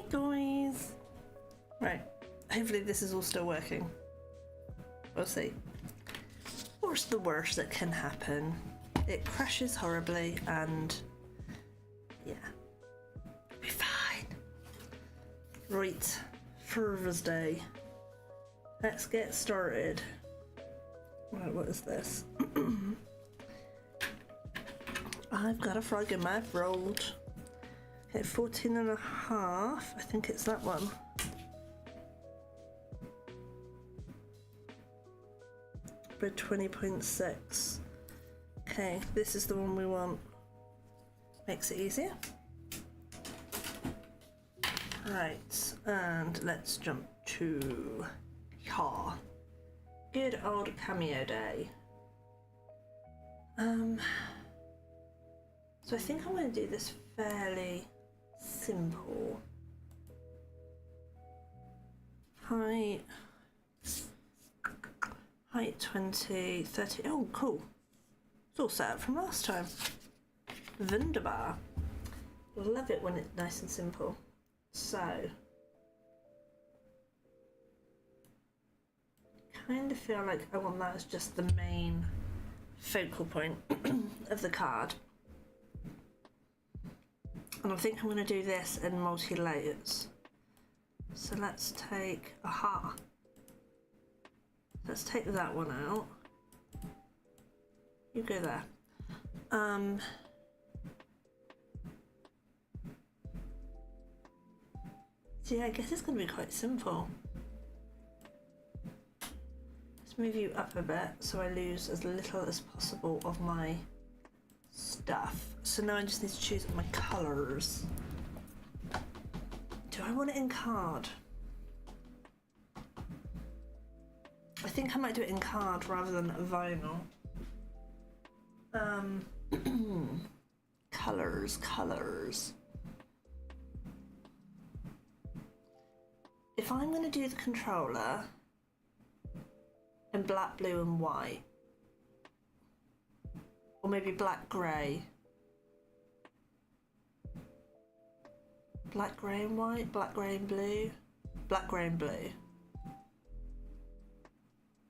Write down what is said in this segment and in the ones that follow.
guys. Right, hopefully this is all still working. We'll see. What's the worst that can happen? It crashes horribly and yeah, it'll be fine. Right, Thursday. Let's get started. Right, what is this? I've got a frog in my throat. Okay, 14.5. I think it's that one. But 20.6. Okay, this is the one we want. Makes it easier. Right, and let's jump to good old Cameo Day. So I think I'm going to do this fairly simple. Height 20, 30. Oh, cool. It's all set up from last time. Wunderbar. Love it when it's nice and simple. So, kind of feel like I want that as just the main focal point of the card. And I think I'm going to do this in multi-layers. So let's take, let's take that one out. You go there. So yeah, I guess it's going to be quite simple. Let's move you up a bit so I lose as little as possible of my stuff. So now I just need to choose my colours. Do I want it in card? I think I might do it in card rather than vinyl. Colours. If I'm going to do the controller in black, blue and white, or maybe black, grey. Black, grey and white, black, grey and blue, black, grey and blue.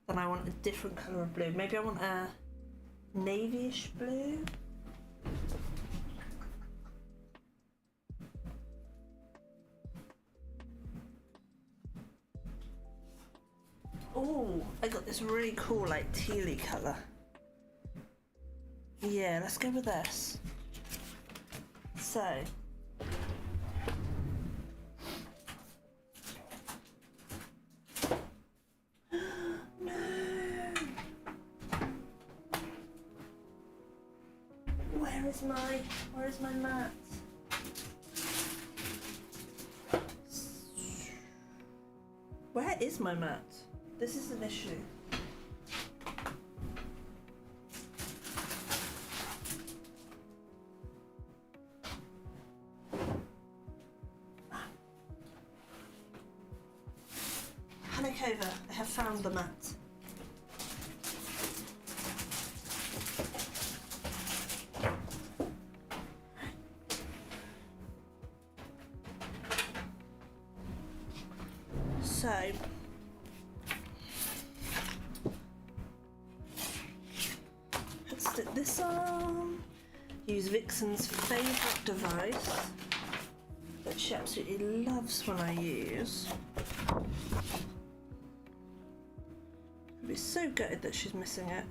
Then I want a different colour of blue. Maybe I want a navyish blue. Oh, I got this really cool like tealy colour. Yeah, let's go with this. So, no. Where is my mat? Where is my mat? This is an issue. Panic over, I have found the mat. So, let's stick this on. Use Vixen's favourite device that she absolutely loves when I use. I'd be so gutted that she's missing it.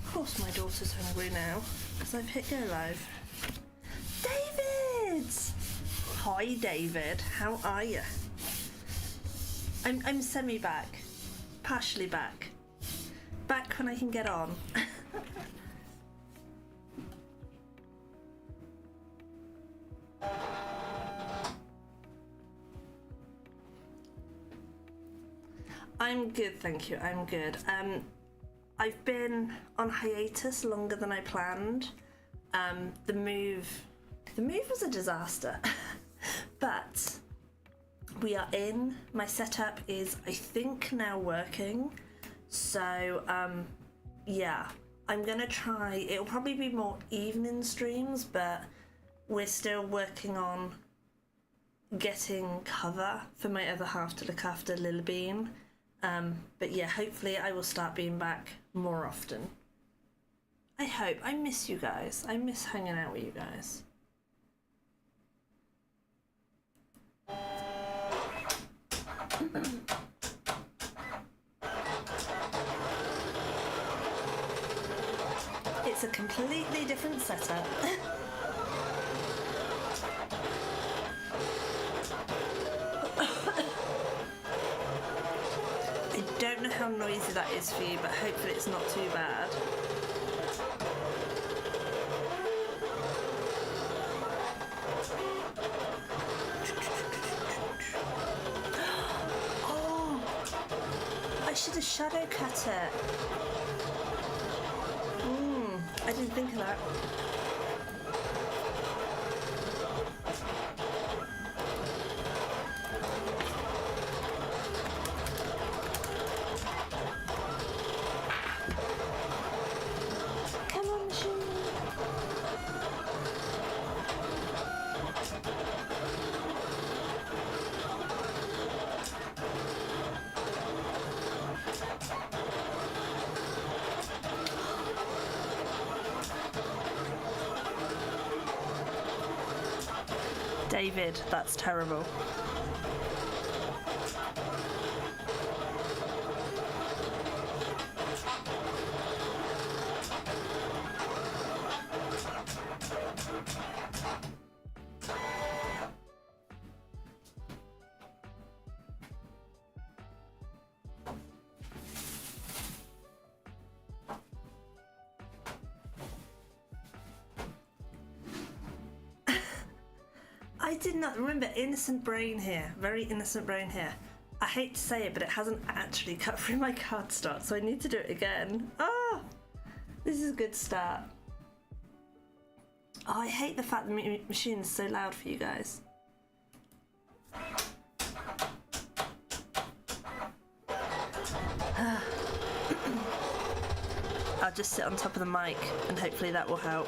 Of course my daughter's hungry now, because I've hit go live. David! Hi David, how are you? I'm semi-back, partially back. Back when I can get on. I'm good, thank you, I'm good. I've been on hiatus longer than I planned. The move was a disaster, but we are in. My setup is, I think, now working. So, yeah, I'm gonna try. It'll probably be more evening streams, but we're still working on getting cover for my other half to look after Lil Bean. But yeah, hopefully I will start being back more often. I hope. I miss you guys. I miss hanging out with you guys. It's a completely different setup. I don't know how noisy that is for you, but hopefully it's not too bad. Oh, I should have shadow cut it. I didn't think of that. Come on, machine. David, that's terrible. I did not remember. Innocent brain here. Very innocent brain here. I hate to say it, but it hasn't actually cut through my cardstock, so I need to do it again. Oh, this is a good start. Oh, I hate the fact the machine is so loud for you guys. I'll just sit on top of the mic and hopefully that will help.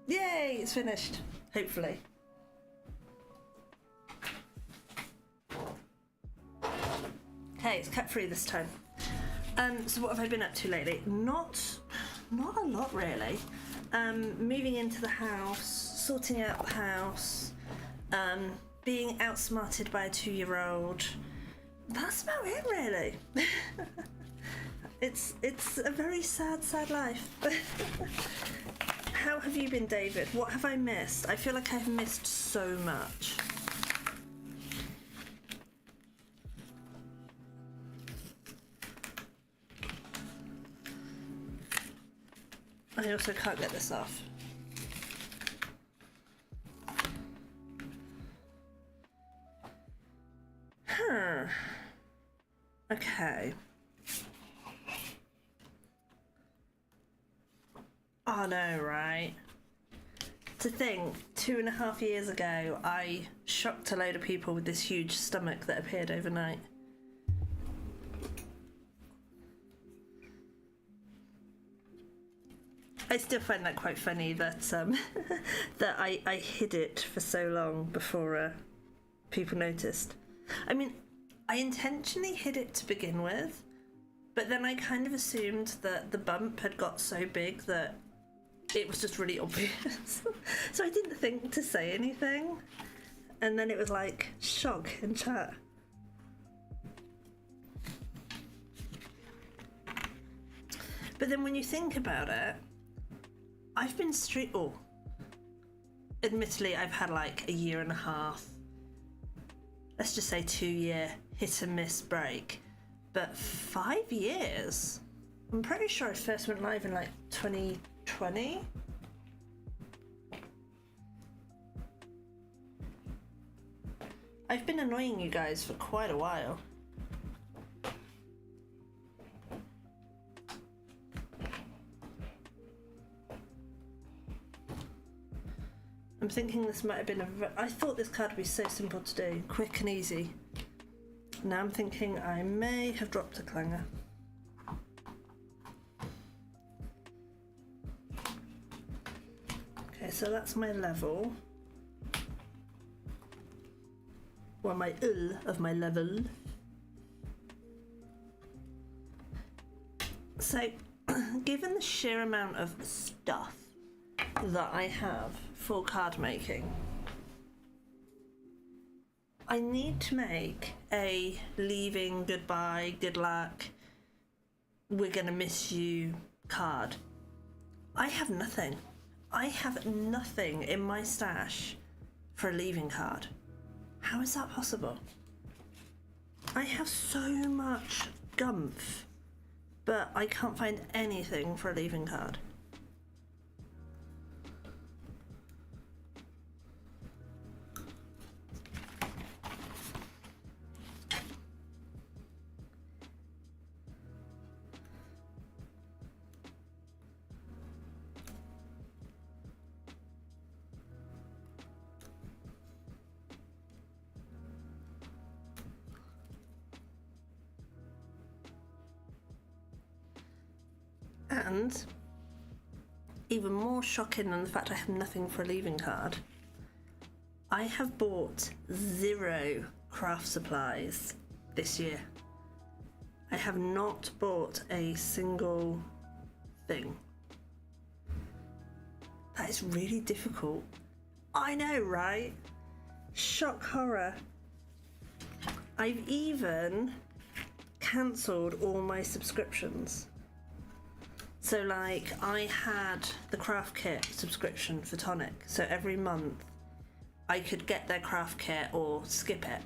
Yay, it's finished. Hopefully. Okay, it's cut through this time. So what have I been up to lately? Not a lot really. Moving into the house, sorting out the house, being outsmarted by a 2-year-old. That's about it really. It's a very sad life. How have you been, David? What have I missed? I feel like I've missed so much. I also can't get this off. Huh. Okay. Oh no, right? To think, 2.5 years ago, I shocked a load of people with this huge stomach that appeared overnight. I still find that quite funny that that I hid it for so long before people noticed. I mean, I intentionally hid it to begin with, but then I kind of assumed that the bump had got so big that it was just really obvious. So I didn't think to say anything. And then it was like, shock in chat. But then when you think about it, I've been admittedly, I've had like a year and a half, let's just say 2-year hit and miss break. But 5 years? I'm pretty sure I first went live in like 2020. I've been annoying you guys for quite a while. I'm thinking this might have been I thought this card would be so simple to do, quick and easy. Now I'm thinking I may have dropped a clanger. Okay, so that's my level. Or my of my level. So, given the sheer amount of stuff that I have for card making, I need to make a leaving, goodbye, good luck, we're gonna miss you card. I have nothing. I have nothing in my stash for a leaving card. How is that possible? I have so much gumph, but I can't find anything for a leaving card. And even more shocking than the fact I have nothing for a leaving card, I have bought 0 craft supplies this year. I have not bought a single thing. That is really difficult. I know, right? Shock horror. I've even cancelled all my subscriptions. So like, I had the craft kit subscription for Tonic, so every month I could get their craft kit or skip it.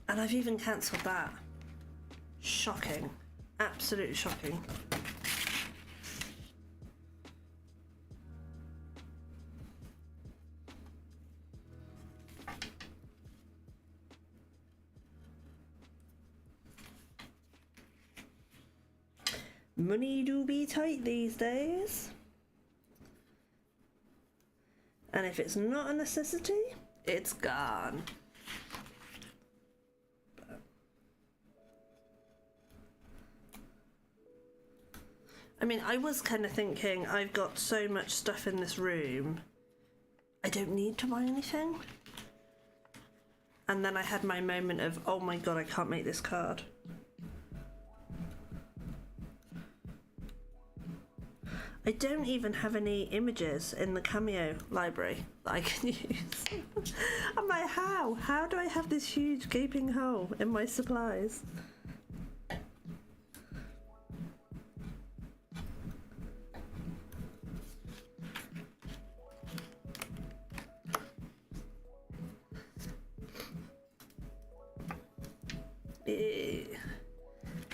And I've even cancelled that. Shocking. Absolutely shocking. Money do be tight these days. And if it's not a necessity, it's gone. I mean, I was kind of thinking, I've got so much stuff in this room, I don't need to buy anything. And then I had my moment of, oh my god, I can't make this card. I don't even have any images in the Cameo library that I can use. I'm like, how? How do I have this huge gaping hole in my supplies?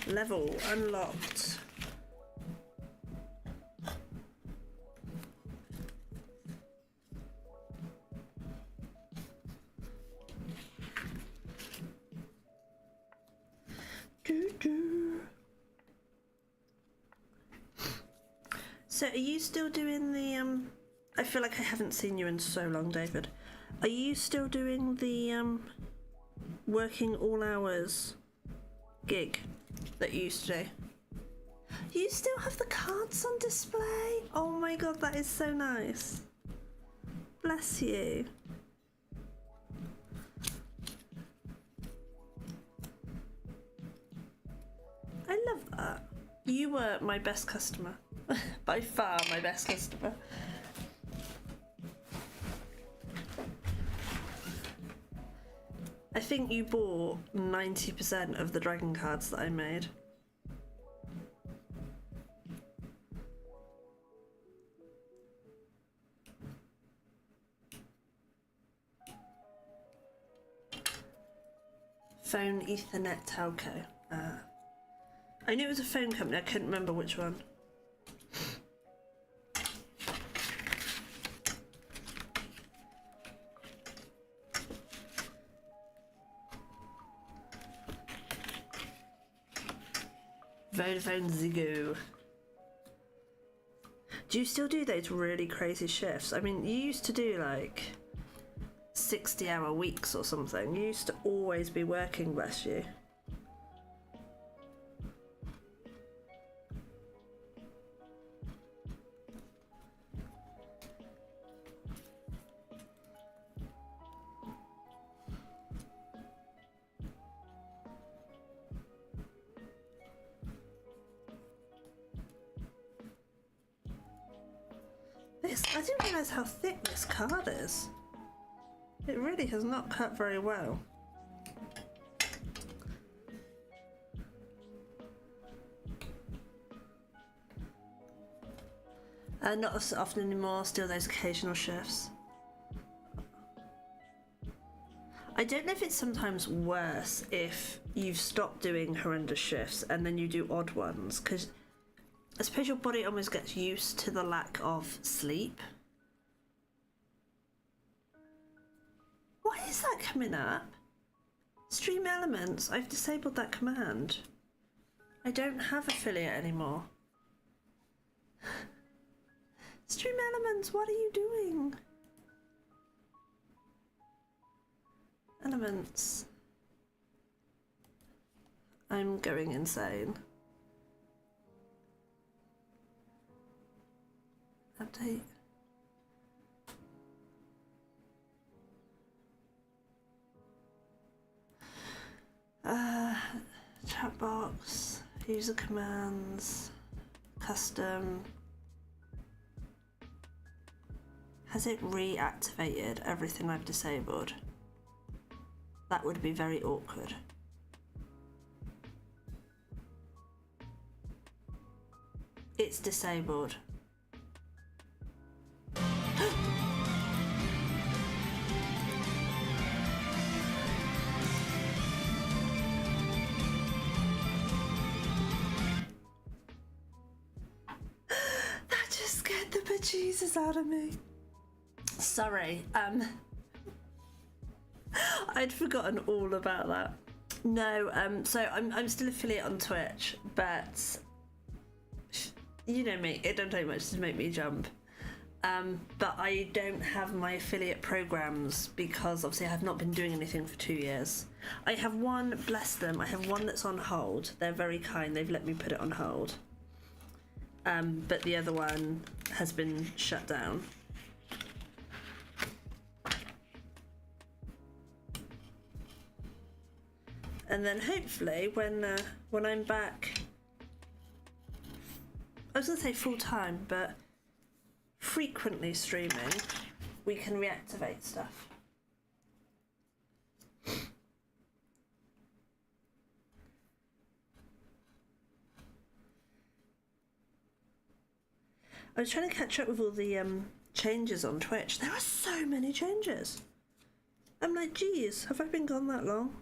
Level unlocked. So are you still doing the I feel like I haven't seen you in so long, David. Are you still doing the working all hours gig that you used to do? You still have the cards on display? Oh my god, that is so nice. Bless you. I love that. You were my best customer. By far my best customer. I think you bought 90% of the dragon cards that I made. Phone Ethernet Telco. I knew it was a phone company, I couldn't remember which one. Vodafone Ziggo. Do you still do those really crazy shifts? I mean, you used to do like 60-hour weeks or something. You used to always be working, bless you. I didn't realise how thick this card is. It really has not cut very well. Not as often anymore, still those occasional shifts. I don't know if it's sometimes worse if you've stopped doing horrendous shifts and then you do odd ones, because I suppose your body almost gets used to the lack of sleep. Why is that coming up? Stream Elements, I've disabled that command. I don't have affiliate anymore. Stream Elements, what are you doing? Elements. I'm going insane. Update. Chat box, user commands, custom. Has it reactivated everything I've disabled? That would be very awkward. It's disabled. That just scared the bejesus out of me. Sorry, I'd forgotten all about that. No, so I'm still affiliate on Twitch, but you know me, it don't take much to make me jump. But I don't have my affiliate programs because obviously I have not been doing anything for 2 years. I have one, bless them, I have one that's on hold. They're very kind, they've let me put it on hold. But the other one has been shut down. And then hopefully when I'm back, I was gonna say full time, but frequently streaming, we can reactivate stuff. I was trying to catch up with all the changes on Twitch. There are so many changes. I'm like, geez, have I been gone that long?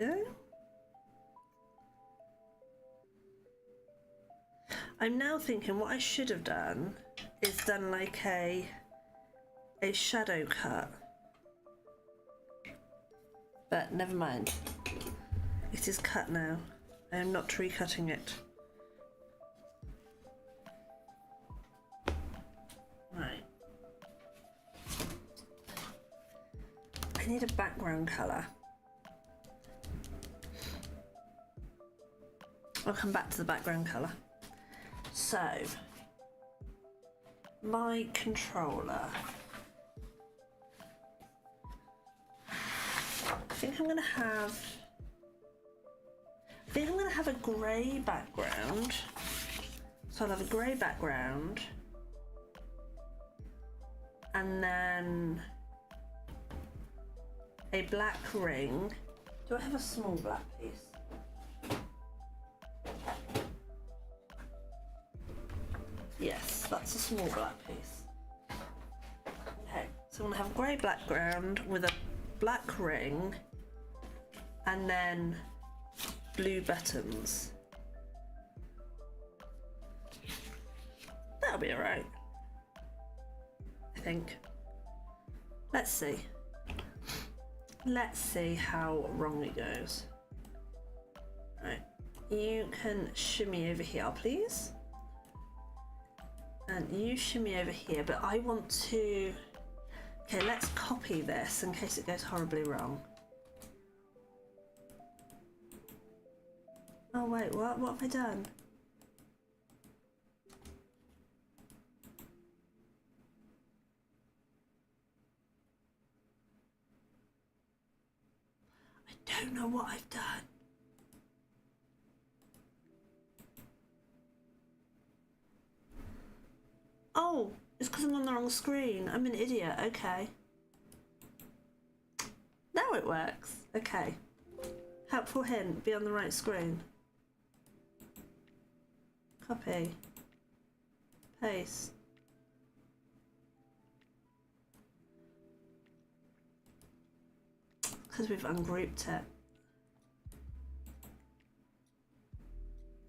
Yeah. I'm now thinking what I should have done is done like a shadow cut. But never mind. It is cut now. I am not recutting it. Right. I need a background colour. I'll come back to the background colour. So, my controller. I think I'm gonna have a grey background. So I'll have a grey background. And then a black ring. Do I have a small black piece? Yes, that's a small black piece. Okay, so I'm gonna have a grey background with a black ring and then blue buttons. That'll be alright. I think. Let's see. Let's see how wrong it goes. Right. You can shimmy over here, please. And you shimmy over here, but I want to... Okay, let's copy this in case it goes horribly wrong. Oh wait, what have I done? I don't know what I've done. Oh, it's because I'm on the wrong screen. I'm an idiot. Okay. Now it works. Okay. Helpful hint, be on the right screen. Copy. Paste. Because we've ungrouped it.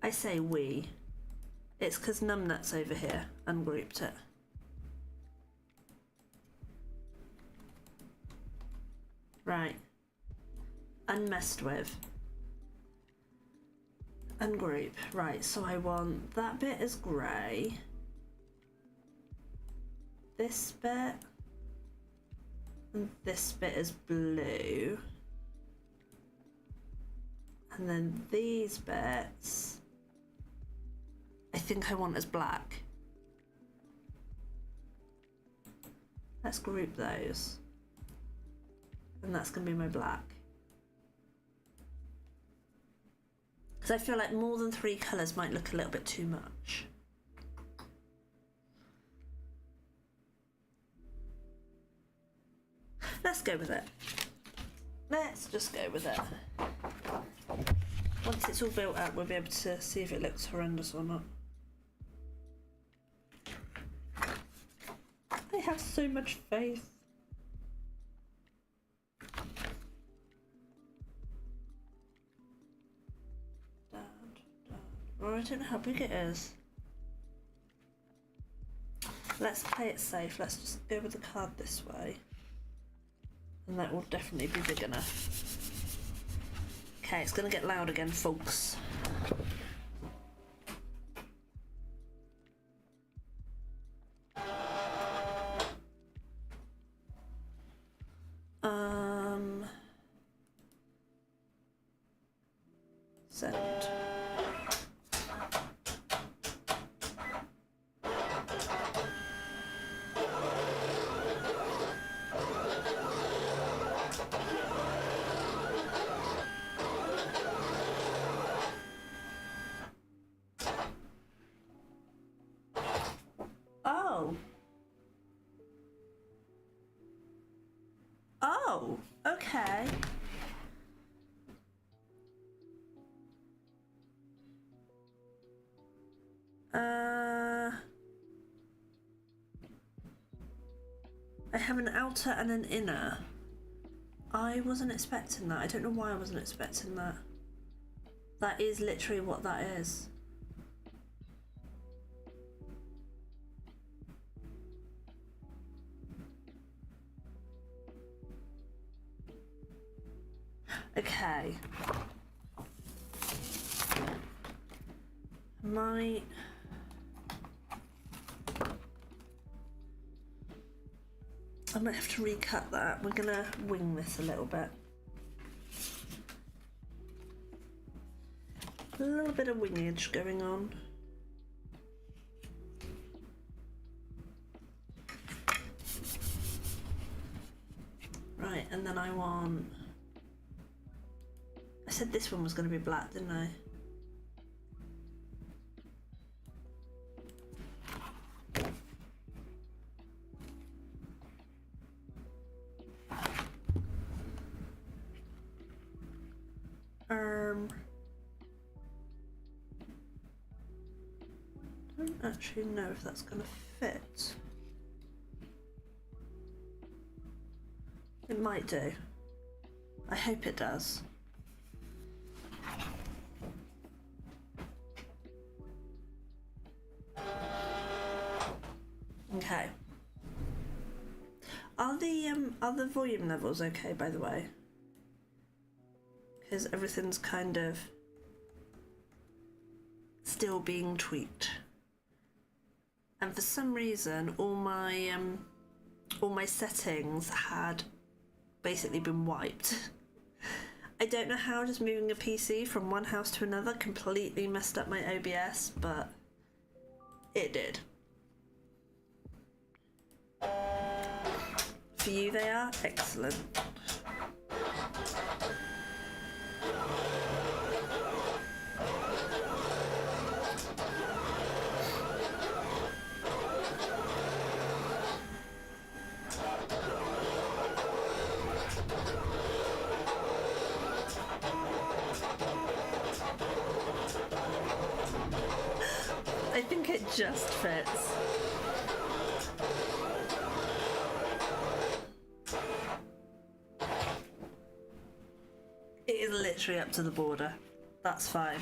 I say we. It's because Numbnuts over here ungrouped it. Right. Unmessed with. Ungroup. Right, so I want that bit is grey. This bit. And this bit is blue. And then these bits I think I want as black. Let's group those. And that's gonna be my black. Because I feel like more than 3 colours might look a little bit too much. Let's go with it. Let's just go with it. Once it's all built up, we'll be able to see if it looks horrendous or not. I have so much faith. Well, I don't know how big it is. Let's play it safe. Let's just go with the card this way. And that will definitely be big enough. Okay, it's gonna get loud again, folks. Send. Oh. Oh, okay. I have an outer and an inner. I wasn't expecting that. I don't know why I wasn't expecting that. That is literally what that is. Okay. I might have to recut that. We're gonna wing this a little bit. A little bit of wingage going on. Right, and then I said this one was going to be black, didn't I? I don't actually know if that's going to fit. It might do. I hope it does. Okay. Are the volume levels okay, by the way? Because everything's kind of still being tweaked. And for some reason all my settings had basically been wiped. I don't know how just moving a PC from one house to another completely messed up my OBS, but it did. For you they are excellent. I think it just fits. It is literally up to the border. That's fine.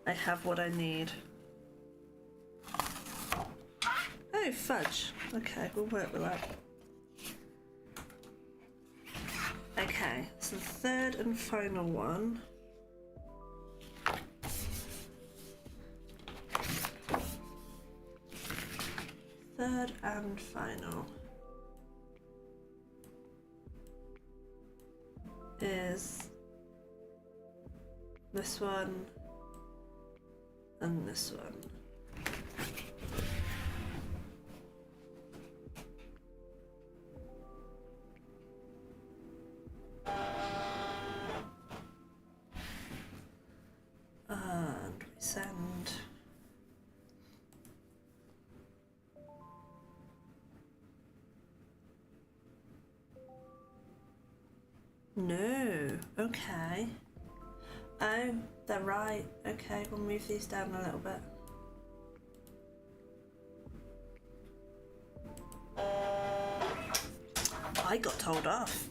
I have what I need. Oh, fudge. Okay, we'll work with that. Okay, so the third and final one. Third and final is this one and this one. And we send. No, okay. Oh, they're right. Okay, we'll move these down a little bit. I got told off.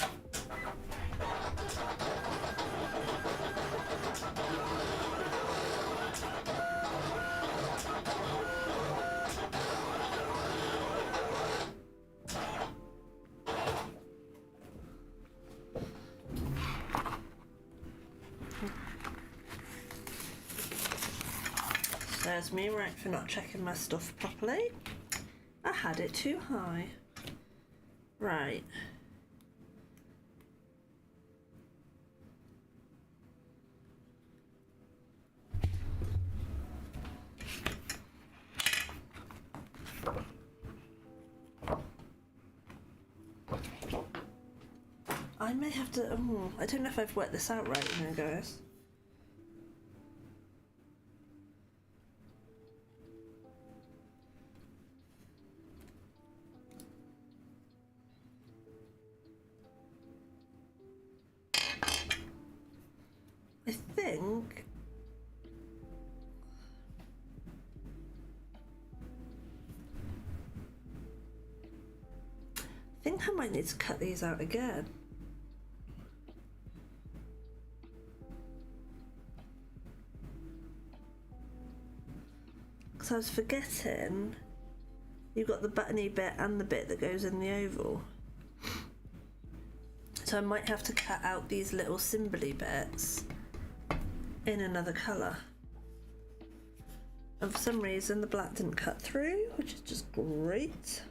There's me right for not checking my stuff properly. I had it too high. Right. I may have to, I don't know if I've worked this out right, you know, guys. I think I might need to cut these out again. Because I was forgetting you've got the buttony bit and the bit that goes in the oval. So I might have to cut out these little symbol-y bits in another colour. And for some reason the black didn't cut through, which is just great.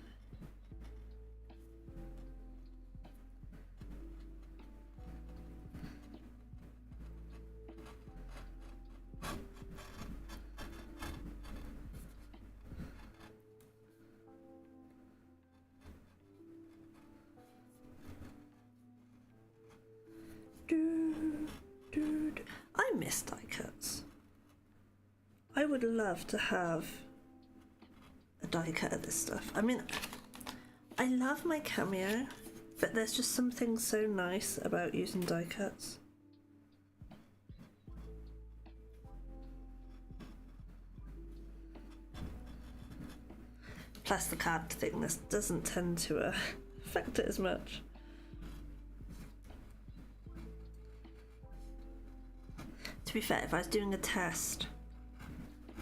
I miss die cuts. I would love to have a die cut of this stuff. I mean, I love my Cameo, but there's just something so nice about using die cuts. Plus the card thickness doesn't tend to affect it as much. To be fair, if I was doing a test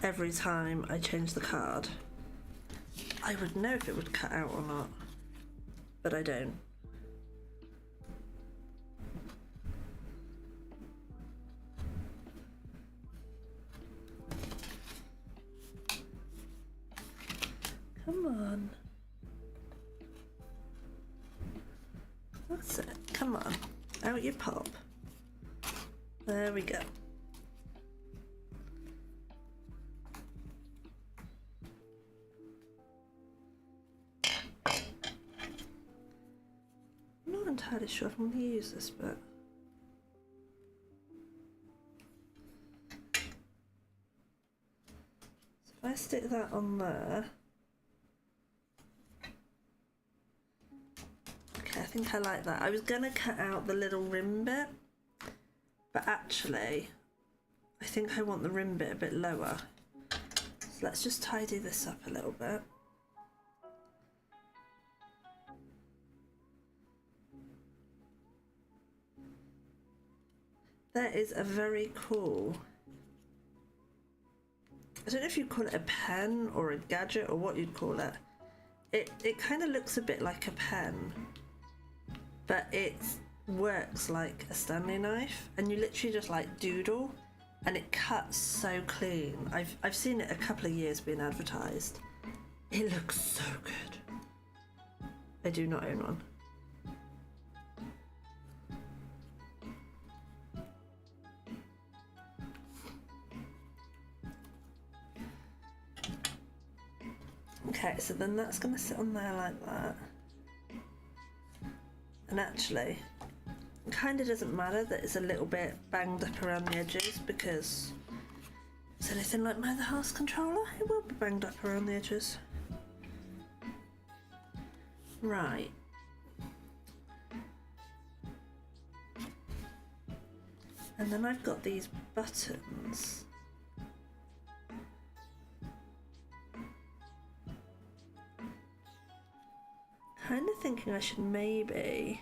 every time I changed the card, I would know if it would cut out or not, but I don't. Come on. That's it. Come on. Out you pop. There we go. I'm not entirely sure if I'm going to use this, but so if I stick that on there, okay, I think I like that. I was going to cut out the little rim bit, but actually I think I want the rim bit a bit lower. So let's just tidy this up a little bit. That is a very cool, I don't know if you'd call it a pen or a gadget or what you'd call it. It kind of looks a bit like a pen, but it works like a Stanley knife, and you literally just like doodle and it cuts so clean. I've seen it a couple of years being advertised. It looks so good. I do not own one. Okay, so then that's going to sit on there like that. And actually, it kind of doesn't matter that it's a little bit banged up around the edges, because if it's anything like my other house controller, it will be banged up around the edges. Right. And then I've got these buttons. Kind of thinking I should maybe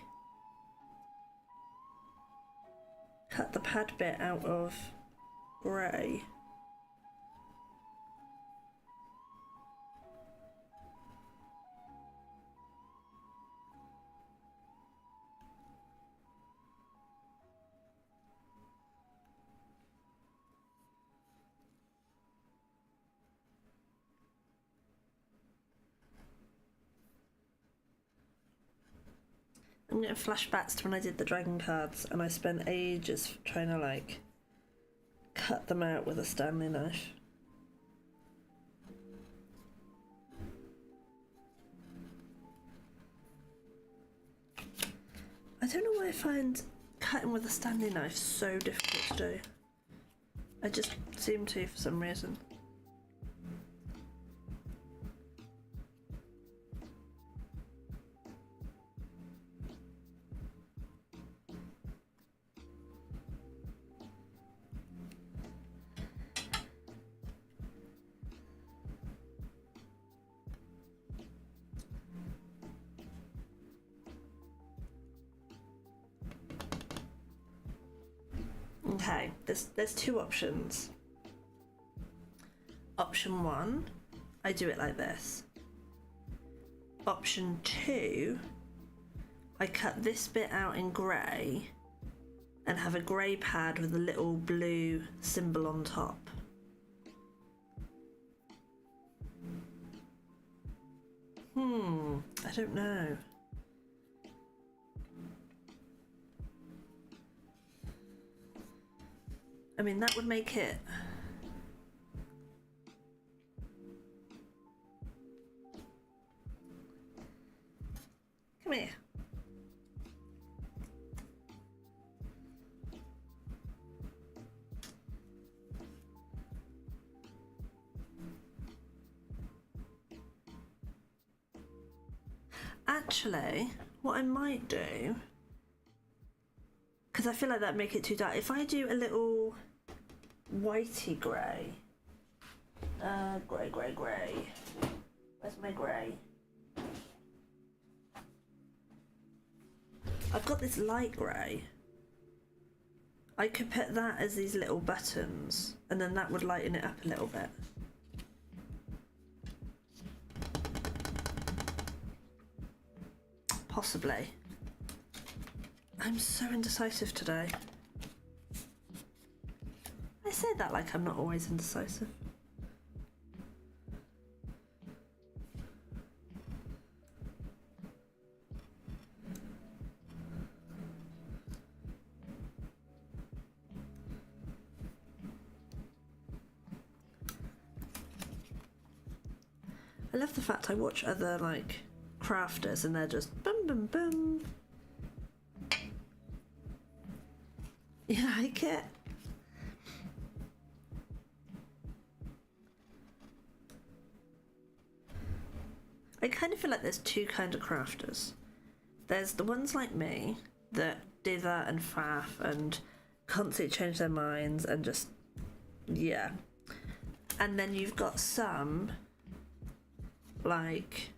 cut the pad bit out of grey. I'm getting flashbacks to when I did the dragon cards and I spent ages trying to like cut them out with a Stanley knife. I don't know why I find cutting with a Stanley knife so difficult to do. I just seem to for some reason. Okay, there's two options. Option one, I do it like this. Option two, I cut this bit out in grey and have a grey pad with a little blue symbol on top. I don't know. I mean, that would make it... Come here. Actually, what I might do, because I feel like that'd make it too dark, if I do a little whitey grey, grey, where's my grey? I've got this light grey. I could put that as these little buttons, and then that would lighten it up a little bit. Possibly. I'm so indecisive today. I say that like I'm not always indecisive. I love the fact I watch other like crafters and they're just boom boom boom. You like it? I kind of feel like there's two kind of crafters. There's the ones like me that dither and faff and constantly change their minds and just, yeah. And then you've got some, like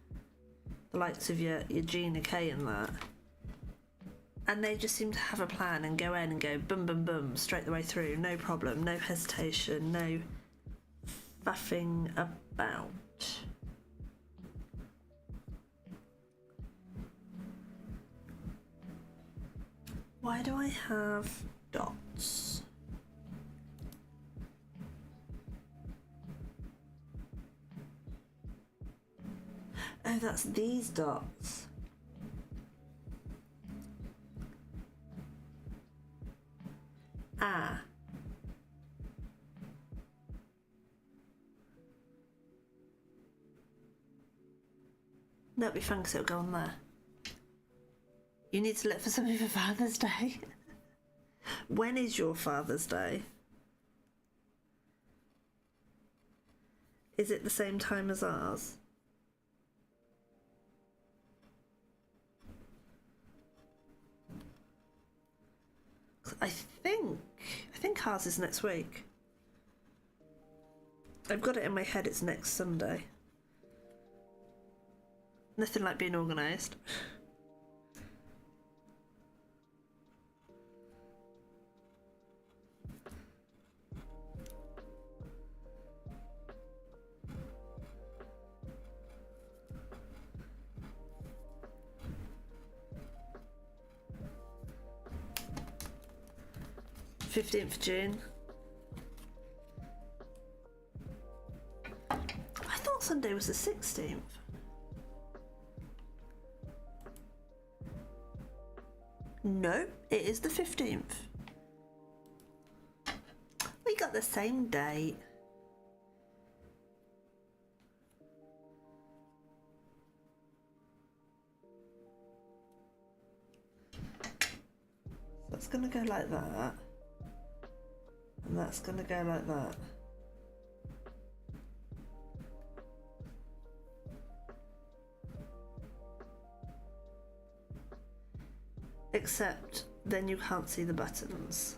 the likes of your Gina K and that, and they just seem to have a plan and go in and go boom boom boom straight the way through, no problem, no hesitation, no faffing about. Why do I have dots? Oh, that's these dots. Ah. That'd be fun because it'll go on there. You need to look for something for Father's Day. When is your Father's Day? Is it the same time as ours? I think ours is next week. I've got it in my head it's next Sunday. Nothing like being organised. June 15th. I thought Sunday was the 16th. No, it is the 15th. We got the same date. That's gonna go like that. And that's going to go like that. Except then you can't see the buttons.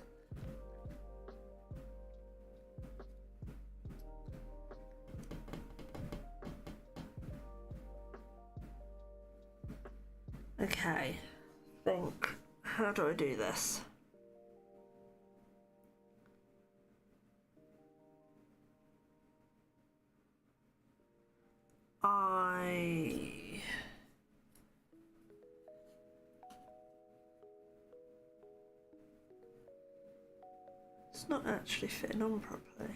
Okay, how do I do this? It's not actually fitting on properly.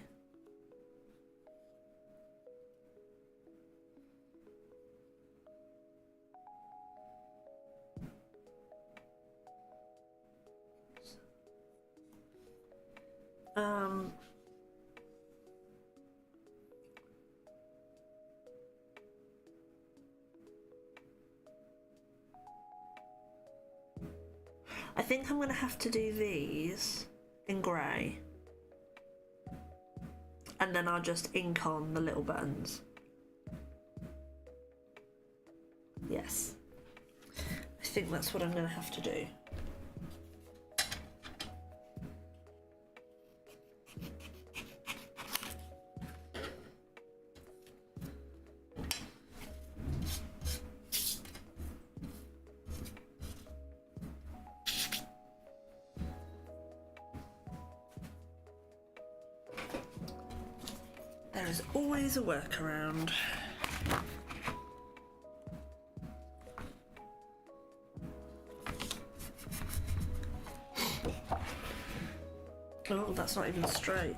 I think I'm going to have to do these in grey. And then I'll just ink on the little buttons. Yes. I think that's what I'm going to have to do. There is always a workaround. Oh, that's not even straight.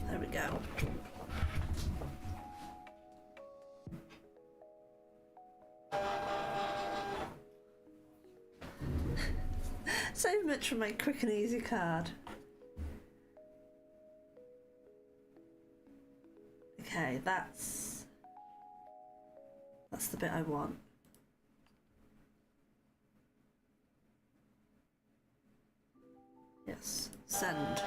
There we go. So much for my quick and easy card. Okay, that's the bit I want. Yes, send.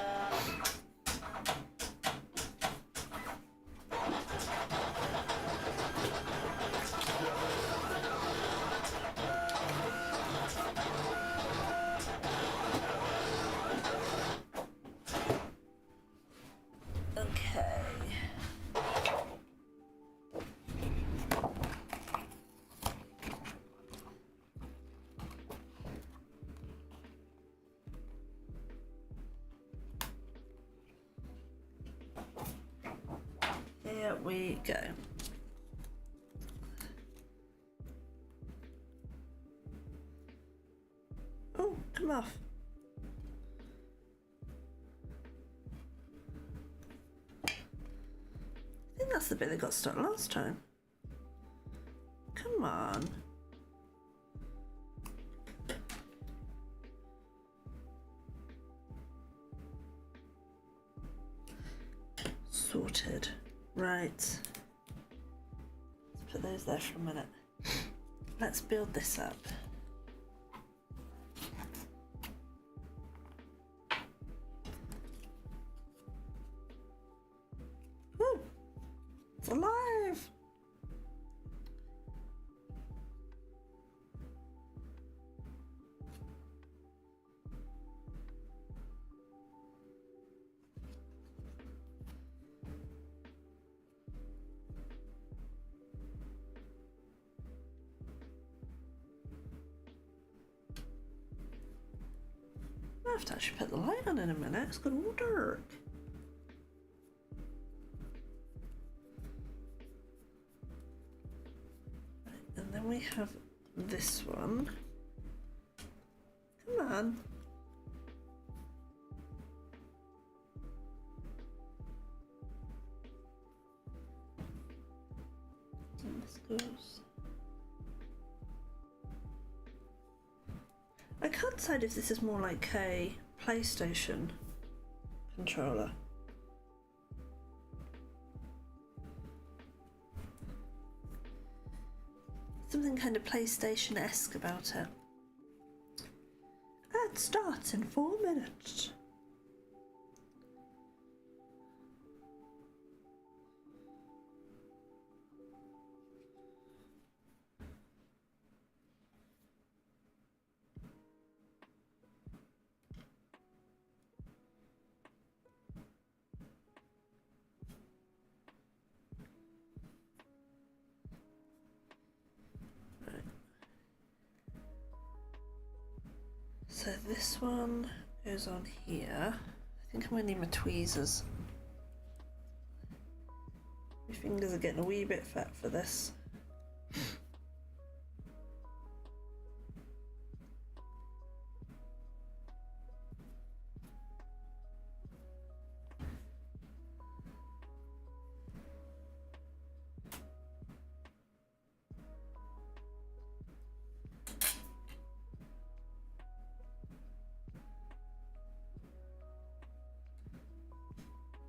Here we go. Oh, come off. I think that's the bit that got stuck last time. Come on. Sorted. Right. Let's put those there for a minute. Let's build this up. Woo! It's alive! I have to actually put the light on in a minute. It's gone all dark. Right, and then we have this one. Come on. And this goes. I can't decide if this is more like a PlayStation controller. Something kind of PlayStation-esque about it. Ad starts in 4 minutes. So this one goes on here. I think I'm going to need my tweezers. My fingers are getting a wee bit fat for this.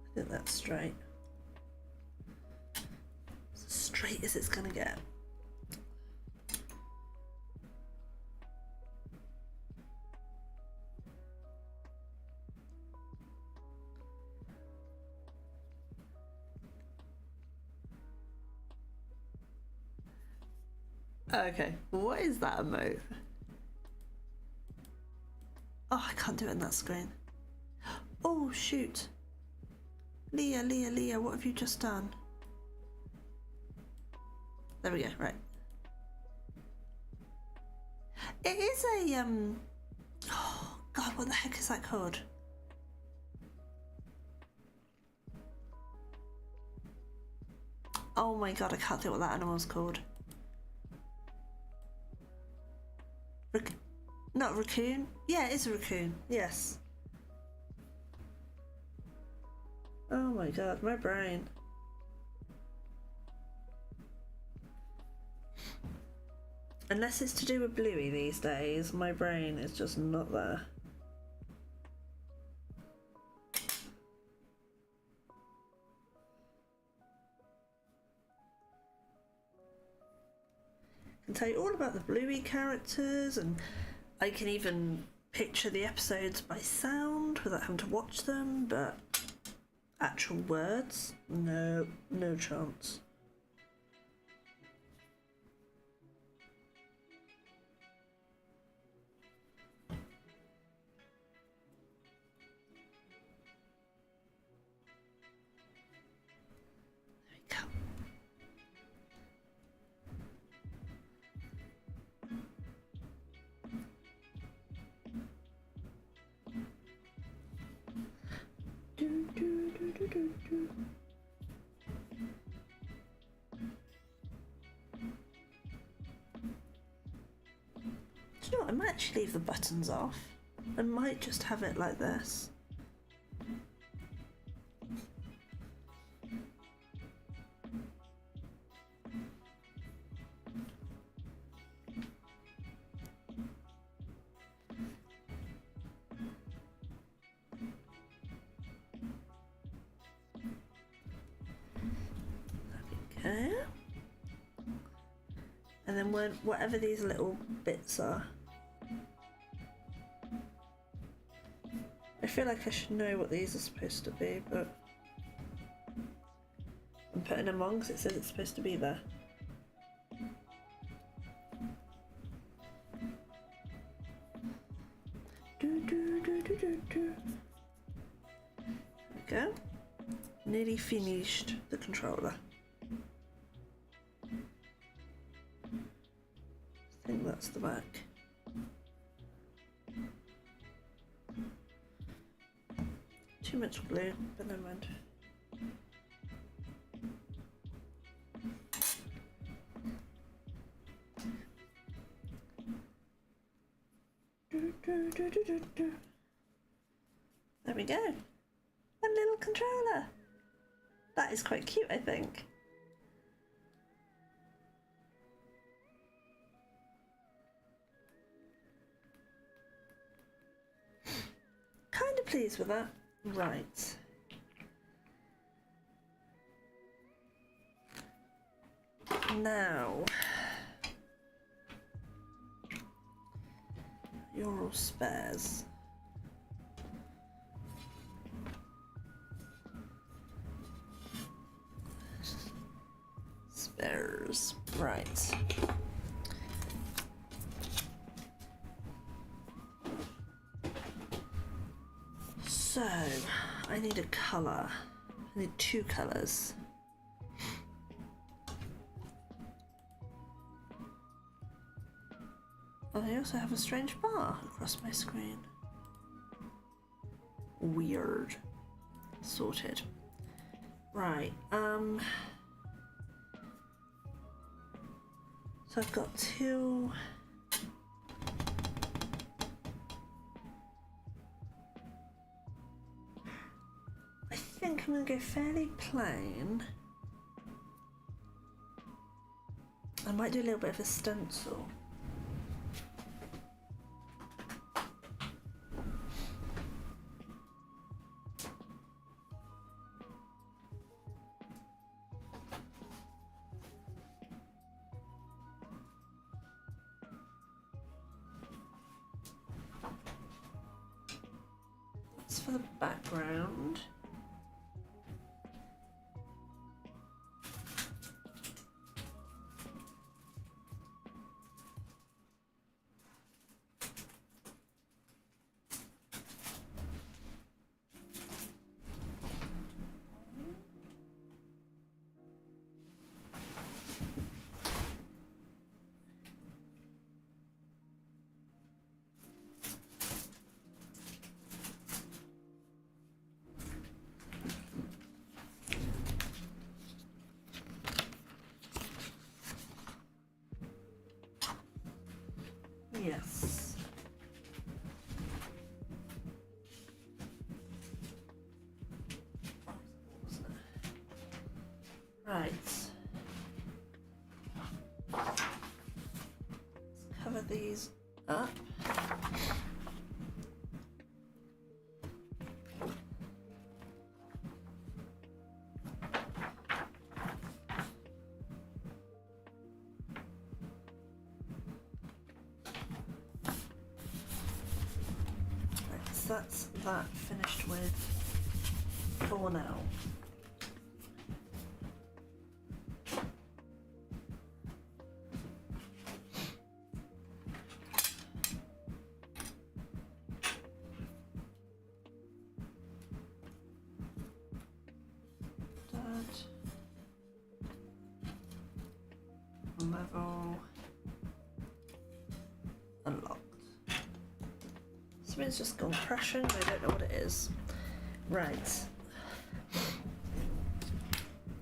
I think that's straight. As straight as it's gonna get. Okay, what is that emote? Oh, I can't do it on that screen. Oh, shoot. Leah, what have you just done? There we go, right. It is a, oh, God, what the heck is that called? Oh my God, I can't think what that animal's called. Not raccoon? Yeah, it is a raccoon, yes. Oh my God, my brain. Unless it's to do with Bluey these days, my brain is just not there. I can tell you all about the Bluey characters, and I can even picture the episodes by sound without having to watch them, but actual words? No chance. Do you know what? I might actually leave the buttons off. I might just have it like this. Okay. And then whatever these little bits are. I feel like I should know what these are supposed to be, but I'm putting them on because it says it's supposed to be there. There we go. Nearly finished the controller. I think that's the back. Too much glue, but never mind. There we go. A little controller. That is quite cute, I think. Kind of pleased with that. Right. Now, you're all spares. Spares, right. So, I need a colour. I need two colours. I also have a strange bar across my screen. Weird. Sorted. Right, So I've got two. I think I'm going to go fairly plain. I might do a little bit of a stencil. That's for the background. Yes. Right. Let's cover these up. That's that finished with for now. That level unlocked. Something's just gone crashing, but I don't know what it is. Right.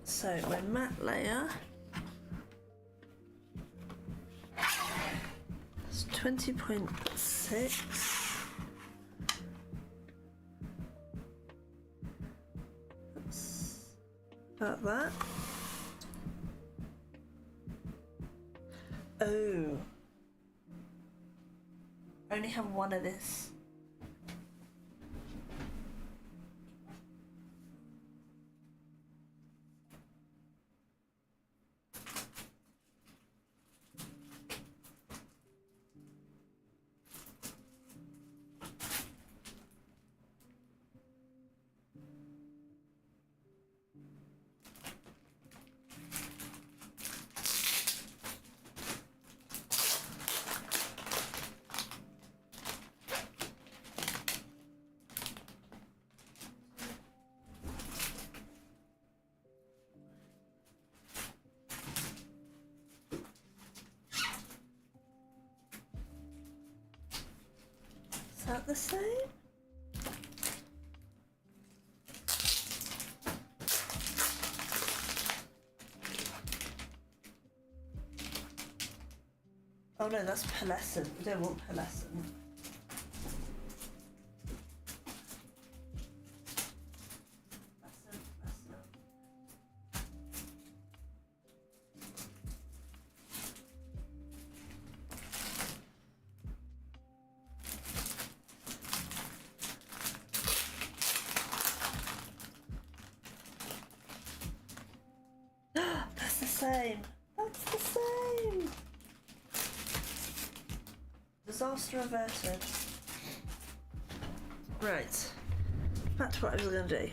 So my matte layer is 20.6. That's about that. Oh. I only have one of this. Is that the same? Oh no, that's pearlescent. We don't want pearlescent. That's the same. That's the same. Disaster averted. Right. Back to what I was going to do.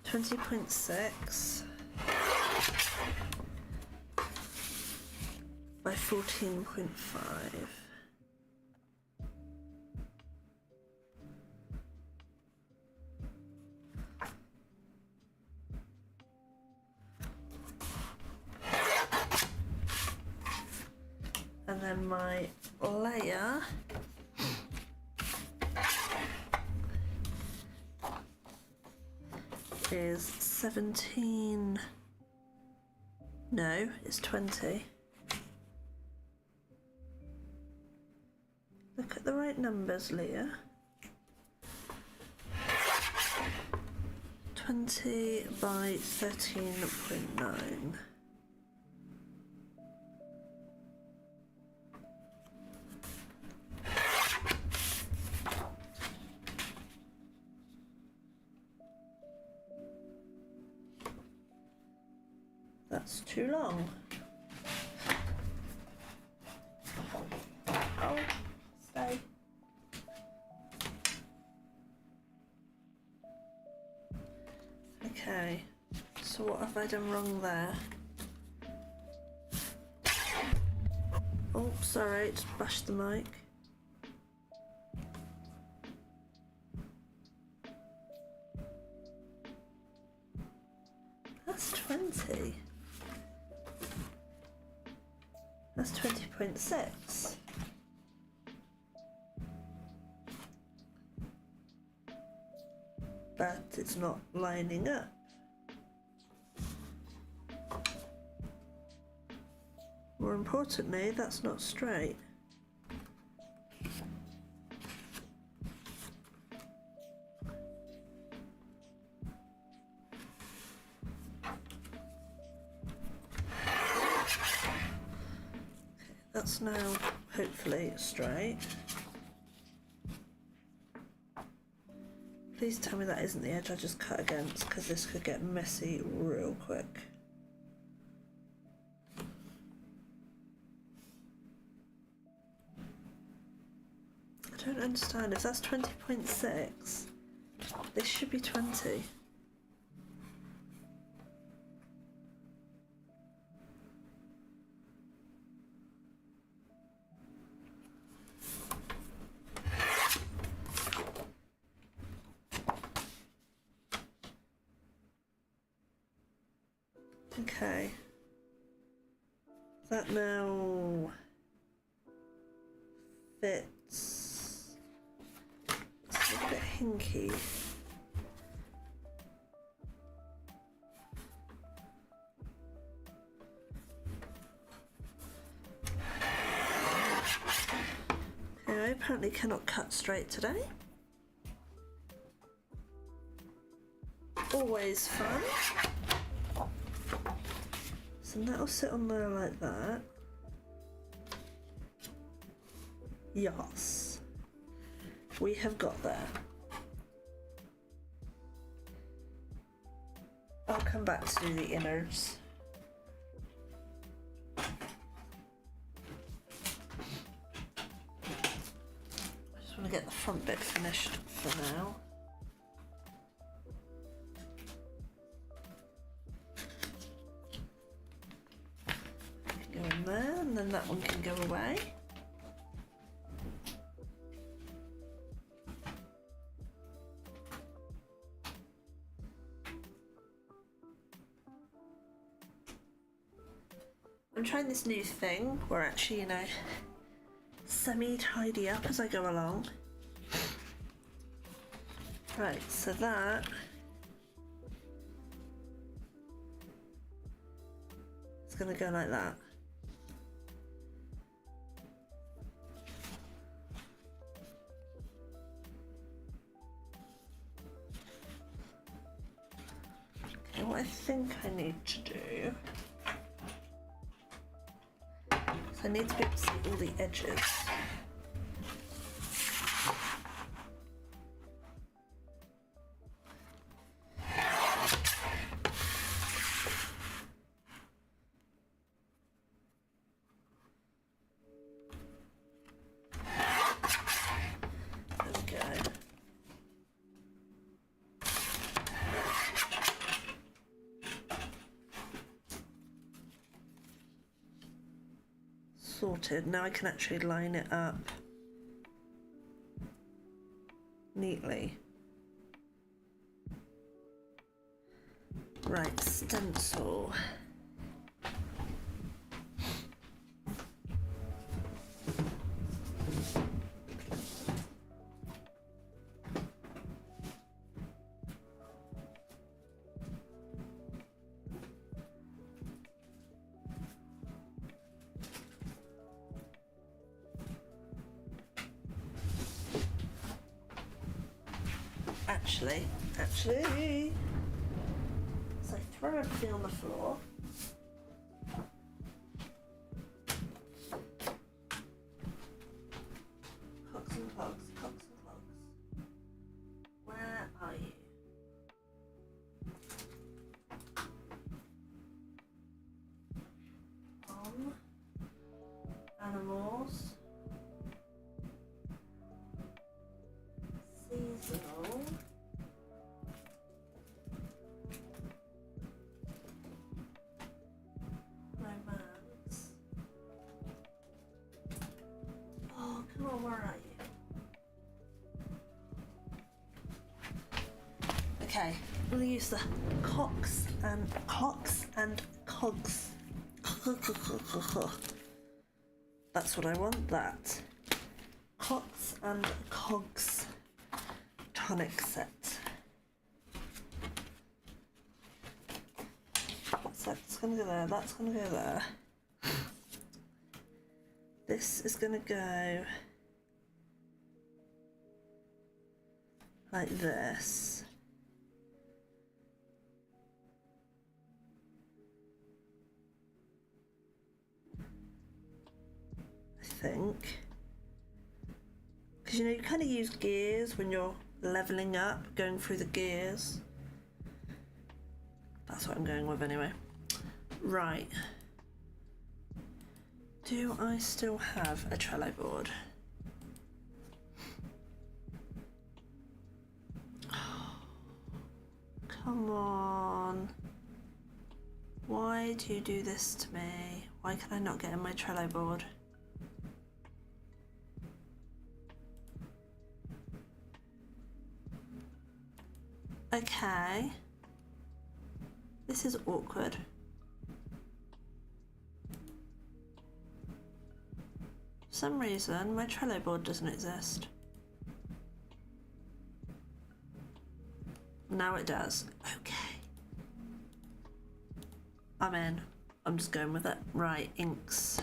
20.6 by 14.5. And then my layer is 17. No, it's 20. Look at the right numbers, Leah. 20 by 13.9. That's too long. Oh, stay. Okay, so what have I done wrong there? Oh, sorry, just bashed the mic. That's 20. That's 20.6. But it's not lining up. More importantly, that's not straight. That's now hopefully straight. Please tell me that isn't the edge I just cut against, because this could get messy real quick. I don't understand. If that's 20.6, this should be 20. Okay. That now fits. It's a bit hinky. Okay, I apparently cannot cut straight today. Always fun. So that'll sit on there like that. Yes. We have got there. I'll come back to do the innards. I just want to get the front bit finished for now. Go in there, and then that one can go away. I'm trying this new thing where actually, semi-tidy up as I go along. Right, so that is going to go like that. Okay, what I think I need to do, so I need to be able to see all the edges. There we go. Sorted. Now I can actually line it up neatly. Right, stencil. actually. So throw everything on the floor. Cocks and clogs, cocks and clogs. Where are you? On animals. Seasonal. Romance. Oh, come on, where are you? Okay, I'm gonna use the cocks and cogs. That's what I want, that. Cocks and cogs tonic set. So that's gonna go there, that's gonna go there. This is gonna go like this. I think. Because you kind of use gears when you're leveling up, going through the gears. That's what I'm going with anyway. Right. Do I still have a Trello board? Come on. Why do you do this to me? Why can I not get in my Trello board? Okay. This is awkward. For some reason, my Trello board doesn't exist. Now it does. Okay. I'm in. I'm just going with it. Right, inks.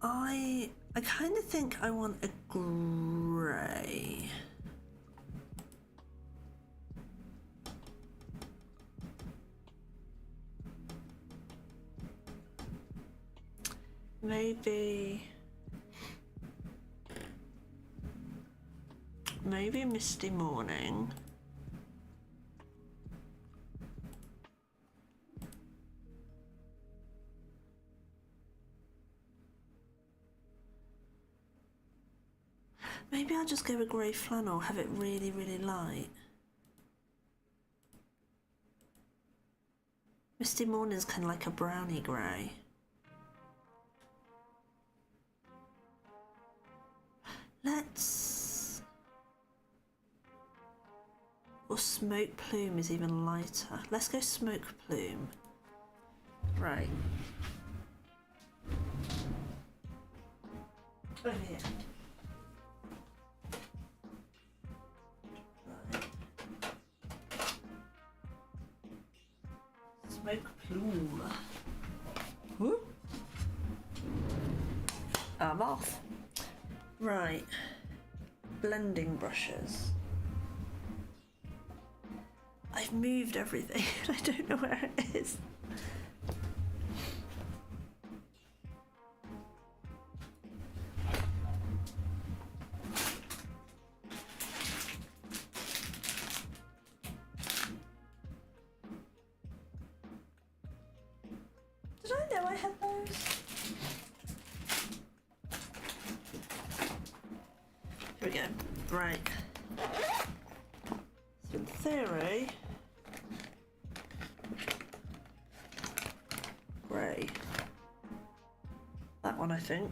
I kind of think I want a grey. Maybe Misty Morning. Maybe I'll just go with grey flannel, have it really, really light. Misty Morning's kind of like a browny grey. Let's... Or Smoke Plume is even lighter. Let's go Smoke Plume. Right. Over here. Right. Smoke Plume. Whoop. I'm off. Right, blending brushes. I've moved everything. I don't know where it is. Did I know I had those? Here we go. Right. So in theory, grey. That one, I think.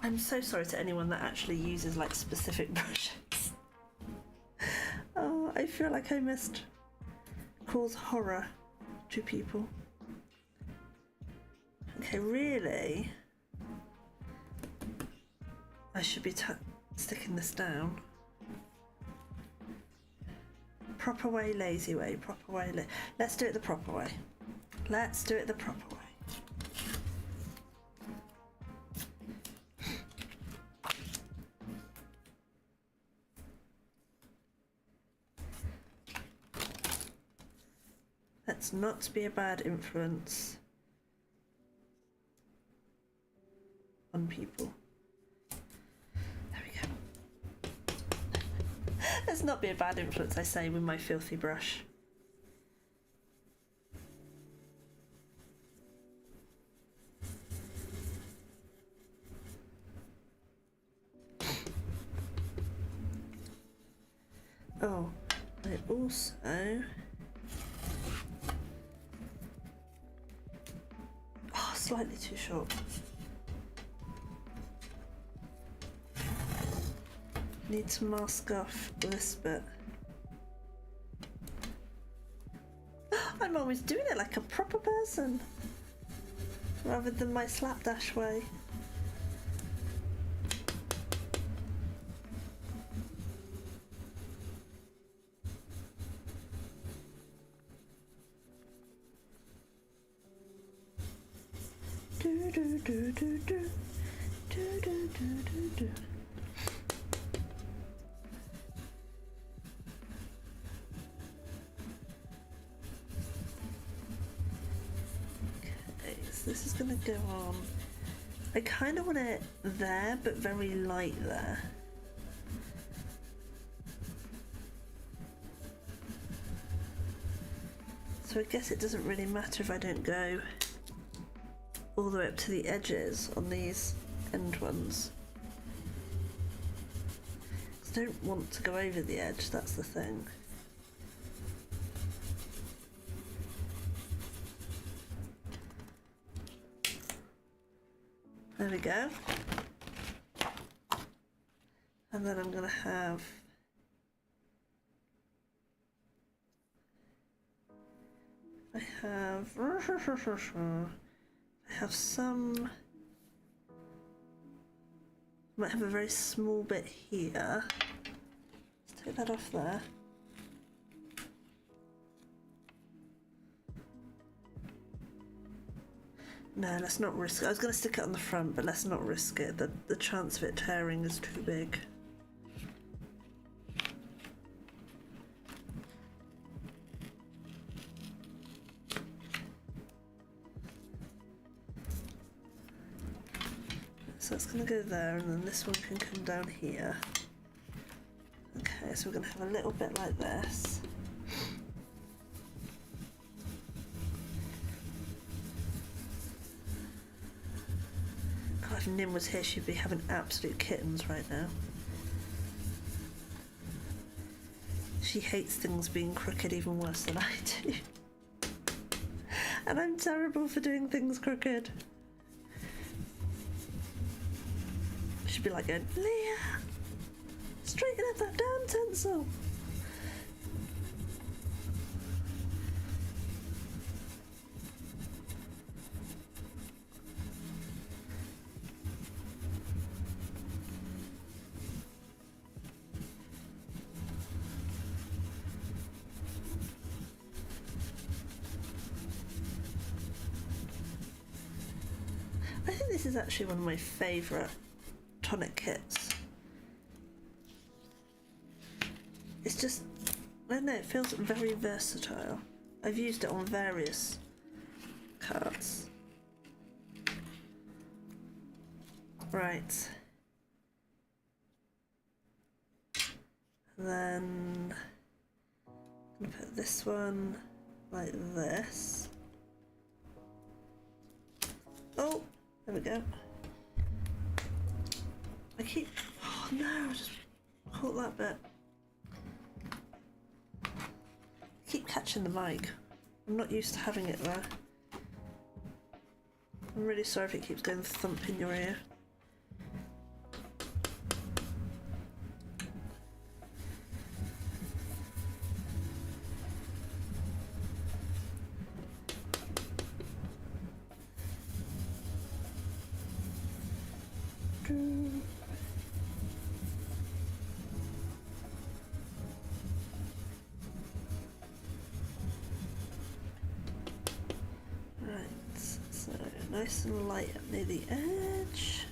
I'm so sorry to anyone that actually uses like specific brushes. Oh, I feel like I missed cause horror to people. Okay, really? I should be sticking this down. Proper way, lazy way, proper way. Let's do it the proper way. Let's do it the proper way. Let's not be a bad influence on people. There we go. Let's not be a bad influence, I say, with my filthy brush. Oh, I also... Oh, slightly too short. Need to mask off this bit. I'm always doing it like a proper person, rather than my slapdash way. Do do do do do do do do do. This is going to go on. I kind of want it there, but very light there. So I guess it doesn't really matter if I don't go all the way up to the edges on these end ones. 'Cause I don't want to go over the edge, that's the thing. There we go. And then I'm going to have I have some, might have a very small bit here. Let's take that off there. No, let's not risk it. I was going to stick it on the front, but let's not risk it. The chance of it tearing is too big. So it's going to go there, and then this one can come down here. Okay, so we're going to have a little bit like this. God, if Nim was here, she'd be having absolute kittens right now. She hates things being crooked even worse than I do. And I'm terrible for doing things crooked. She'd be like going, Leah, straighten up that damn tinsel. I think this is actually one of my favourite tonic kits. It's just, I don't know, it feels very versatile. I've used it on various cards. Right. Then I'm gonna put this one like this. Oh, there we go. I keep, oh no, I just caught that bit. I keep catching the mic. I'm not used to having it there. I'm really sorry if it keeps going thump in your ear. Nice and light up near the edge.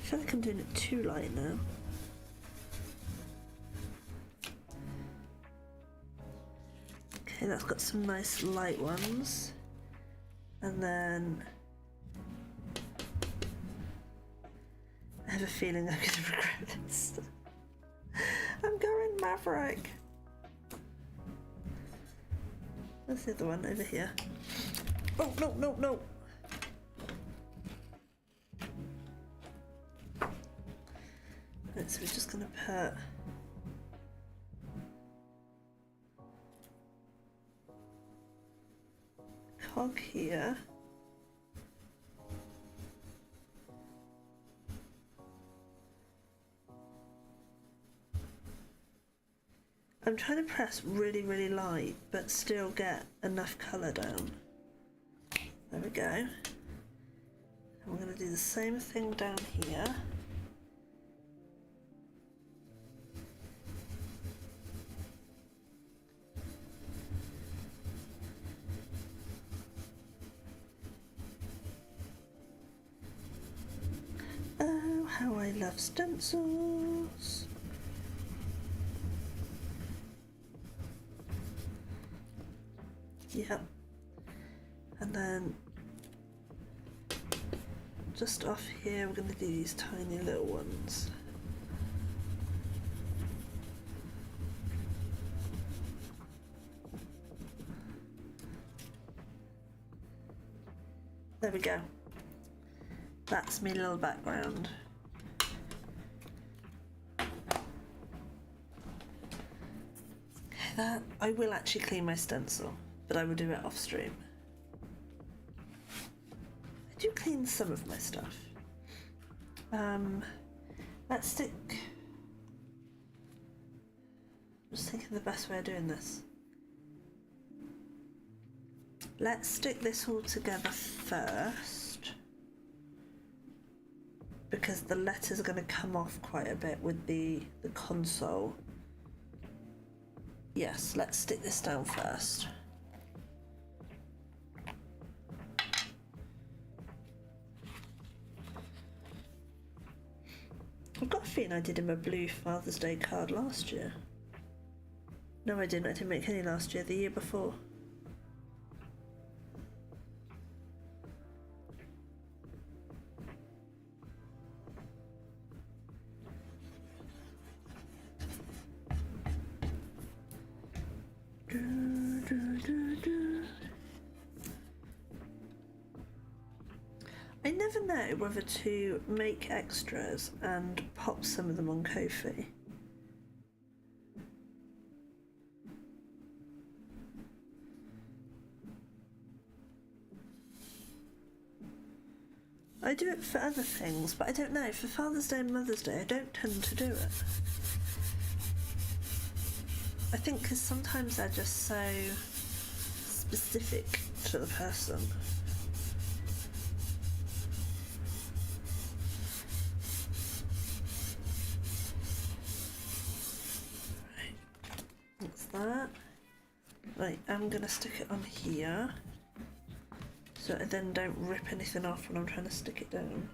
feel like I'm doing it too light now. Okay, that's got some nice light ones. And then I have a feeling I'm going to regret this. I'm going Maverick. Where's the other one? Over here. Oh, no, no, no. Right, so we're just going to put cog here. I'm trying to press really, really light, but still get enough colour down. There we go. And we're going to do the same thing down here. Oh, how I love stencils. Yep. And then just off here we're going to do these tiny little ones. There we go. That's my little background. That I will actually clean my stencil, but I will do it off stream. I do clean some of my stuff. Let's stick. I'm just thinking the best way of doing this. Let's stick this all together first, because the letters are going to come off quite a bit with the console. Yes, let's stick this down first. I've got a feeling I did him a blue Father's Day card last year. No, I didn't. I didn't make any last year, the year before. I never know whether to make extras and pop some of them on Ko-fi. I do it for other things, but I don't know, for Father's Day and Mother's Day I don't tend to do it. I think because sometimes they're just so specific to the person. That's that. Right, I'm going to stick it on here so I then don't rip anything off when I'm trying to stick it down.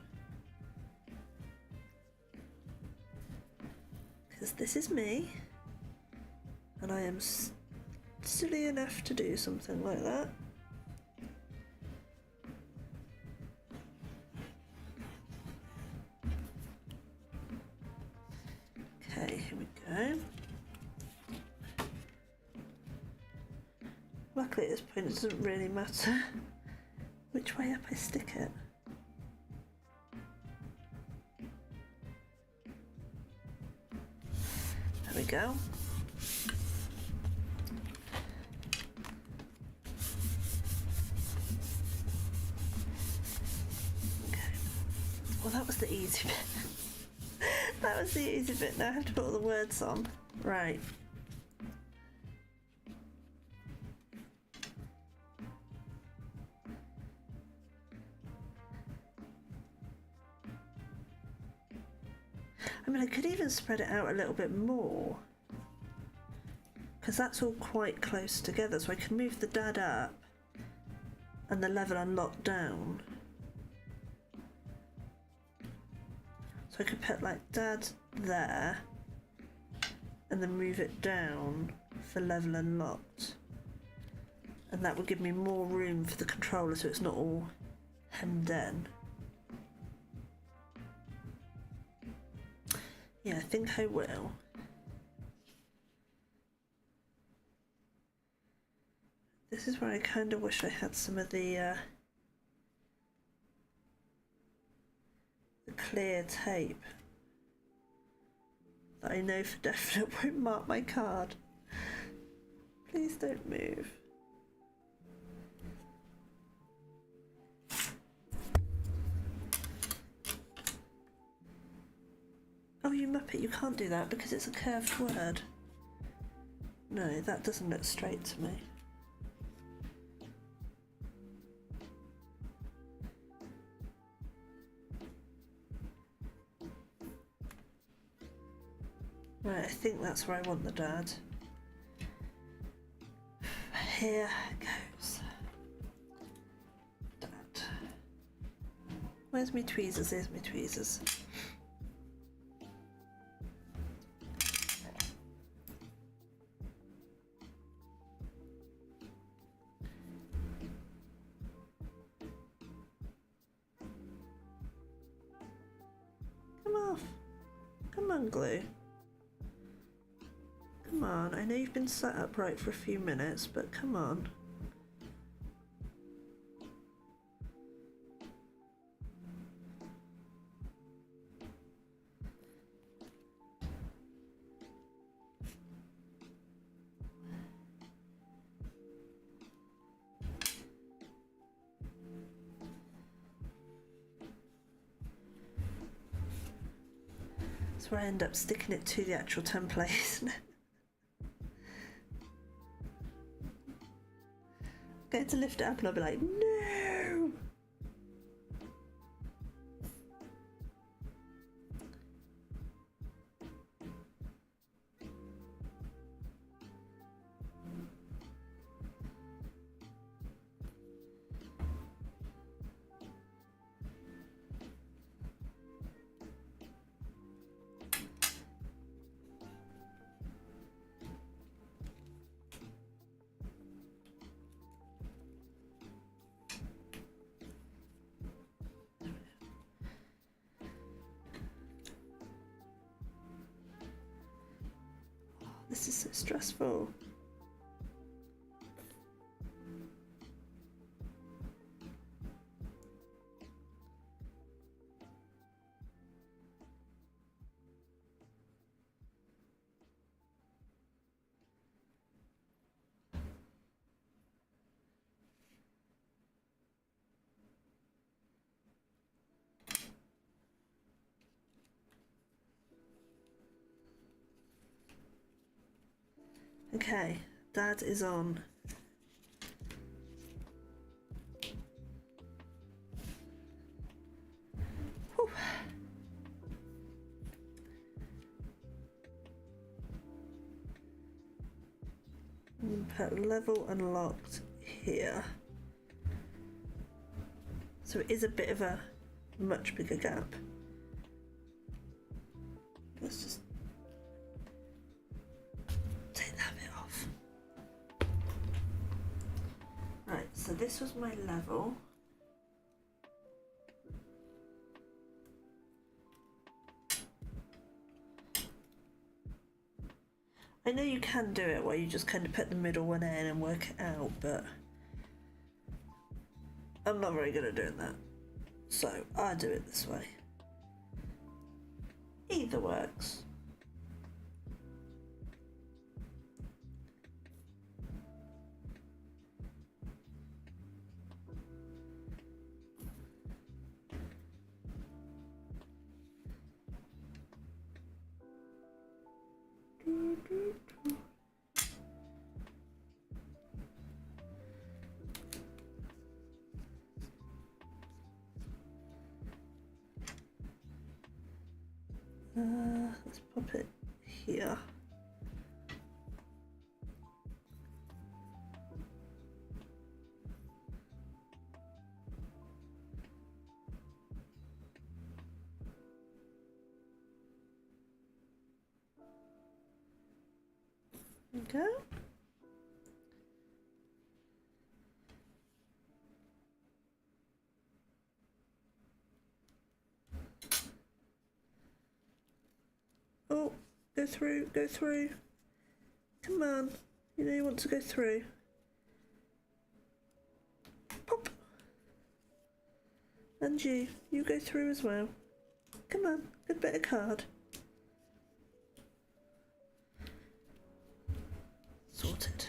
Because this is me, and I am silly enough to do something like that. Okay, here we go. Luckily at this point it doesn't really matter which way up I stick it. There we go. Okay. Well, that was the easy bit. That was the easy bit. Now I have to put all the words on. Right. I mean, I could even spread it out a little bit more, because that's all quite close together, so I can move the dad up and the level unlock down. So I could put like Dad there and then move it down for level and locked. And that would give me more room for the controller so it's not all hemmed in. Yeah, I think I will. This is where I kind of wish I had some of the clear tape that I know for definite won't mark my card. Please don't move. Oh, you muppet, you can't do that because it's a curved word. No, that doesn't look straight to me. Right, I think that's where I want the Dad. Here goes. Dad. Where's my tweezers? There's my tweezers. Come off. Come on, glue. Come on, I know you've been sat upright for a few minutes, but come on. That's where I end up sticking it to the actual template, isn't it? Going to lift it up and I'll be like, no! This is so stressful. Okay, Dad is on. Whew. Put level unlocked here. So it is a bit of a much bigger gap. Let's just take that bit off. Right, so this was my level. I know you can do it where you just kind of put the middle one in and work it out, but I'm not very good at doing that. So I do it this way. Either works. Let's pop it here. go. Oh, go through, go through. Come on, you know you want to go through. Pop. And you go through as well. Come on, good bit of card. Sorted.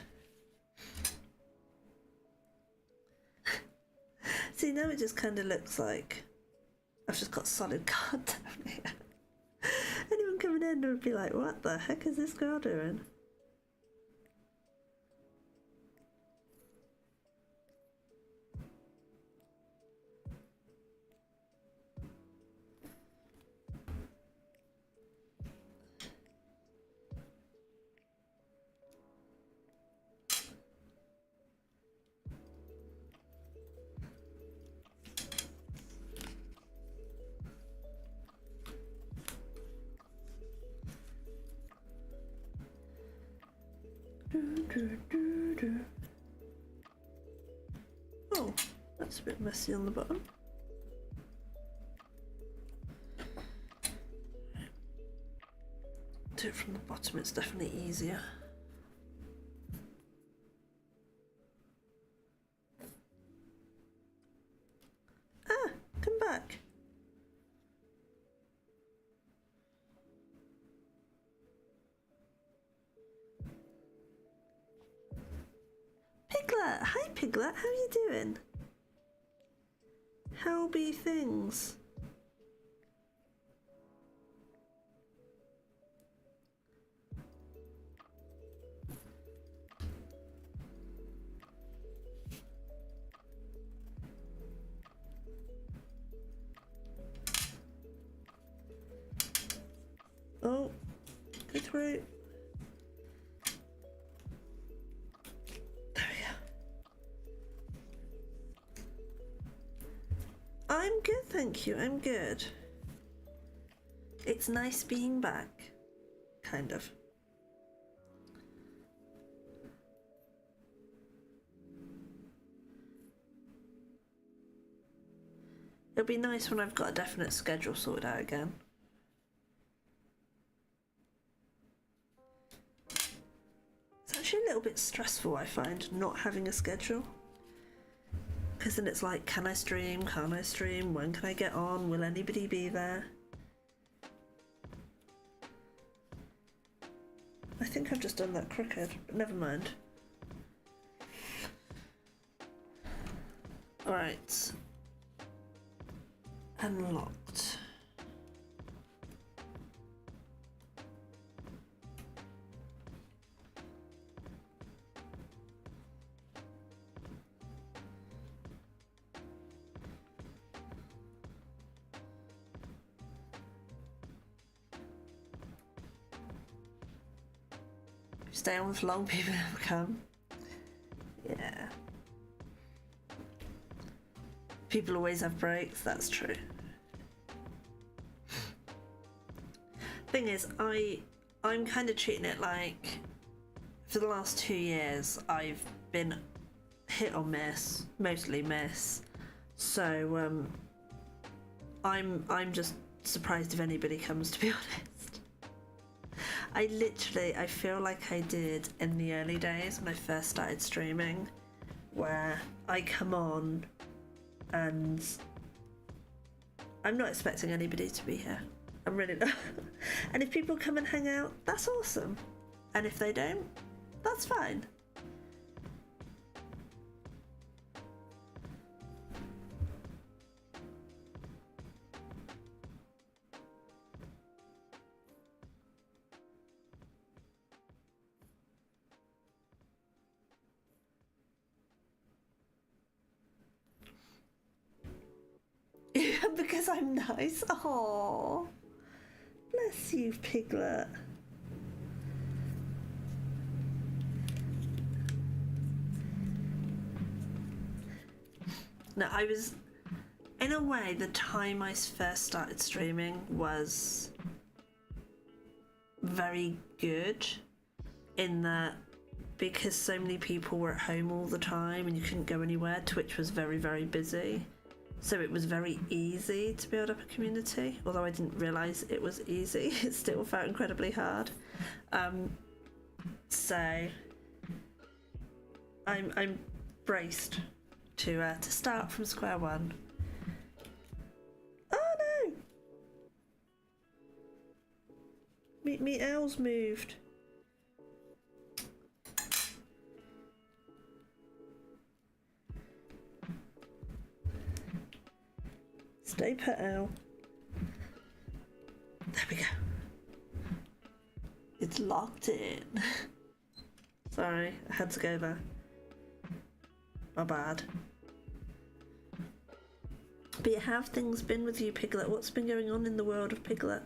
See, now it just kind of looks like I've just got solid card down here. Anyone coming in would be like, what the heck is this girl doing? Oh, that's a bit messy on the bottom. Do it from the bottom, it's definitely easier. Ah, come back. Piglet! Hi Piglet, how are you doing? How be things? Oh, go through. There we go. I'm good, thank you. I'm good. It's nice being back. Kind of. It'll be nice when I've got a definite schedule sorted out again. It's actually a little bit stressful, I find, not having a schedule. Because then it's like, can I stream? Can't I stream? When can I get on? Will anybody be there? I think I've just done that crooked, but never mind. Alright. Unlocked. Stay on for long, people never come. Yeah. People always have breaks, that's true. Thing is, I'm kind of treating it like for the last 2 years I've been hit or miss, mostly miss. So I'm just surprised if anybody comes, to be honest. I feel like I did in the early days when I first started streaming, where I come on and I'm not expecting anybody to be here. I'm really not. And if people come and hang out, that's awesome. And if they don't, that's fine. Because I'm nice. Oh, bless you, Piglet. No, I was, in a way, the time I first started streaming was very good in that because so many people were at home all the time and you couldn't go anywhere, Twitch was very, very busy. So it was very easy to build up a community, although I didn't realise it was easy. It still felt incredibly hard. So I'm braced to start from square one. Oh no! Me owl's moved. Stay put, owl. There we go. It's locked in. Sorry, I had to go there. My bad. But yeah, how have things been with you, Piglet? What's been going on in the world of Piglet?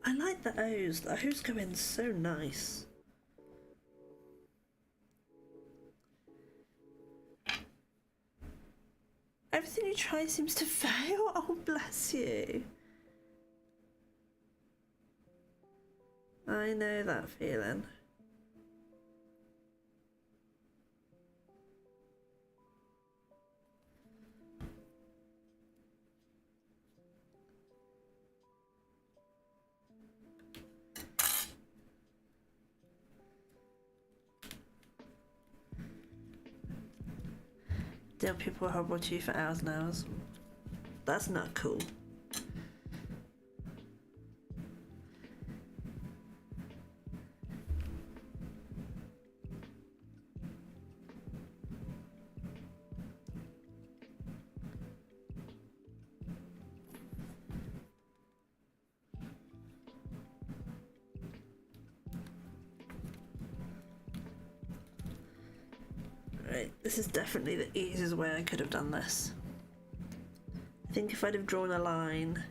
I like the O's. The O's go in so nice. Everything you try seems to fail. Oh, bless you. I know that feeling. Deal people are horrible to you for hours and hours. That's not cool. Right, this is definitely the easiest way I could have done this. I think if I'd have drawn a line,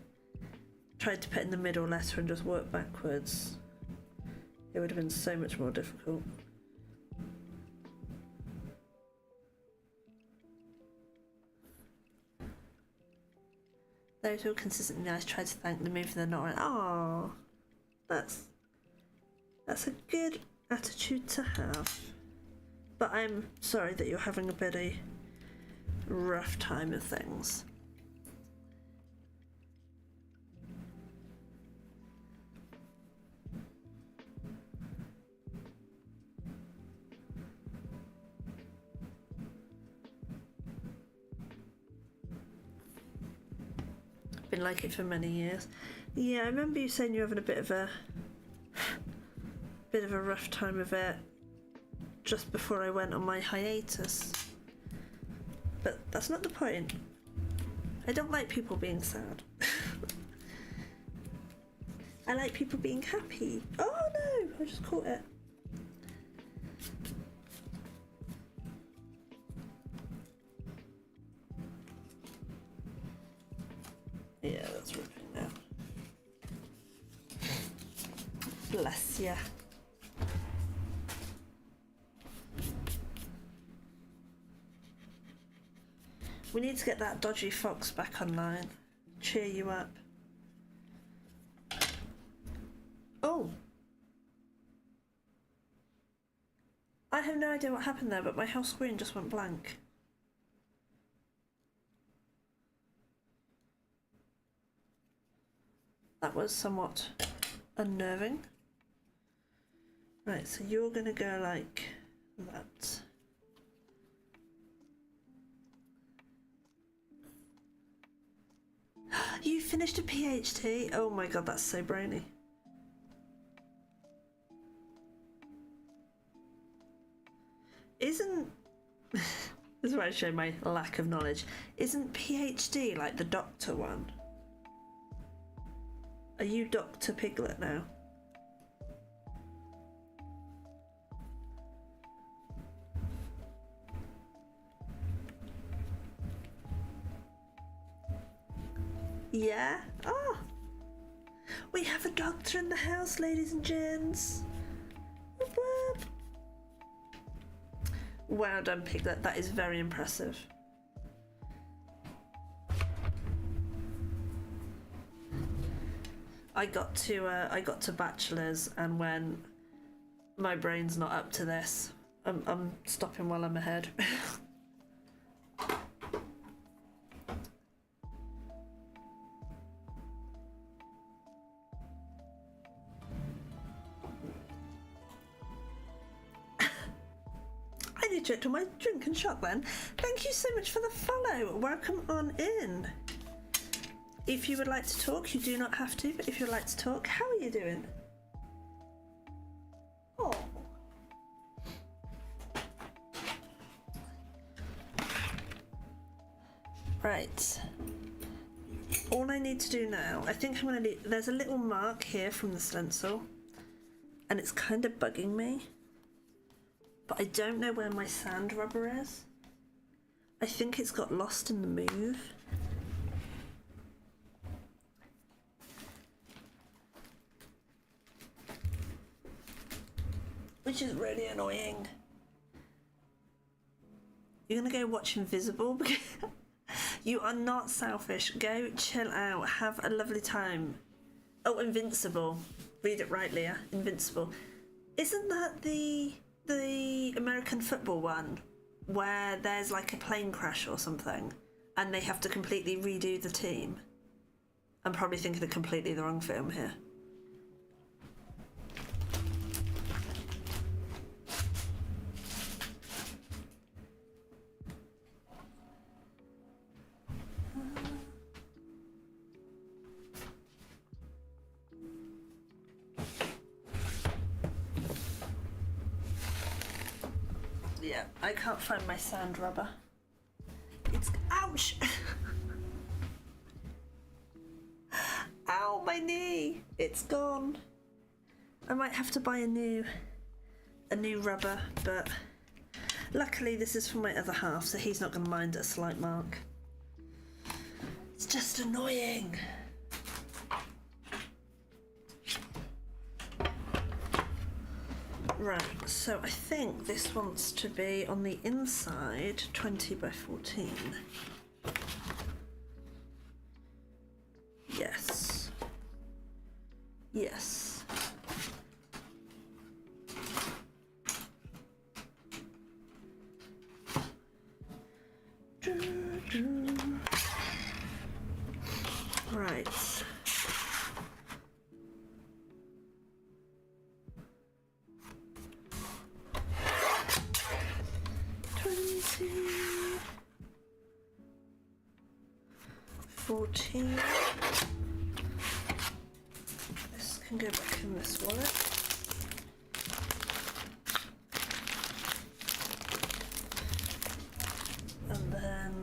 tried to put in the middle letter and just work backwards, it would have been so much more difficult. Those who are consistently nice try to thank them even if they're not right. Aww, that's a good attitude to have. But I'm sorry that you're having a pretty rough time of things. Been like it for many years. Yeah, I remember you saying you're having a bit of a rough time of it just before I went on my hiatus. But that's not the point. I don't like people being sad. I like people being happy. Oh no, I just caught it. Yeah, that's ripping now. Bless ya. We need to get that dodgy fox back online. Cheer you up. Oh! I have no idea what happened there, but my whole screen just went blank. That was somewhat unnerving. Right, so you're gonna go like that. You finished a PhD? Oh my god, that's so brainy. Isn't... this is where I show my lack of knowledge. Isn't PhD like the doctor one? Are you Dr. Piglet now? Yeah? Oh! We have a doctor in the house, ladies and gents. Whoop whoop. Well done, Piglet. That is very impressive. I got to bachelor's, and when my brain's not up to this, I'm stopping while I'm ahead. I need to get to my drink and shot then. Thank you so much for the follow. Welcome on in. If you would like to talk, you do not have to, but if you'd like to talk, how are you doing? Oh. Right. All I need to do now, I think I'm going to do, there's a little mark here from the stencil, and it's kind of bugging me, but I don't know where my sand rubber is. I think it's got lost in the move. Which is really annoying. You're gonna go watch Invisible? You are not selfish. Go chill out. Have a lovely time. Oh, Invincible. Read it right, Leah. Invincible. Isn't that the American football one where there's like a plane crash or something and they have to completely redo the team? I'm probably thinking of completely the wrong film here. Yeah, I can't find my sand rubber. It's ouch! Ow, my knee! It's gone. I might have to buy a new rubber, but luckily this is for my other half, so he's not going to mind a slight mark. It's just annoying. Right, so I think this wants to be on the inside 20 by 14. Yes. Yes. Right. This can go back in this wallet. And then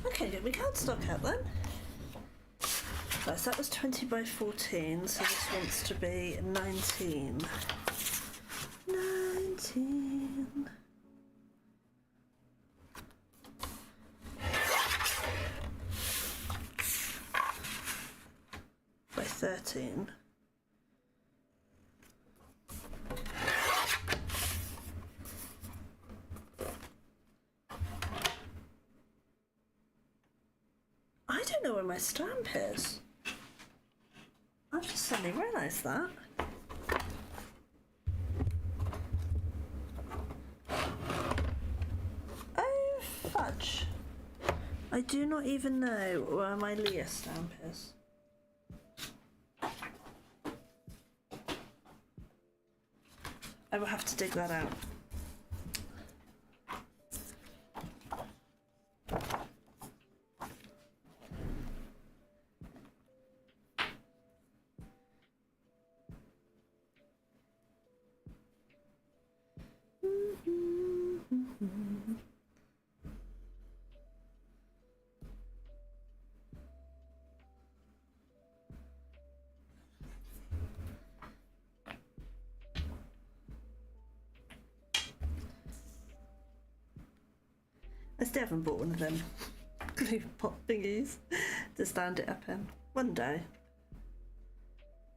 okay, we can't stock out then. Right, so that was 20 by 14, so this wants to be 19. 19. By 13. I don't know where my stamp is. I've just suddenly realised that. Oh, fudge. I do not even know where my Leah stamp is. I will have to dig that out. I still haven't bought one of them glue pot thingies to stand it up in. One day.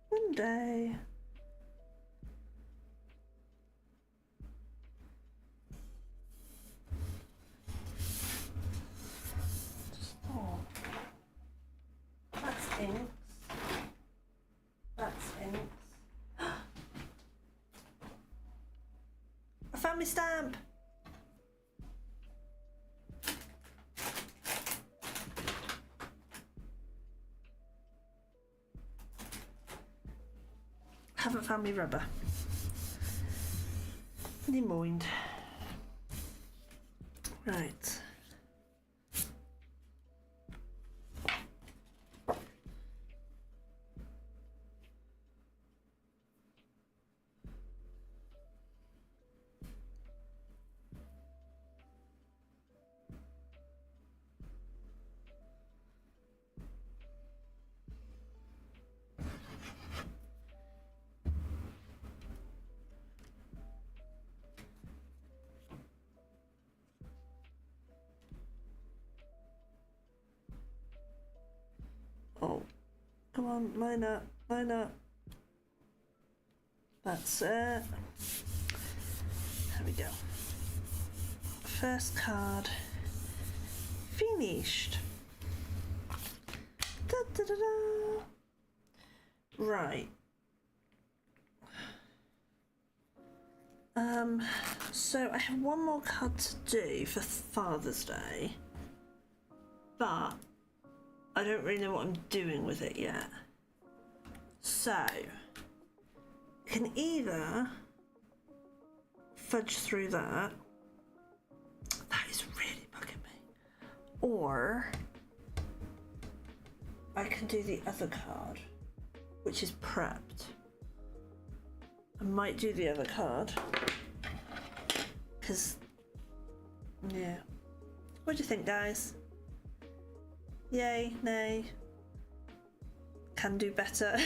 One day. Oh. That's inks. That's inks. I found my stamp. Haven't found me rubber. Never mind. Right. Oh, come on, line up, line up. That's it. There we go. First card finished. Da, da, da, da. Right. So I have one more card to do for Father's Day, but I don't really know what I'm doing with it yet. So, I can either fudge through that. That is really bugging me. Or I can do the other card, which is prepped. I might do the other card. Because, yeah. What do you think, guys? Yay, nay, can do better.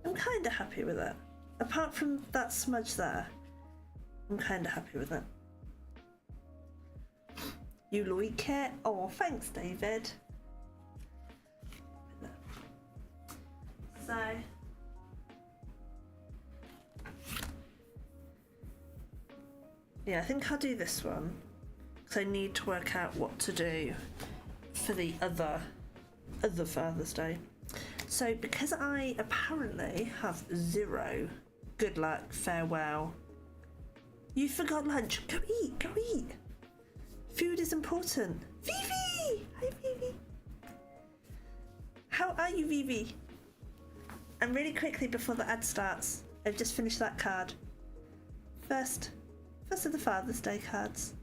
I'm kind of happy with it. Apart from that smudge there, I'm kind of happy with it. You like it? Oh, thanks, David. So, yeah, I think I'll do this one. Because I need to work out what to do for the other Father's Day. So because I apparently have 0 good luck, farewell. You forgot lunch. Go eat, go eat. Food is important. Vivi! Hi, Vivi. How are you, Vivi? And really quickly before the ad starts, I've just finished that card. First of the Father's Day cards.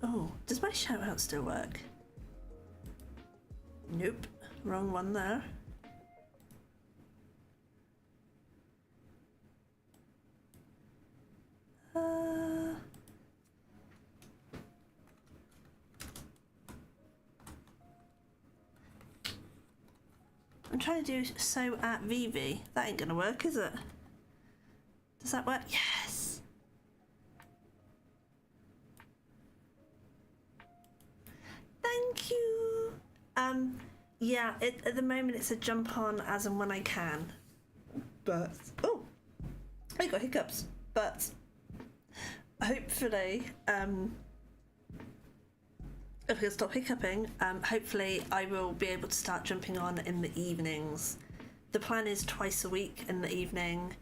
Oh, does my shout out still work? Nope, wrong one there. I'm trying to do so at Vivi. That ain't gonna work, is it? Does that work? Yes! Thank you! Yeah, at the moment it's a jump on as and when I can. But, oh! I got hiccups. But, hopefully, if I can stop hiccuping, hopefully I will be able to start jumping on in the evenings. The plan is twice a week in the evening,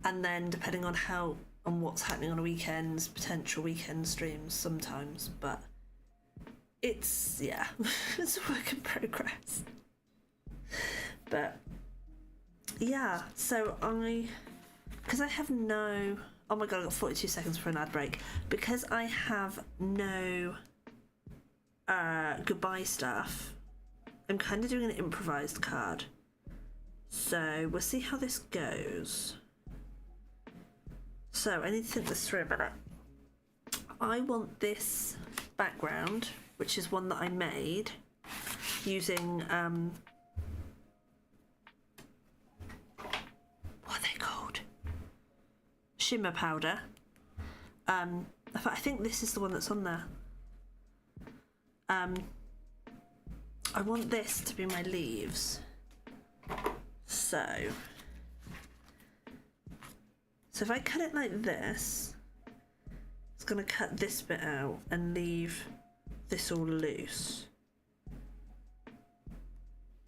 and then depending on what's happening on weekends, potential weekend streams sometimes, but it's, yeah, it's a work in progress. But, yeah, so because I have no, oh my god, I got 42 seconds for an ad break. Because I have no goodbye stuff, I'm kind of doing an improvised card. So we'll see how this goes. So I need to think this through a minute. I want this background, which is one that I made using what are they called? shimmer powder. I think this is the one that's on there. I want this to be my leaves. So if I cut it like this, it's going to cut this bit out and leave this all loose.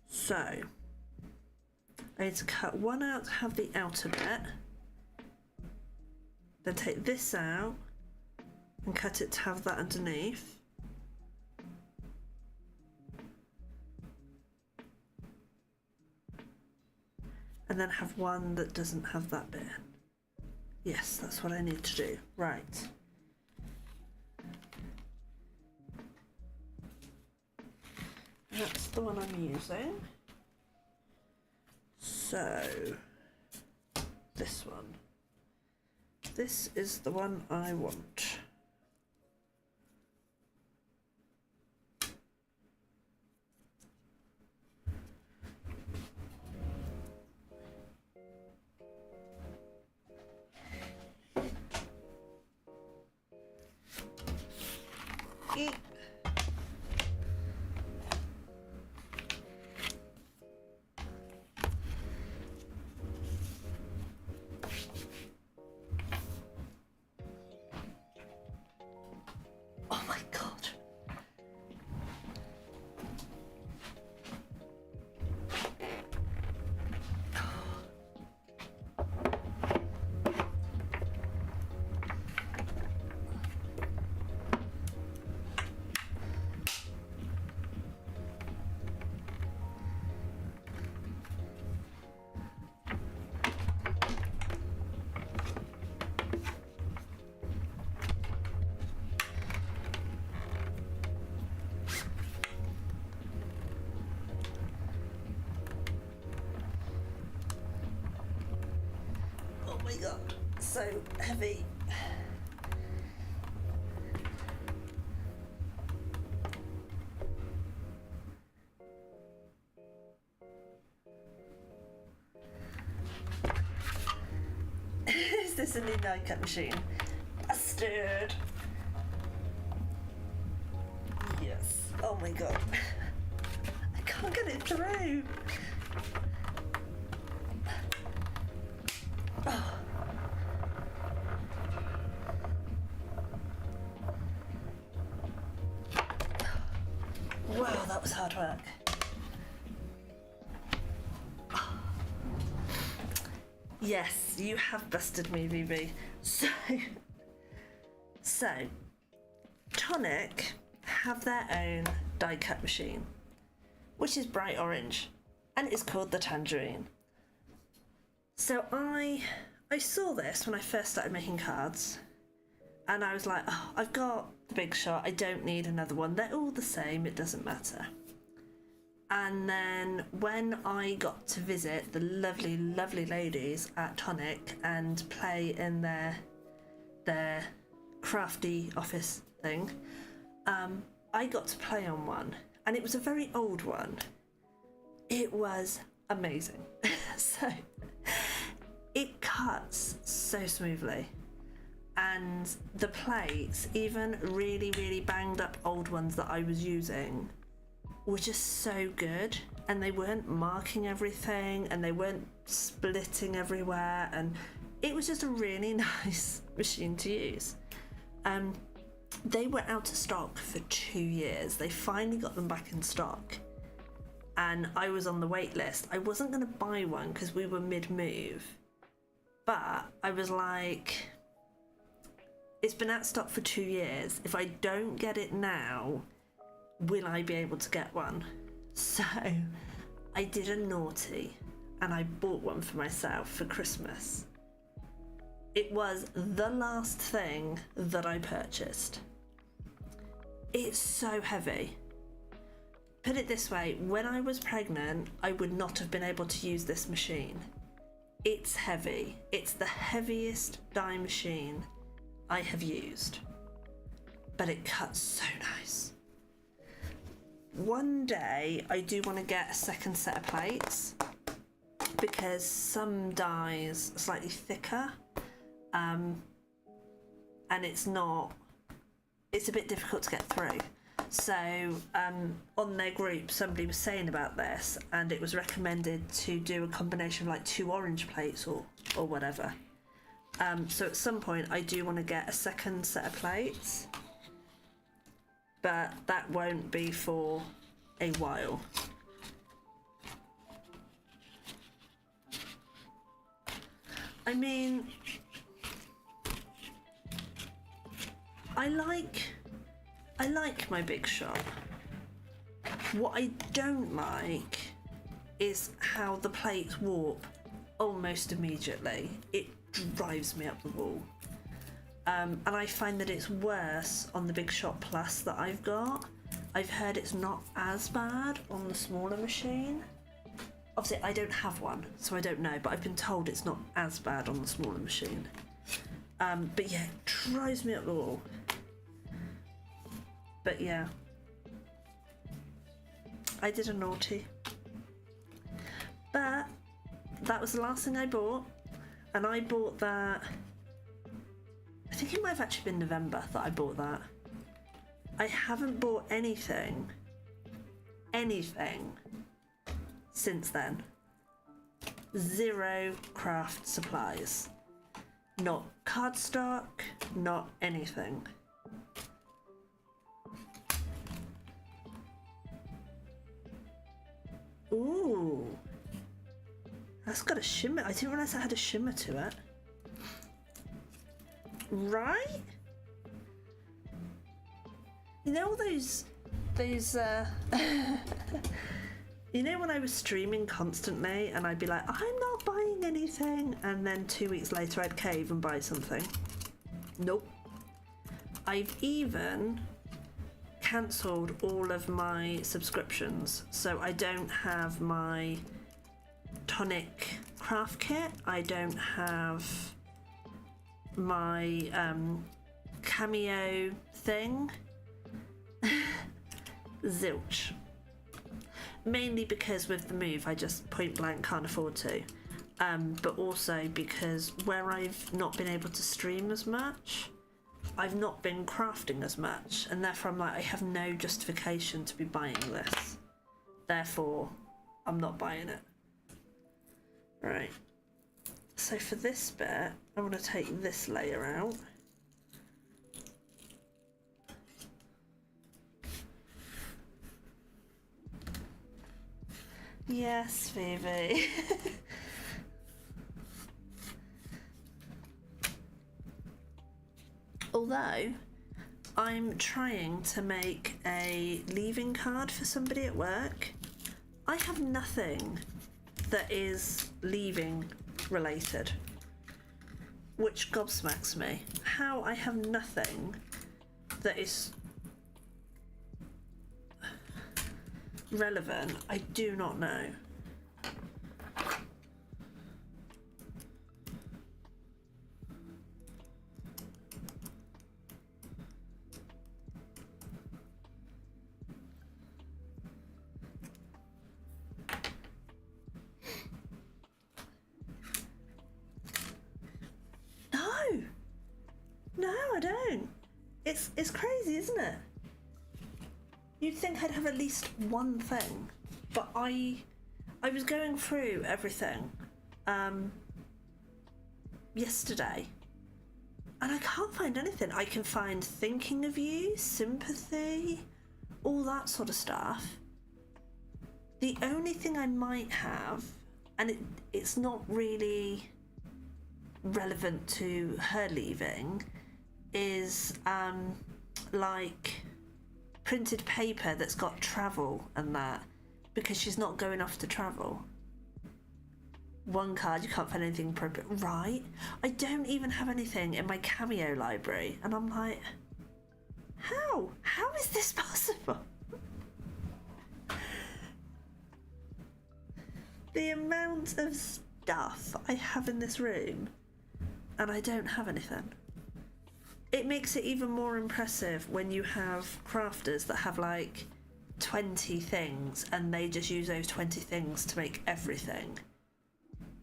So I need to cut one out to have the outer bit, then take this out and cut it to have that underneath. And then have one that doesn't have that bit. Yes, that's what I need to do. Right. That's the one I'm using. So, this one. This is the one I want. Eat. Oh my God. Oh my God, so heavy. Is this a new die cut machine? Bastard. Yes. Oh my God. I can't get it through. Oh. Wow, that was hard work. Yes, you have busted me, BB. So, Tonic have their own die cut machine, which is bright orange, and it's called the Tangerine. So I saw this when I first started making cards, and I was like, oh, I've got the Big Shot, I don't need another one. They're all the same, it doesn't matter. And then when I got to visit the lovely, lovely ladies at Tonic and play in their crafty office thing, I got to play on one, and it was a very old one. It was amazing. So it cuts so smoothly, and the plates, even really, really banged up old ones that I was using, were just so good, and they weren't marking everything and they weren't splitting everywhere, and it was just a really nice machine to use. They were out of stock for 2 years. They finally got them back in stock, and I was on the wait list. I wasn't going to buy one because we were mid-move, but I was like, it's been out of stock for 2 years. If I don't get it now, will I be able to get one? So I did a naughty and I bought one for myself for Christmas. It was the last thing that I purchased. It's so heavy. Put it this way, when I was pregnant, I would not have been able to use this machine. It's heavy. It's the heaviest die machine I have used, but it cuts so nice. One day I do want to get a second set of plates, because some dies are slightly thicker, and it's a bit difficult to get through. So on their group, somebody was saying about this, and it was recommended to do a combination of like 2 orange plates or whatever. So at some point I do want to get a second set of plates, but that won't be for a while. I mean, I like my big shop. What I don't like is how the plates warp almost immediately. It drives me up the wall. And I find that it's worse on the Big Shot Plus that I've got. I've heard it's not as bad on the smaller machine. Obviously, I don't have one, so I don't know, but I've been told it's not as bad on the smaller machine. But yeah, it drives me up the wall. But yeah, I did a naughty. But that was the last thing I bought, and I bought that, I think it might have actually been November that I bought that. I haven't bought anything since then. 0 craft supplies. Not cardstock, not anything. Ooh. That's got a shimmer. I didn't realise that had a shimmer to it. Right? You know all those you know when I was streaming constantly and I'd be like, I'm not buying anything, and then 2 weeks later I'd cave and buy something? Nope. I've even cancelled all of my subscriptions, so I don't have my tonic craft kit, I don't have my cameo thing. Zilch. Mainly because with the move I just point blank can't afford to, but also because where I've not been able to stream as much, I've not been crafting as much, and therefore I'm like, I have no justification to be buying this, therefore I'm not buying it. Right, so for this bit I want to take this layer out. Yes, Phoebe. Although I'm trying to make a leaving card for somebody at work, I have nothing that is leaving related, which gobsmacks me. How I have nothing that is relevant, I do not know. No, I don't. It's crazy, isn't it? You'd think I'd have at least one thing, but I was going through everything yesterday, and I can't find anything. I can find thinking of you, sympathy, all that sort of stuff. The only thing I might have, and it's not really relevant to her leaving, is like printed paper that's got travel and that, because she's not going off to travel. One card, you can't find anything appropriate. Right? I don't even have anything in my cameo library, and I'm like, how? How is this possible? The amount of stuff I have in this room, and I don't have anything. It makes it even more impressive when you have crafters that have like 20 things and they just use those 20 things to make everything.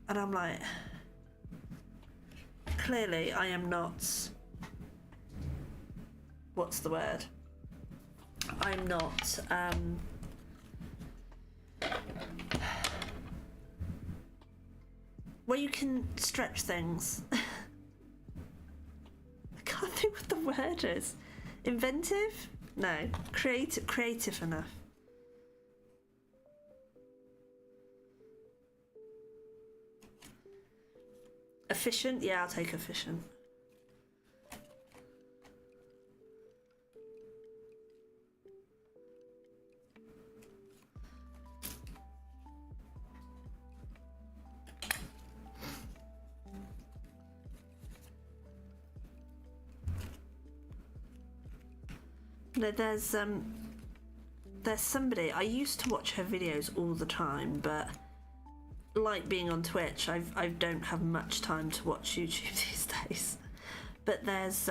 And I'm like, clearly I am not, what's the word? I'm not, where you can stretch things. I can't think what the word is. Inventive? No. Creative enough. Efficient? Yeah, I'll take efficient. No, there's somebody, I used to watch her videos all the time, but like being on Twitch, I don't have much time to watch YouTube these days. But there's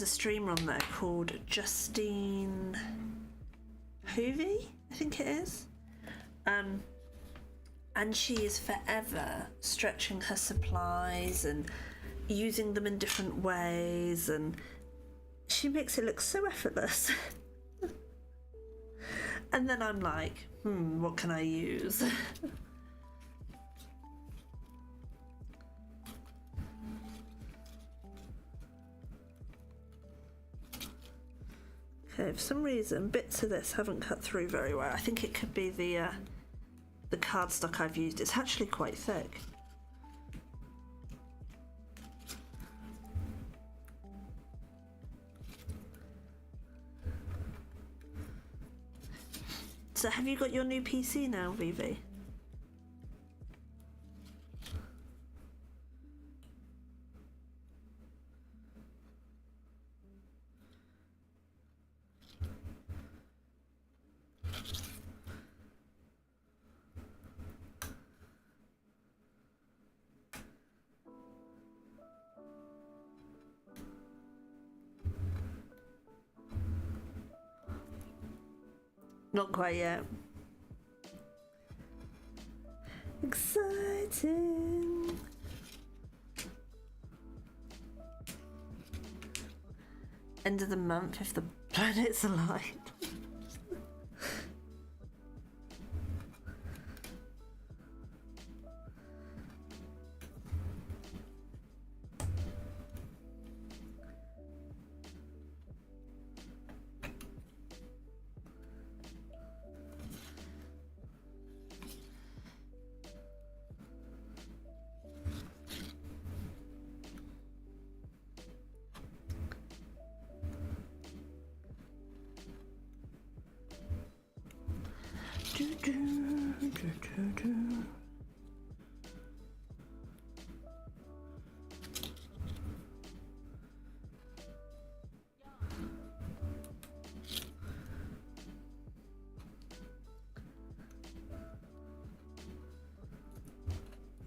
a streamer on there called Justine Hoovy, I think it is. And she is forever stretching her supplies and using them in different ways, and she makes it look so effortless. And then I'm like, what can I use? Okay, for some reason bits of this haven't cut through very well. I think it could be the cardstock I've used. It's actually quite thick. So have you got your new PC now, Vivi? Not quite yet. Exciting. End of the month if the planets align.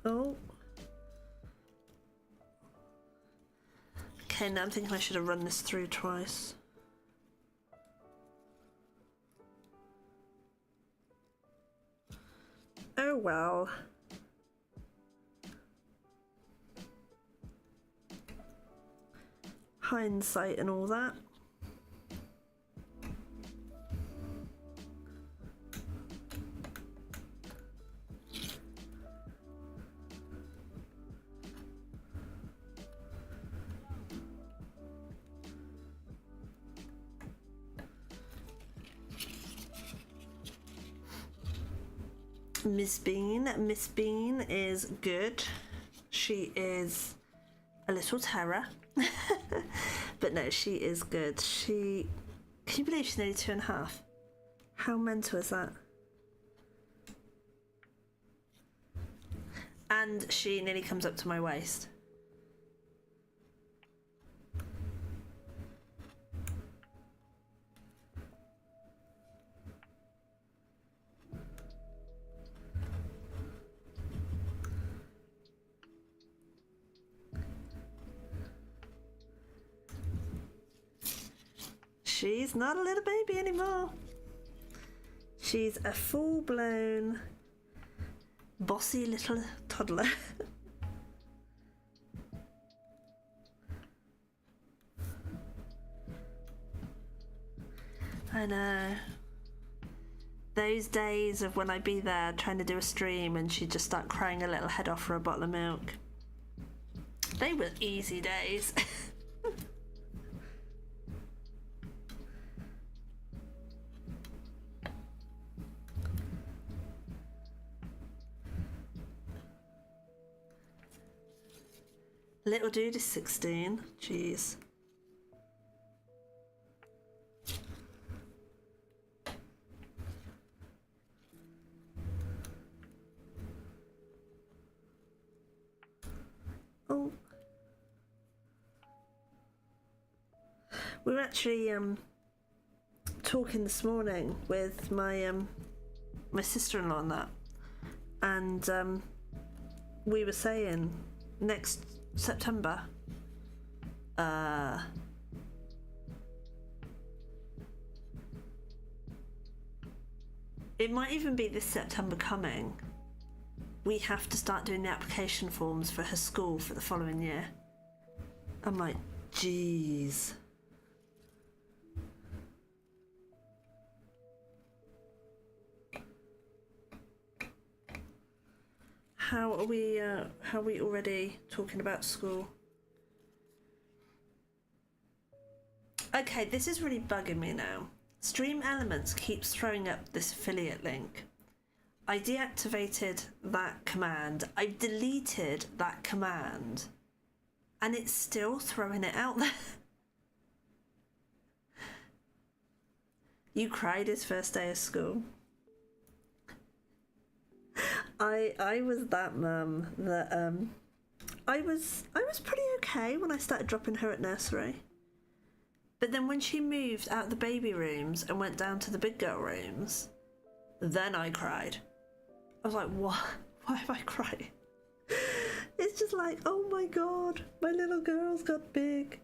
Oh. Okay, now I'm thinking I should have run this through twice. Oh well. Hindsight and all that. Miss Bean is good. She is a little terror. But no, she is good. Can you believe she's nearly 2.5? How mental is that? And she nearly comes up to my waist. She's not a little baby anymore. She's a full-blown, bossy little toddler. I know. Those days of when I'd be there trying to do a stream and she'd just start crying her little head off for a bottle of milk. They were easy days. Little dude is 16. Jeez. Oh. We were actually talking this morning with my my sister-in-law on that, and we were saying next September it might even be this September coming, we have to start doing the application forms for her school for the following year. I'm like, geez. How are we already talking about school? Okay, this is really bugging me now. Stream Elements keeps throwing up this affiliate link. I deactivated that command. I've deleted that command. And it's still throwing it out there. You cried his first day of school. I was that mum that I was pretty okay when I started dropping her at nursery. But then when she moved out of the baby rooms and went down to the big girl rooms, then I cried. I was like, what? Why am I crying? It's just like, oh my god, my little girl's got big.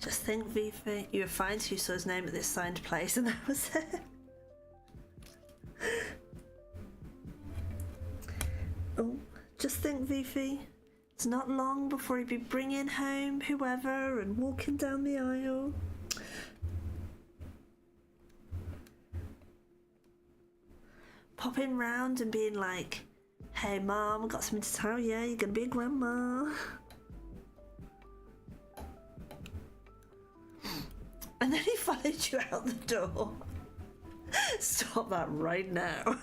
Just think, Vivi, you were fine till you saw his name at this signed place and that was it. Oh, just think, Vivi, it's not long before he'd be bringing home whoever and walking down the aisle. Popping round and being like, hey mom, I got something to tell you, you're gonna be a grandma. And then he followed you out the door. Stop that right now.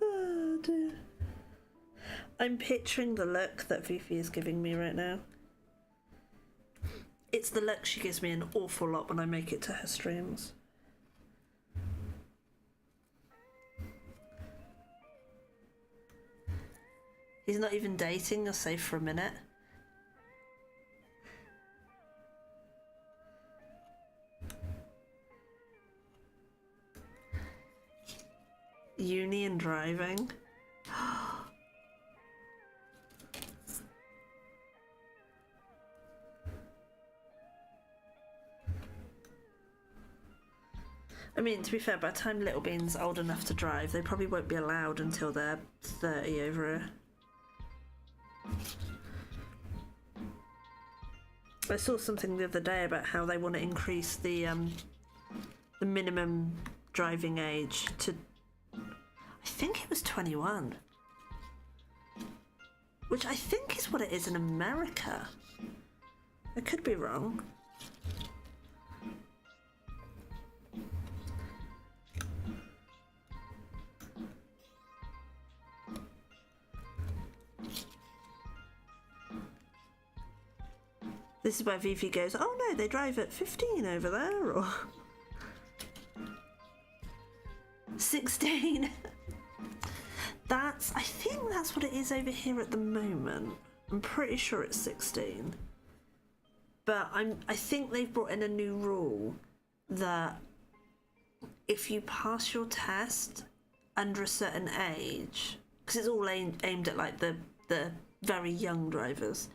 Oh dear. I'm picturing the look that Vivi is giving me right now. It's the look she gives me an awful lot when I make it to her streams. He's not even dating, you're safe for a minute. Uni and driving. I mean, to be fair, by the time Little Bean's old enough to drive, they probably won't be allowed until they're 30 over here. I saw something the other day about how they want to increase the minimum driving age to, I think it was 21. Which I think is what it is in America. I could be wrong. This is where Vivi goes, oh no, they drive at 15 over there, or... 16. I think that's what it is over here at the moment. I'm pretty sure it's 16. But I think they've brought in a new rule that if you pass your test under a certain age, because it's all aimed at like the very young drivers,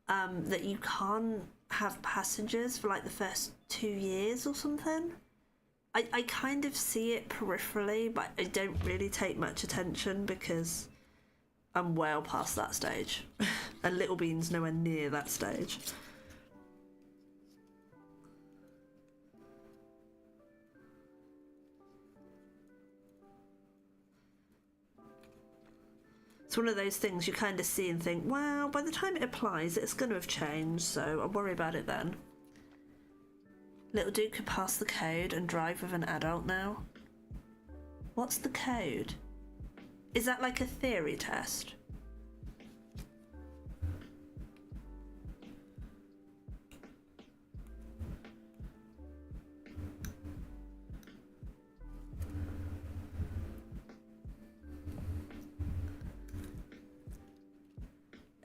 that you can't have passengers for like the first 2 years or something. I kind of see it peripherally, but I don't really take much attention because I'm well past that stage. And Little Bean's nowhere near that stage. It's one of those things you kind of see and think, wow, by the time it applies, it's going to have changed, so I'll worry about it then. Little Duke could pass the code and drive with an adult now. What's the code? Is that like a theory test?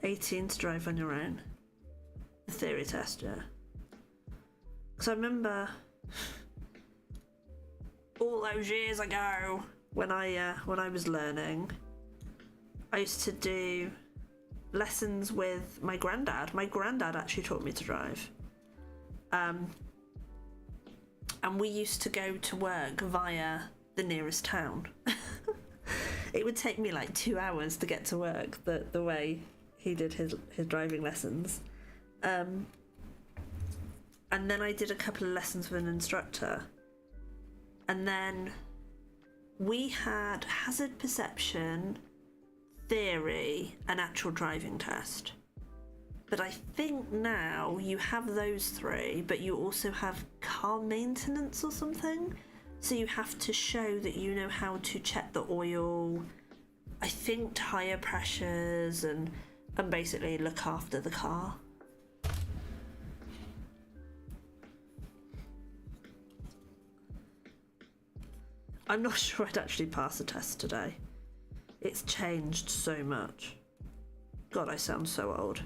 "18 to drive on your own." The theory test, yeah. Because I remember all those years ago when I was learning, I used to do lessons with my granddad. My granddad actually taught me to drive. And we used to go to work via the nearest town. It would take me like 2 hours to get to work the way he did his driving lessons. And then I did a couple of lessons with an instructor. And then we had hazard perception, theory, and actual driving test. But I think now you have those three, but you also have car maintenance or something. So you have to show that you know how to check the oil, I think tyre pressures, and basically look after the car. I'm not sure I'd actually pass the test today. It's changed so much. God, I sound so old.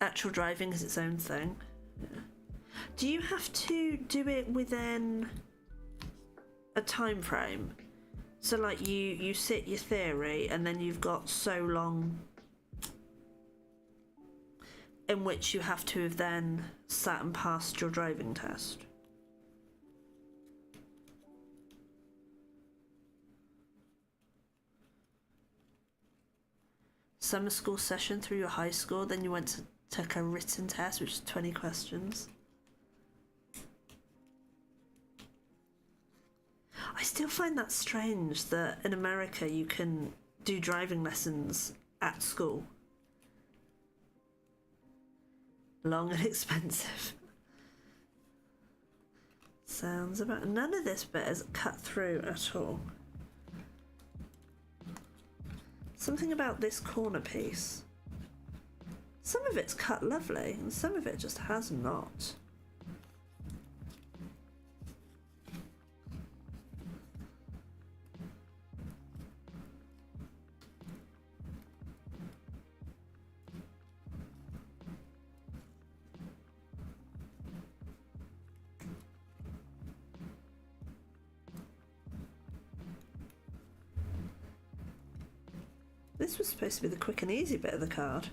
Actual driving is its own thing. Yeah. Do you have to do it within a time frame? So like you sit your theory and then you've got so long in which you have to have then sat and passed your driving test? Summer school session through your high school, then you went to take a written test, which is 20 questions. I still find that strange that in America you can do driving lessons at school. Long and expensive. Sounds about... None of this bit is cut through at all. Something about this corner piece. Some of it's cut lovely, and some of it just has not. This was supposed to be the quick and easy bit of the card.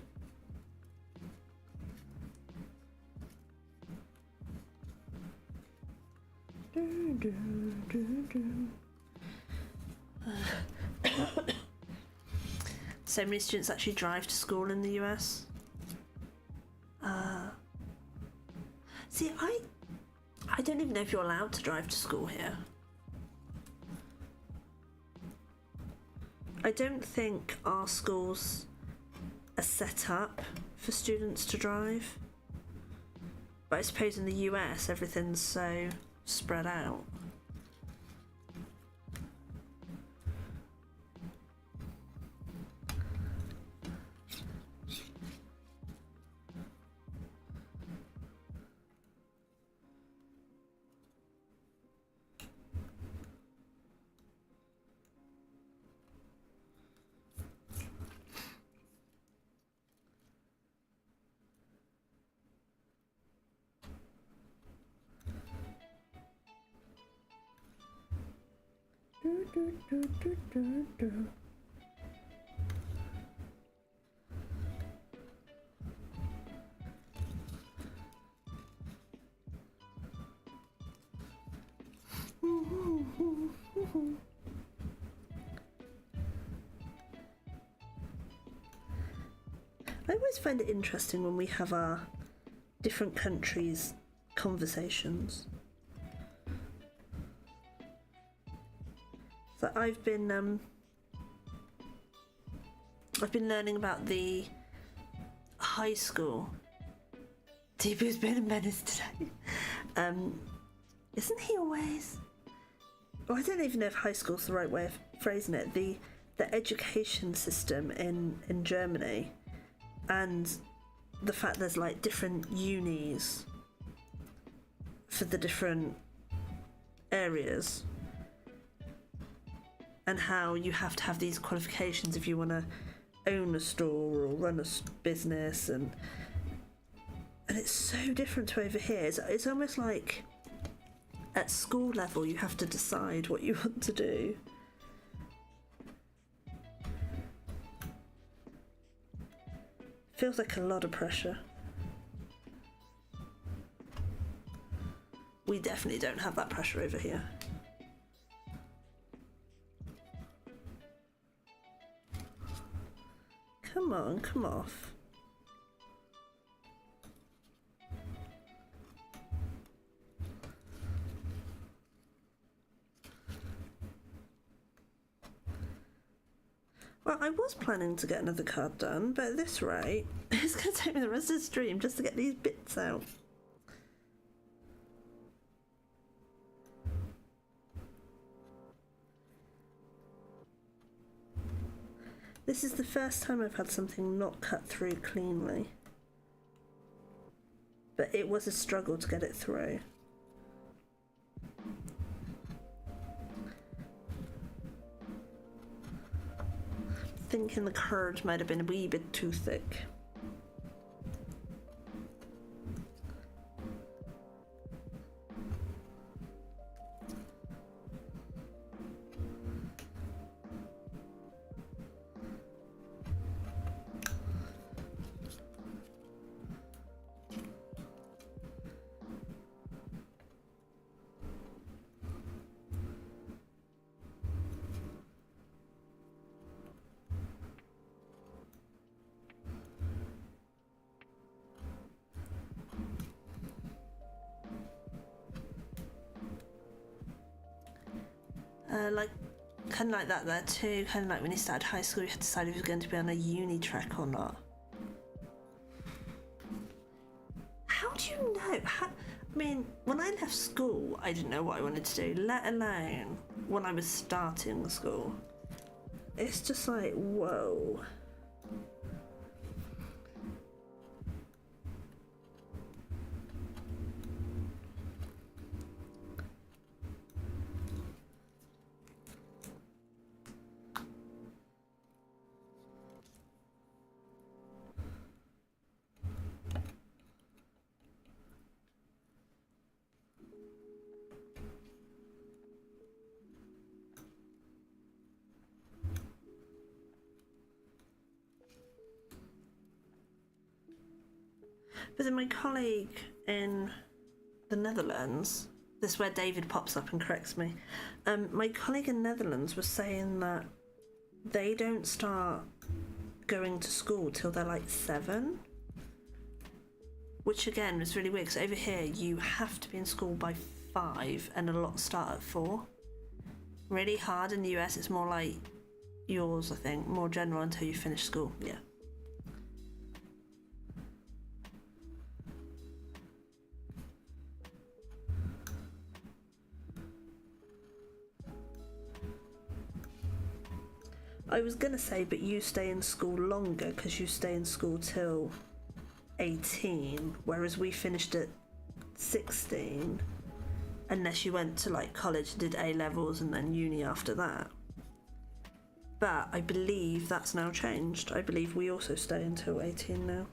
So many students actually drive to school in the US. See, I don't even know if you're allowed to drive to school here. I don't think our schools are set up for students to drive. But I suppose in the US everything's so spread out. I always find it interesting when we have our different countries' conversations. So I've been learning about the high school. Tibu's been a menace today. Isn't he always? Well, I don't even know if high school's the right way of phrasing it. The education system in Germany, and the fact there's like different unis for the different areas, and how you have to have these qualifications if you want to own a store or run a business, and it's so different to over here. It's almost like at school level you have to decide what you want to do. Feels like a lot of pressure. We definitely don't have that pressure over here. Come on, come off. Well, I was planning to get another card done, but at this rate, it's going to take me the rest of the stream just to get these bits out. This is the first time I've had something not cut through cleanly. But it was a struggle to get it through. Thinking the curd might have been a wee bit too thick. Like, kind of like that there too, kind of like when you started high school you had to decide if you were going to be on a uni track or not. How do you know? I mean, when I left school I didn't know what I wanted to do, let alone when I was starting school. It's just like, whoa. But then my colleague in the Netherlands, this is where David pops up and corrects me. My colleague in Netherlands was saying that they don't start going to school till they're like 7. Which again was really weird because over here you have to be in school by 5 and a lot start at 4. Really hard. In the US it's more like yours, I think, more general until you finish school. Yeah. I was gonna say, but you stay in school longer because you stay in school till 18, whereas we finished at 16, unless you went to like college, did A levels and then uni after that. But I believe that's now changed. I believe we also stay until 18 now.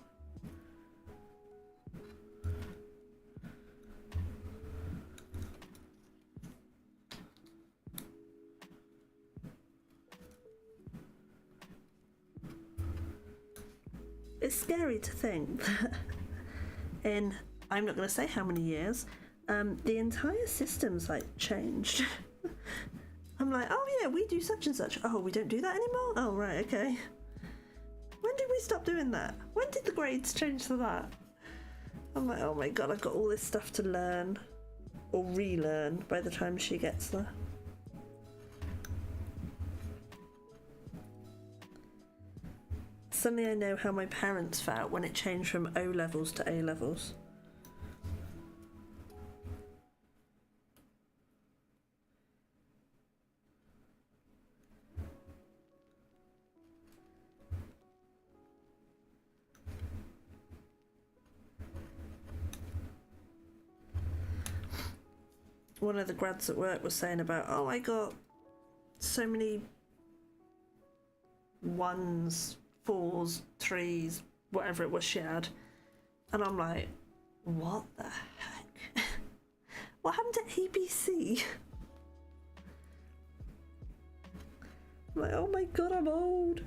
It's scary to think that in, I'm not going to say how many years, the entire system's like changed. I'm like, oh yeah, we do such and such. Oh, we don't do that anymore? Oh, right, okay. When did we stop doing that? When did the grades change to that? I'm like, oh my god, I've got all this stuff to learn or relearn by the time she gets there. Suddenly I know how my parents felt when it changed from O levels to A levels. One of the grads at work was saying about, oh, I got so many 1s, 4s, 3s, whatever it was she had. And I'm like, what the heck? What happened to ABC? I'm like, oh my god, I'm old.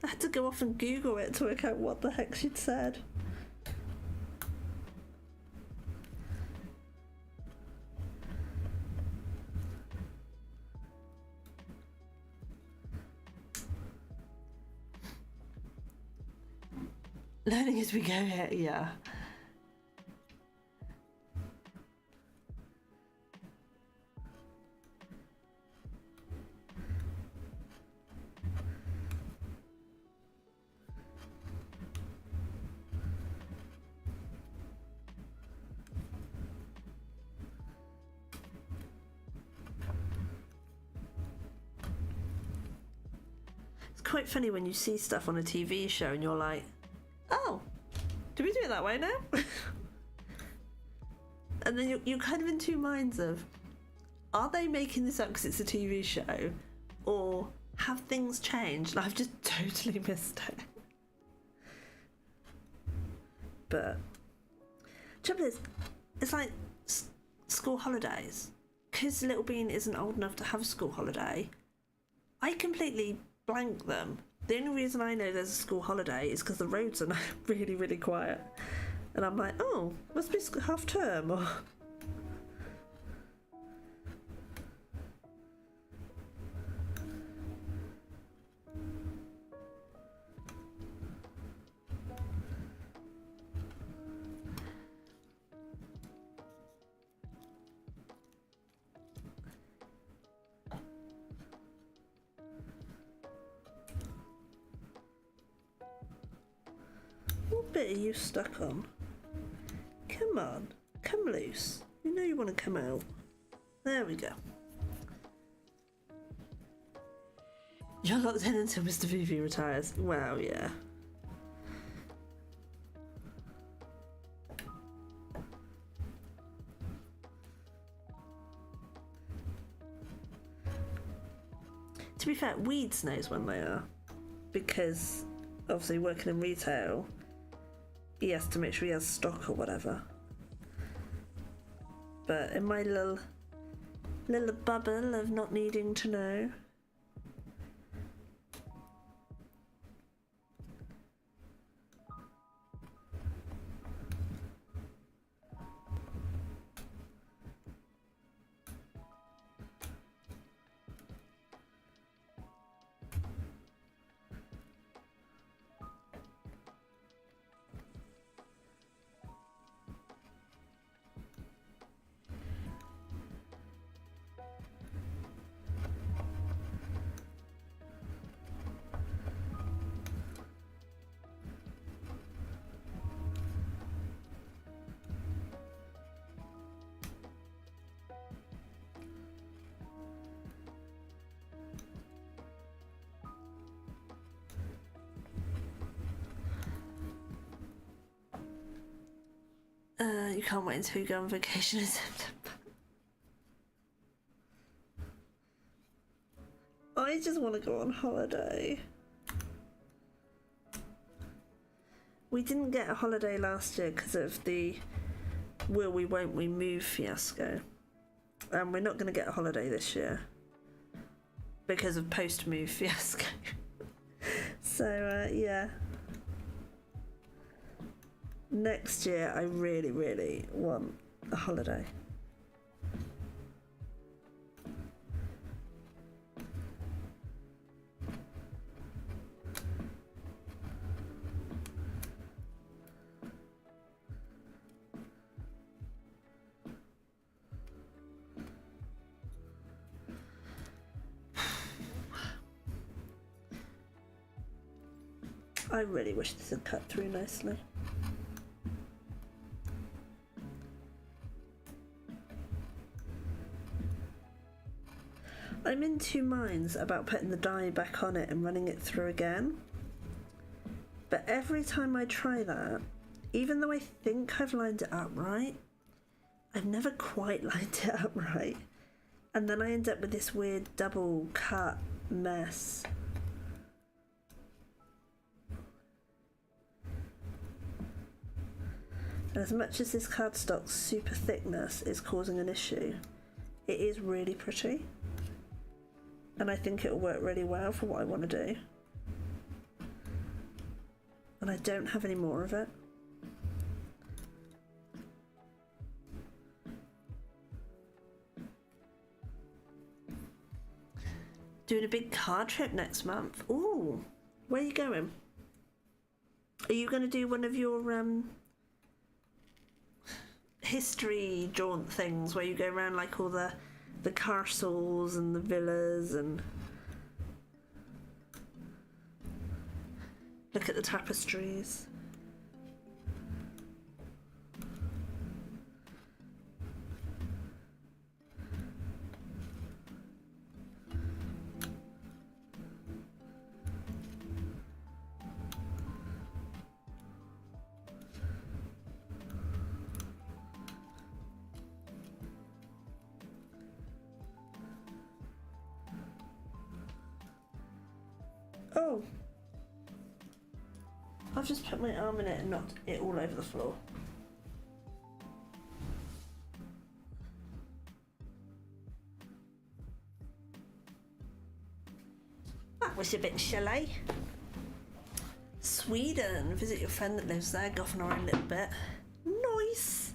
I had to go off and Google it to work out what the heck she'd said. Learning as we go here, yeah. It's quite funny when you see stuff on a TV show and you're like, oh, do we do it that way now? And then you're kind of in two minds of, are they making this up because it's a TV show? Or have things changed? And I've just totally missed it. But, trouble is, it's like school holidays. Because Little Bean isn't old enough to have a school holiday, I completely blank them. The only reason I know there's a school holiday is because the roads are really, really quiet. And I'm like, oh, must be half term or... What bit are you stuck on? Come on, come loose. You know you want to come out. There we go. You're locked in until Mr. VV retires. Wow, yeah. To be fair, Weeds knows when they are. Because, obviously, working in retail, he has to make sure he has stock or whatever. But in my little bubble of not needing to know. You can't wait until you go on vacation in September. I just want to go on holiday. We didn't get a holiday last year because of the will we won't we move fiasco. And we're not going to get a holiday this year. because of post-move fiasco. So yeah, next year I really, really want a holiday. I really wish this had cut through nicely. I'm in two minds about putting the dye back on it and running it through again. But every time I try that, even though I think I've lined it up right, I've never quite lined it up right. And then I end up with this weird double cut mess. And as much as this cardstock's super thickness is causing an issue, it is really pretty. And I think it'll work really well for what I want to do. And I don't have any more of it. Doing a big car trip next month. Ooh, where are you going? Are you going to do one of your history jaunt things where you go around like all the castles and the villas and look at the tapestries? Oh, I've just put my arm in it and knocked it all over the floor. That was a bit silly. Sweden, visit your friend that lives there, go off on our own little bit. Nice.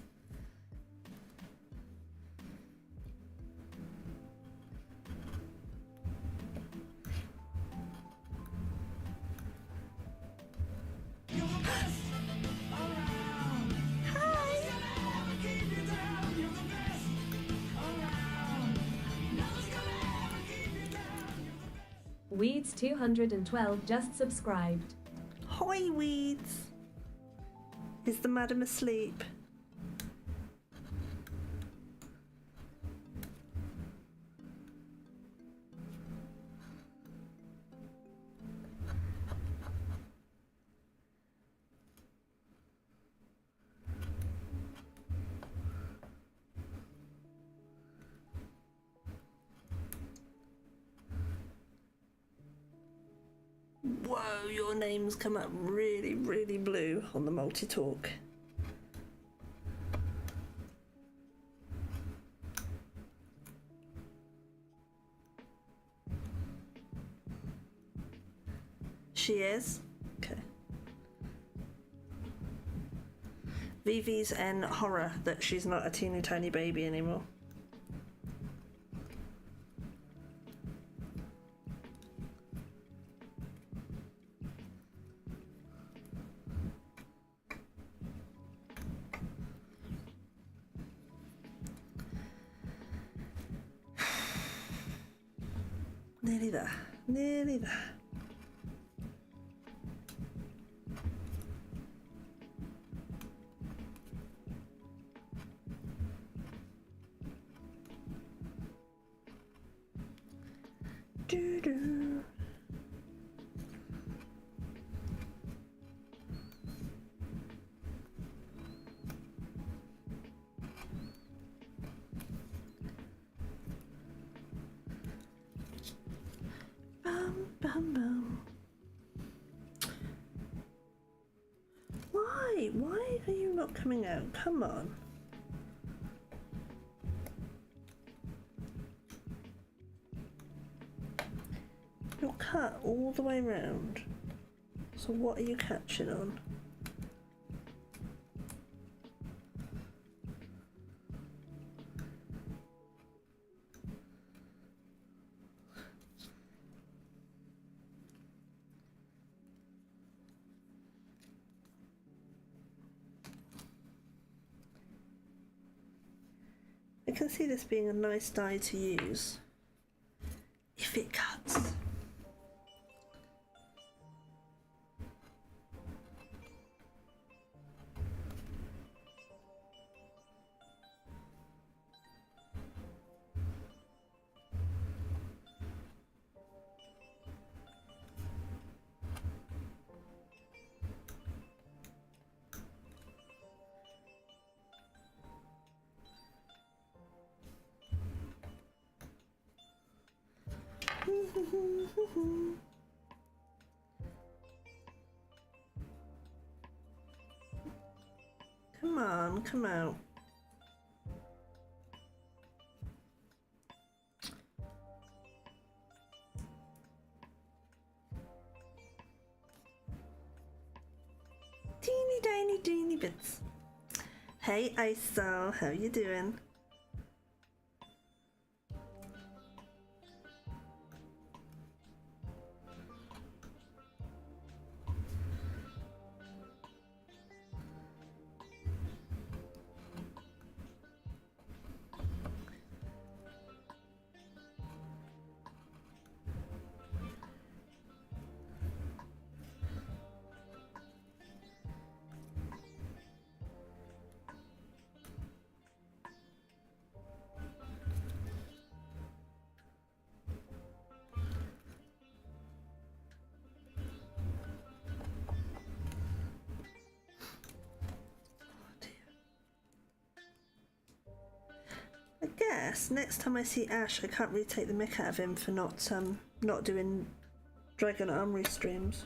Weeds 212 just subscribed. Hi, Weeds. Is the madam asleep? Whoa, your name's come up really, really blue on the multi-talk. She is? Okay. Vivi's in horror that she's not a teeny tiny baby anymore. Nearly there, nearly there. Doo-doo. Bum, bum. Why are you not coming out? Come on. cut all the way around. So what are you catching on? I can see this being a nice dye to use if it cuts. Come on, come out. Teeny tiny teeny bits. Hey Isol, how you doing? I guess next time I see Ash, I can't really take the mick out of him for not doing Dragon Armory streams.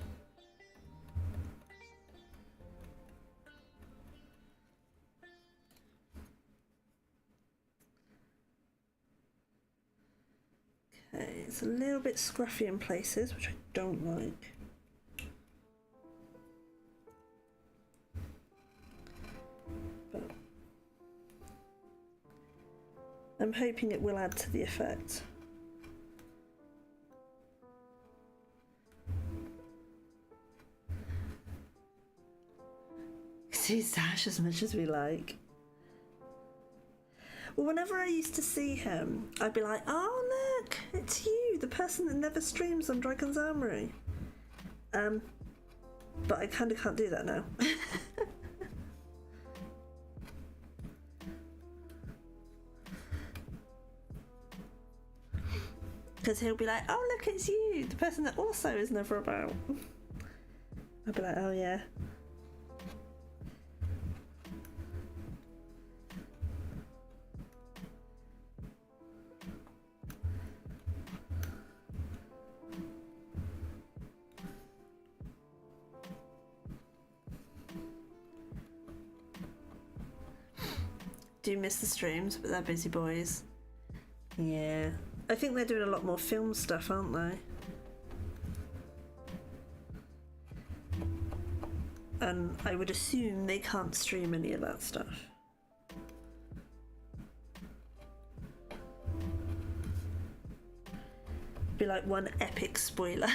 Okay, it's a little bit scruffy in places, which I don't like. But I'm hoping it will add to the effect. See Sash as much as we like. Well, whenever I used to see him, I'd be like, oh look, it's you, the person that never streams on Dragon's Armory. But I kind of can't do that now. Because he'll be like, oh look, it's you, the person that also is never about. I'd be like, oh yeah. Do miss the streams, but they're busy boys. Yeah. I think they're doing a lot more film stuff, aren't they? And I would assume they can't stream any of that stuff. Be like one epic spoiler.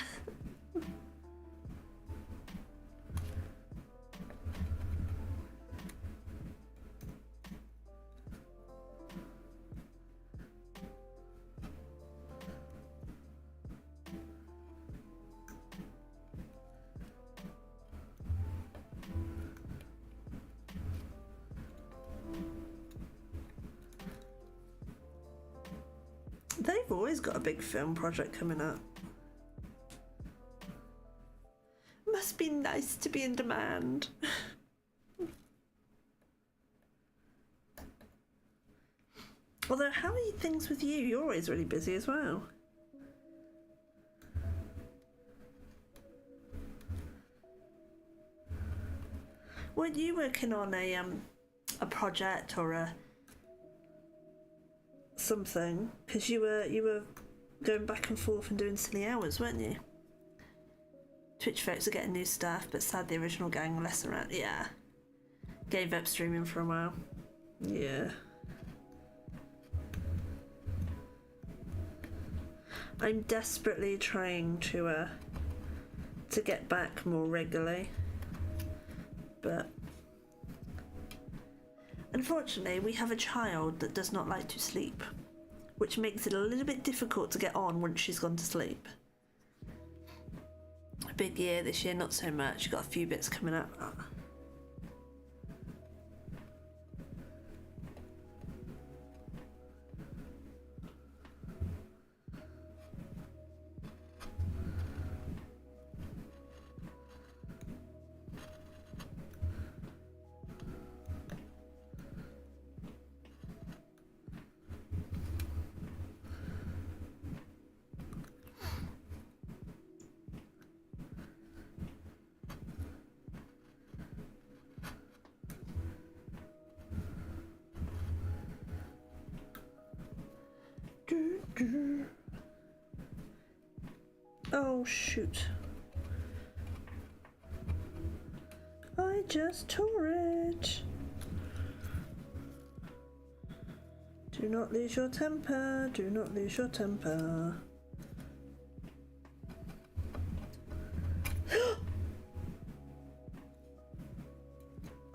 They've always got a big film project coming up. Must be nice to be in demand. Although, how are things with you? You're always really busy as well. Weren't you working on a project or a something? Because you were going back and forth and doing silly hours, weren't you? Twitch folks are getting new stuff, but sad the original gang were less around. Yeah. Gave up streaming for a while. Yeah. I'm desperately trying to get back more regularly, but unfortunately we have a child that does not like to sleep, which makes it a little bit difficult to get on once she's gone to sleep. Big year this year, not so much. You've got a few bits coming up. Oh shoot. I just tore it. Do not lose your temper. Do not lose your temper.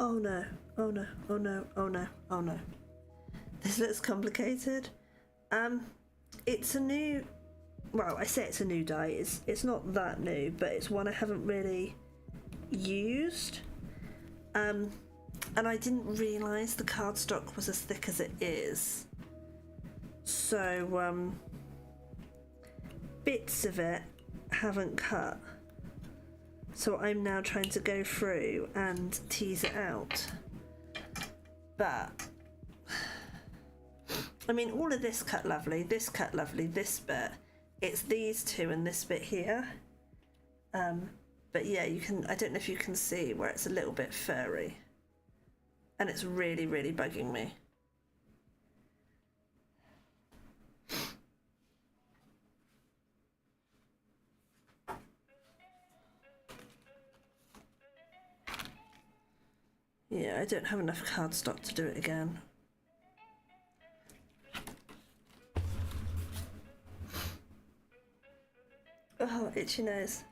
Oh no. Oh no. Oh no. Oh no. Oh no. This looks complicated. It's a new, well, I say it's a new die. It's not that new, but it's one I haven't really used. And I didn't realise the cardstock was as thick as it is. So bits of it haven't cut. So I'm now trying to go through and tease it out. But I mean, all of this cut lovely, this cut lovely, this bit. It's these two and this bit here. But yeah, you can, I don't know if you can see where it's a little bit furry. And it's really, really bugging me. Yeah, I don't have enough cardstock to do it again. Oh, itchy nose.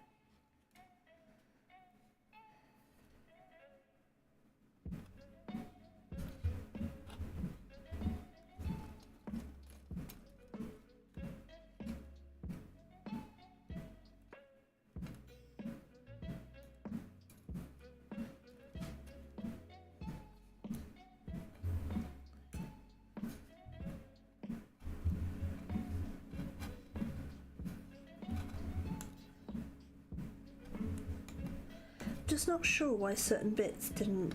Just not sure why certain bits didn't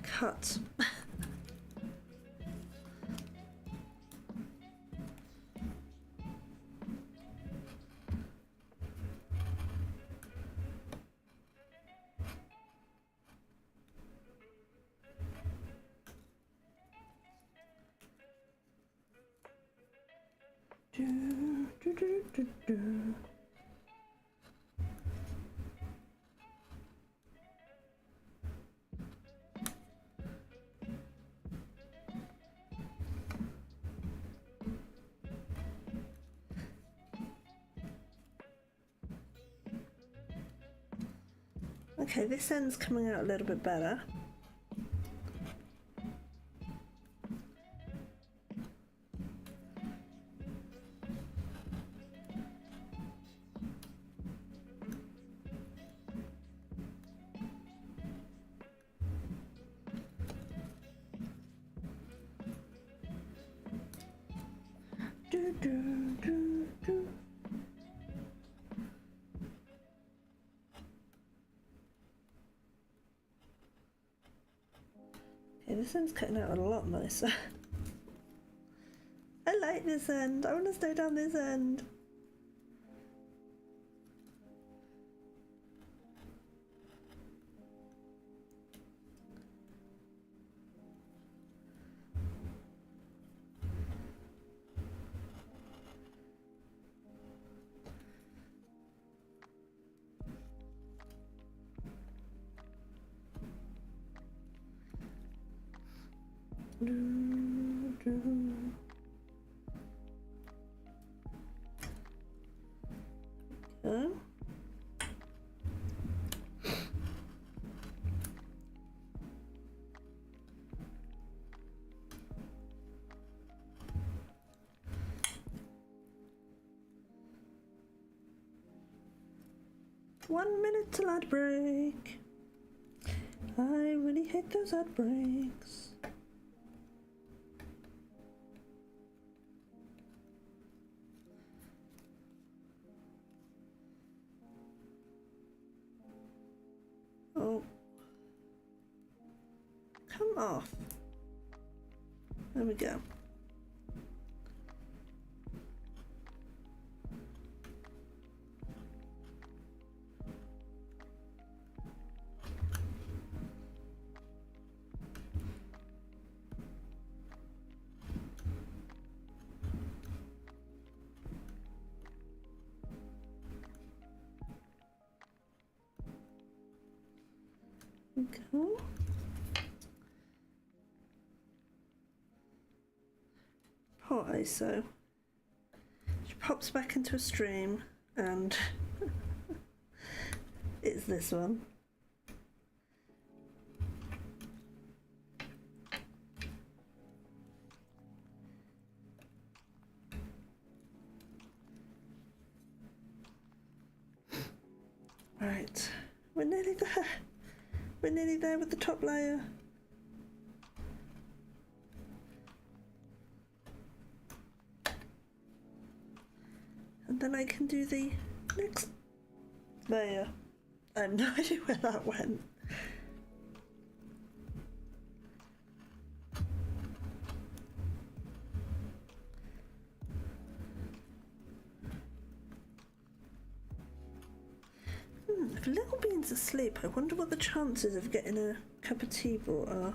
cut. Do, do, do, do, do. Okay, this end's coming out a little bit better. Do, do, do, do. Okay, this end's cutting out a lot nicer. I like this end. I want to stay down this end. Okay. 1 minute till ad break. I really hate those ad breaks. Oh. Come off. There we go. Okay. Poor ISO. She pops back into a stream and it's this one. Right, we're nearly there. We're nearly there with the top layer. And then I can do the next layer. I have no idea where that went. If Little Bean's asleep, I wonder what the chances of getting a cup of tea brought are.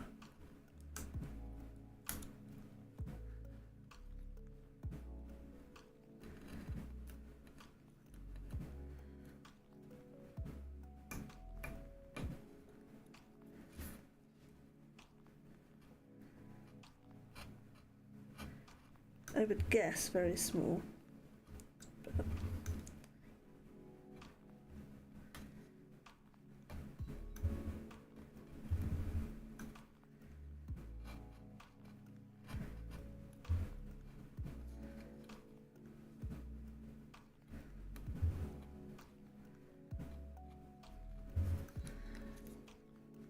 I would guess very small. But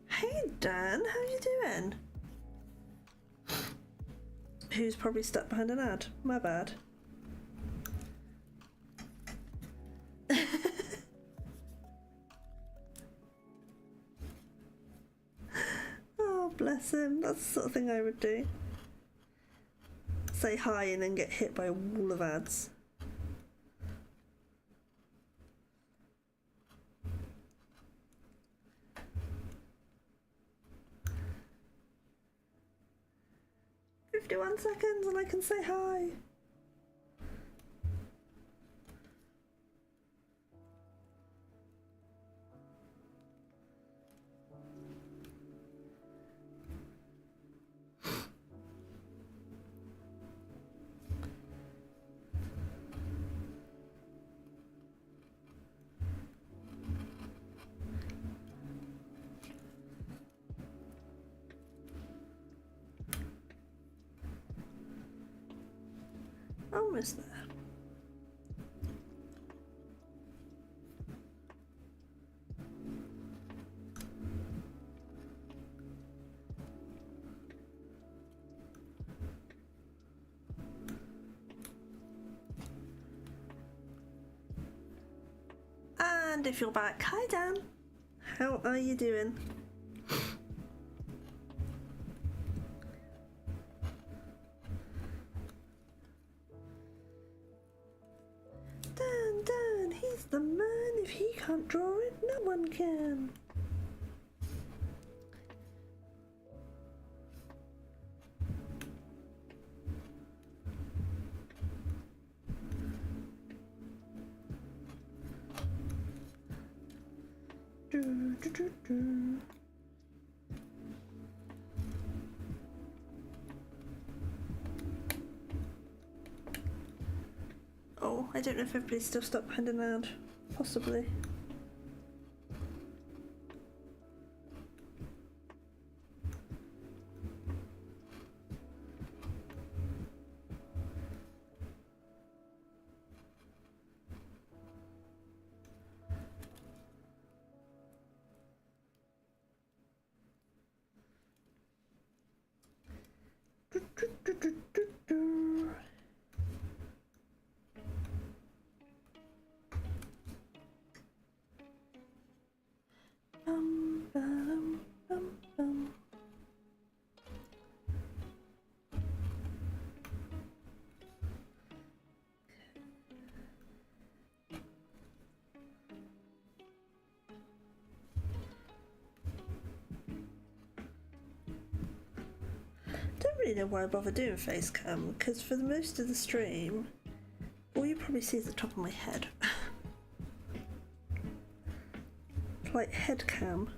hey Dan, how you doing? Who's probably stuck behind an ad? My bad. Oh, bless him. That's the sort of thing I would do. Say hi and then get hit by a wall of ads. "51 seconds and I can say hi." Almost there. And if you're back, hi Dan. How are you doing? Dan, he's the man. If he can't draw it, no one can. Do. I don't know if everybody's still stuck behind an ad. Possibly. Don't really know why I bother doing face cam, because for the most of the stream, all you probably see is the top of my head. Like head cam.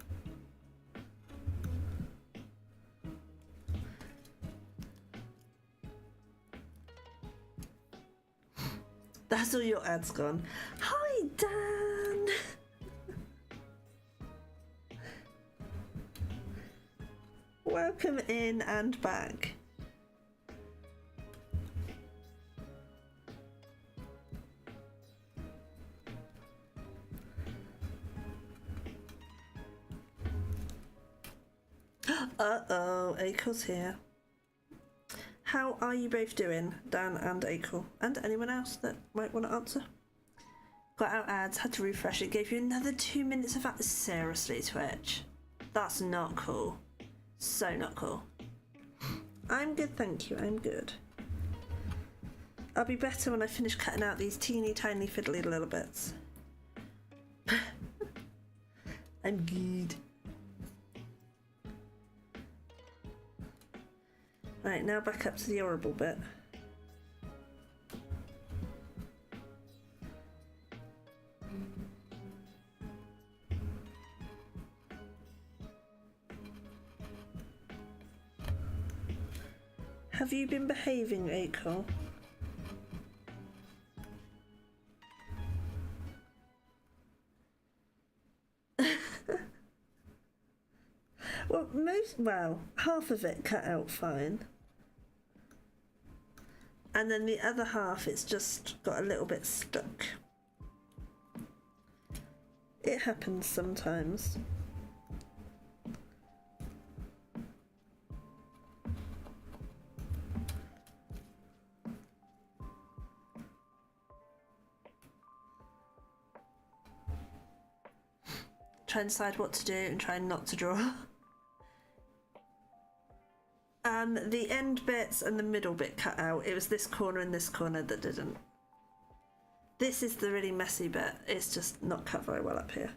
That's all your ads gone. Hi, Dan! Welcome in and back. Uh-oh, Akel's here. How are you both doing, Dan and Akel? And anyone else that might want to answer? Got out ads, had to refresh it, gave you another 2 minutes of ads. Seriously, Twitch? That's not cool. So not cool. I'm good, thank you, I'm good. I'll be better when I finish cutting out these teeny tiny fiddly little bits. I'm good. Right, now back up to the horrible bit. Have you been behaving, Akel? Well, half of it cut out fine. And then the other half, it's just got a little bit stuck. It happens sometimes. Try and decide what to do and try not to draw. The end bits and the middle bit cut out. It was this corner and this corner that didn't. This is the really messy bit. It's just not cut very well up here.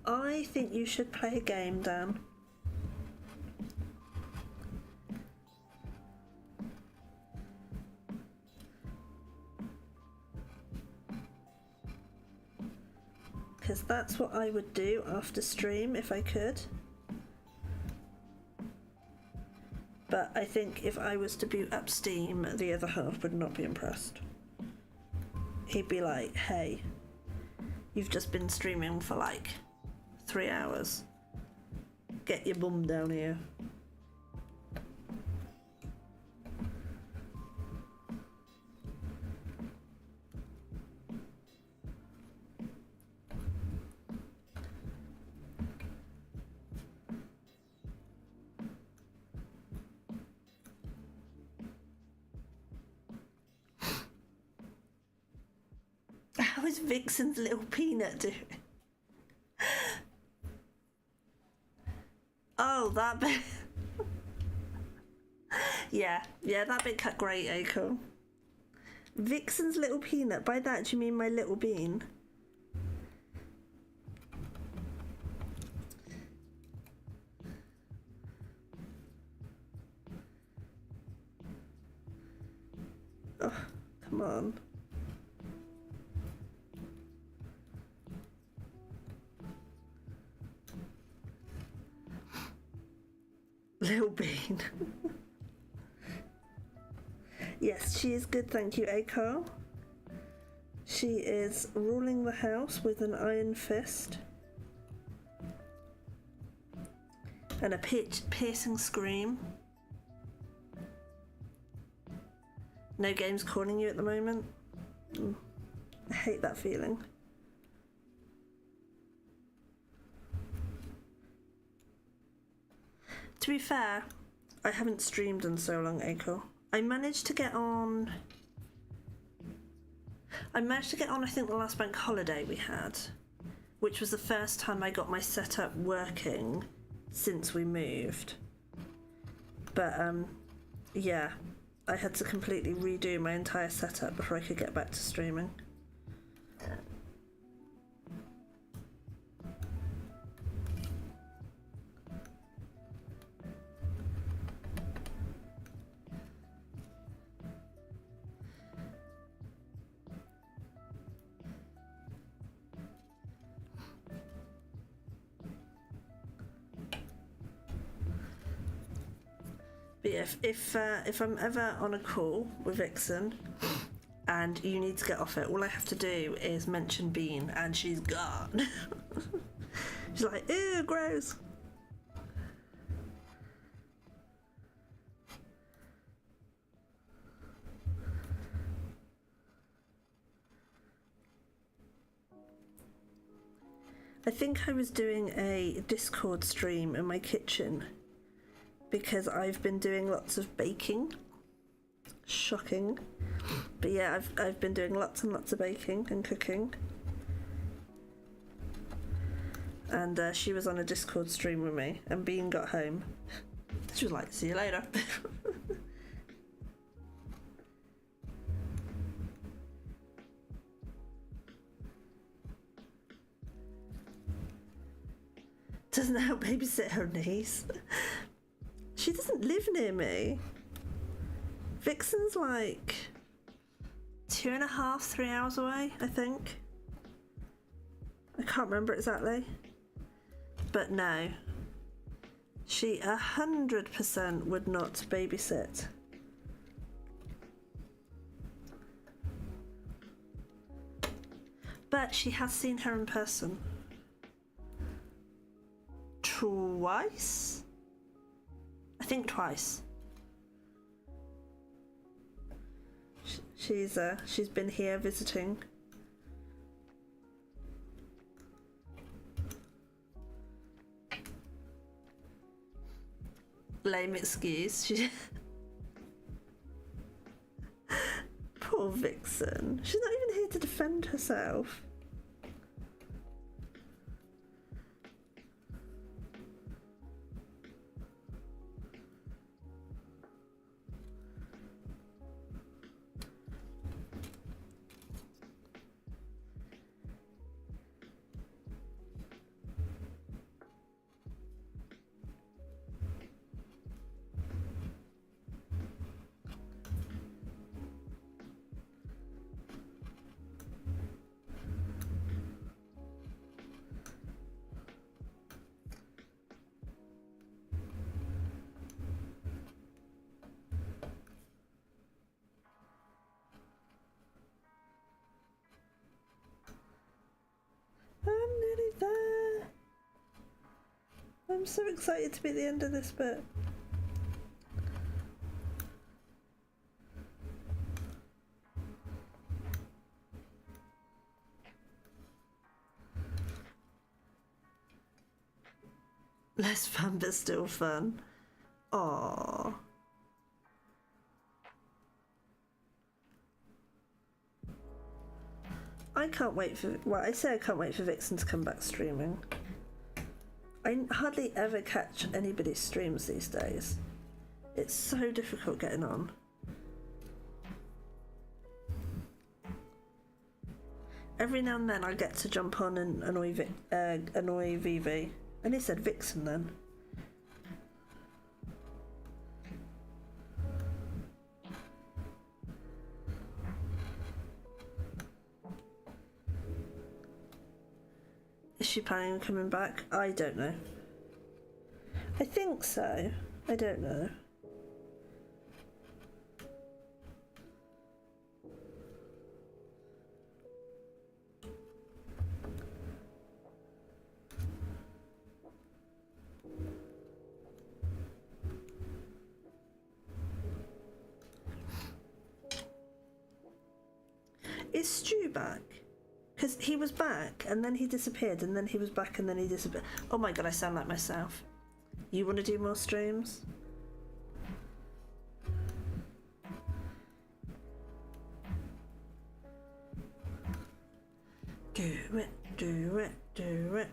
I think you should play a game, Dan. Because that's what I would do after stream if I could. But I think if I was to boot up Steam, the other half would not be impressed. He'd be like, hey, you've just been streaming for like 3 hours. Get your bum down here. How is Vixen's little peanut doing? Oh, that bit. yeah, that bit cut great, Aiko. Vixen's little peanut. By that, do you mean my little bean? Oh, come on. Little Bean. Yes, she is good, thank you, Aiko. She is ruling the house with an iron fist. And a piercing scream. No game's calling you at the moment. I hate that feeling. To be fair, I haven't streamed in so long, Aiko. I managed to get on, I think the last bank holiday we had, which was the first time I got my setup working since we moved. But yeah, I had to completely redo my entire setup before I could get back to streaming. But yeah, if I'm ever on a call with Vixen and you need to get off it, all I have to do is mention Bean and she's gone. She's like, ew, gross. I think I was doing a Discord stream in my kitchen because I've been doing lots of baking. Shocking. But yeah, I've been doing lots and lots of baking and cooking. And she was on a Discord stream with me, and Bean got home. She was like, see you later. Doesn't help babysit her niece. She doesn't live near me. Vixen's like 2.5, 3 hours away, I think. I can't remember exactly. But no. She 100% would not babysit. But she has seen her in person. Twice? I think twice. She's been here visiting. Lame excuse. Poor Vixen. She's not even here to defend herself. I'm nearly there. I'm so excited to be at the end of this bit. Less fun but still fun. Aww. I can't wait for, well, I say I can't wait for Vixen to come back streaming. I hardly ever catch anybody's streams these days. It's so difficult getting on. Every now and then I get to jump on and annoy Vivi. And he said Vixen then. Is she planning on coming back? I don't know. I think so. I don't know. Is Stu back? Because he was back and then he disappeared and then he was back and then he disappeared. Oh my god, I sound like myself. You want to do more streams? Do it, do it, do it.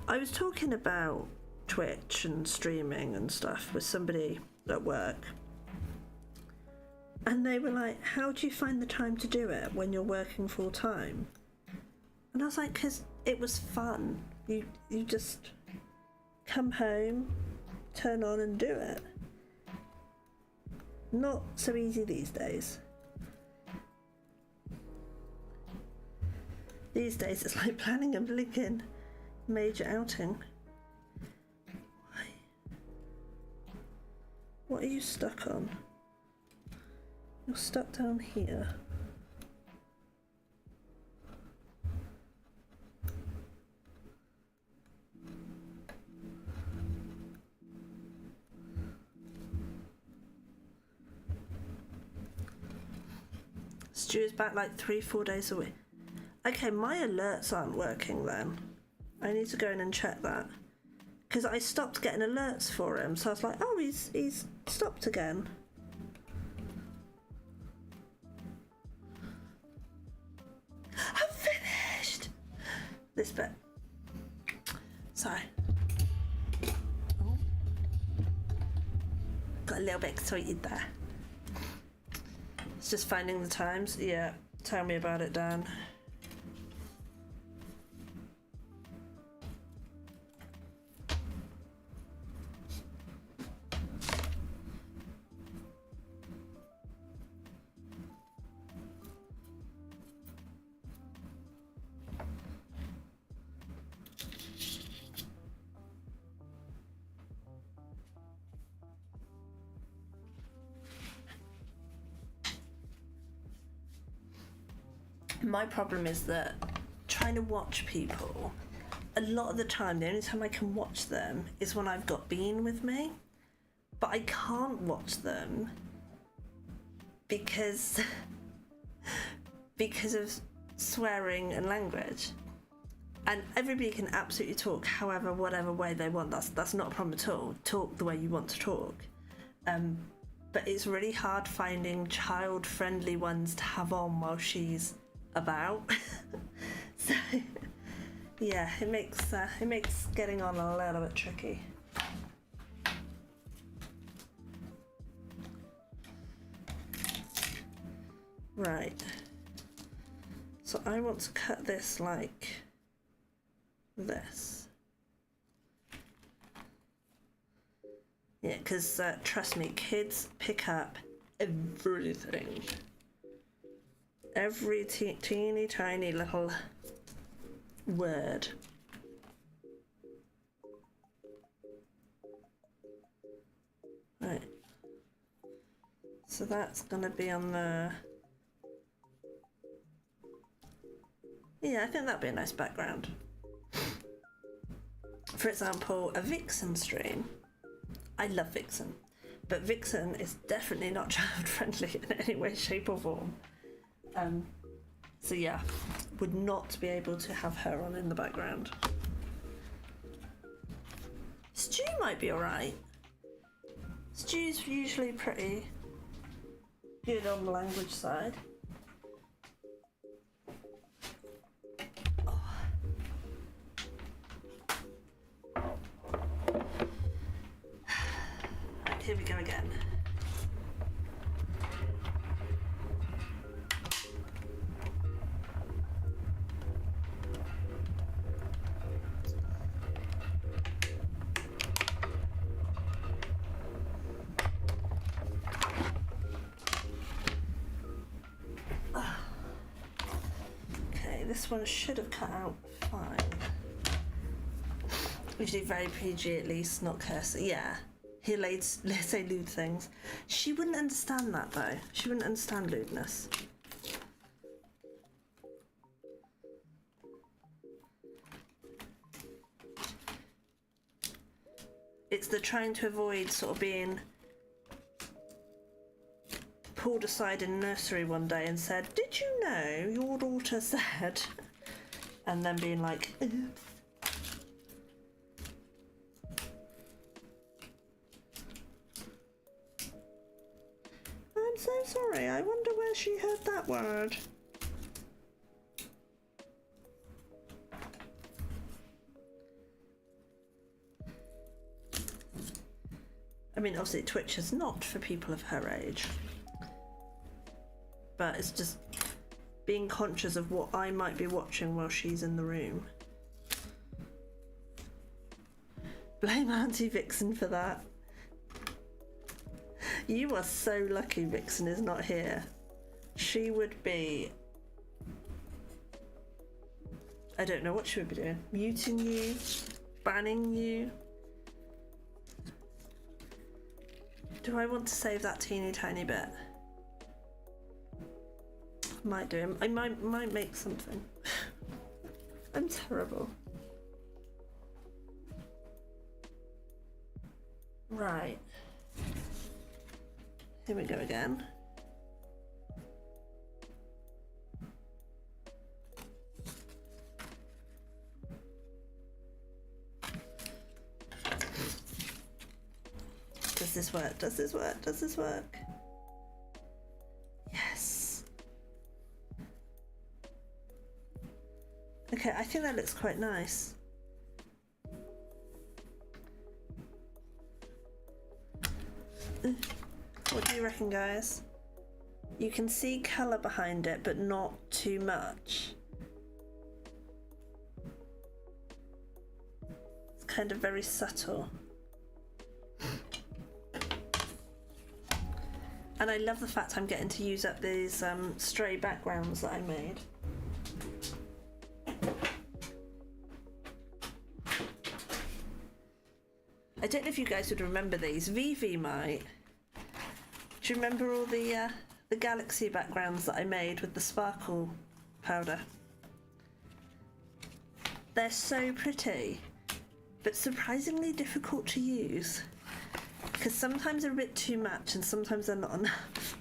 I was talking about Twitch and streaming and stuff with somebody at work. And they were like, how do you find the time to do it when you're working full time? And I was like, because it was fun. You just come home, turn on and do it. Not so easy these days. These days it's like planning a blinking major outing. Why? What are you stuck on? You're stuck down here. Stu's back like 3-4 days a week. Okay, my alerts aren't working then. I need to go in and check that. Because I stopped getting alerts for him, so I was like, oh, he's stopped again. I'm finished! This bit. Sorry. Oh. Got a little bit excited there. It's just finding the times. Yeah, tell me about it, Dan. My problem is that trying to watch people, a lot of the time, the only time I can watch them is when I've got Bean with me. But I can't watch them because of swearing and language. And everybody can absolutely talk however, whatever way they want. That's not a problem at all. Talk the way you want to talk. But it's really hard finding child-friendly ones to have on while she's about. So yeah, it makes getting on a little bit tricky. Right, so I want to cut this like this. Yeah, because trust me, kids pick up everything. Every teeny tiny little word. Right. So that's gonna be on the... Yeah, I think that'd be a nice background. For example, a Vixen stream. I love Vixen, but Vixen is definitely not child friendly in any way, shape or form. So yeah, would not be able to have her on in the background. Stu might be alright. Stu's usually pretty good on the language side. Oh. Right, here we go again. This one should have cut out fine. We should do very PG at least, not cursing. Yeah. He'll say lewd things. She wouldn't understand that though. She wouldn't understand lewdness. It's the trying to avoid sort of being pulled aside in nursery one day and said, "Did you know your daughter said?" And then being like, "Oops." I'm so sorry, I wonder where she heard that word. I mean, obviously Twitch is not for people of her age, but it's just being conscious of what I might be watching while she's in the room. Blame Auntie Vixen for that. You are so lucky Vixen is not here. She would be... I don't know what she would be doing. Muting you? Banning you? Do I want to save that teeny tiny bit? Might do. I might make something. I'm terrible. Right. Here we go again. Does this work? Does this work? Does this work? Yes. Okay, I think that looks quite nice. What do you reckon, guys? You can see colour behind it, but not too much. It's kind of very subtle. And I love the fact I'm getting to use up these stray backgrounds that I made. I don't know if you guys would remember these. Vivi might. Do you remember all the galaxy backgrounds that I made with the sparkle powder? They're so pretty, but surprisingly difficult to use. Because sometimes they're a bit too much and sometimes they're not enough.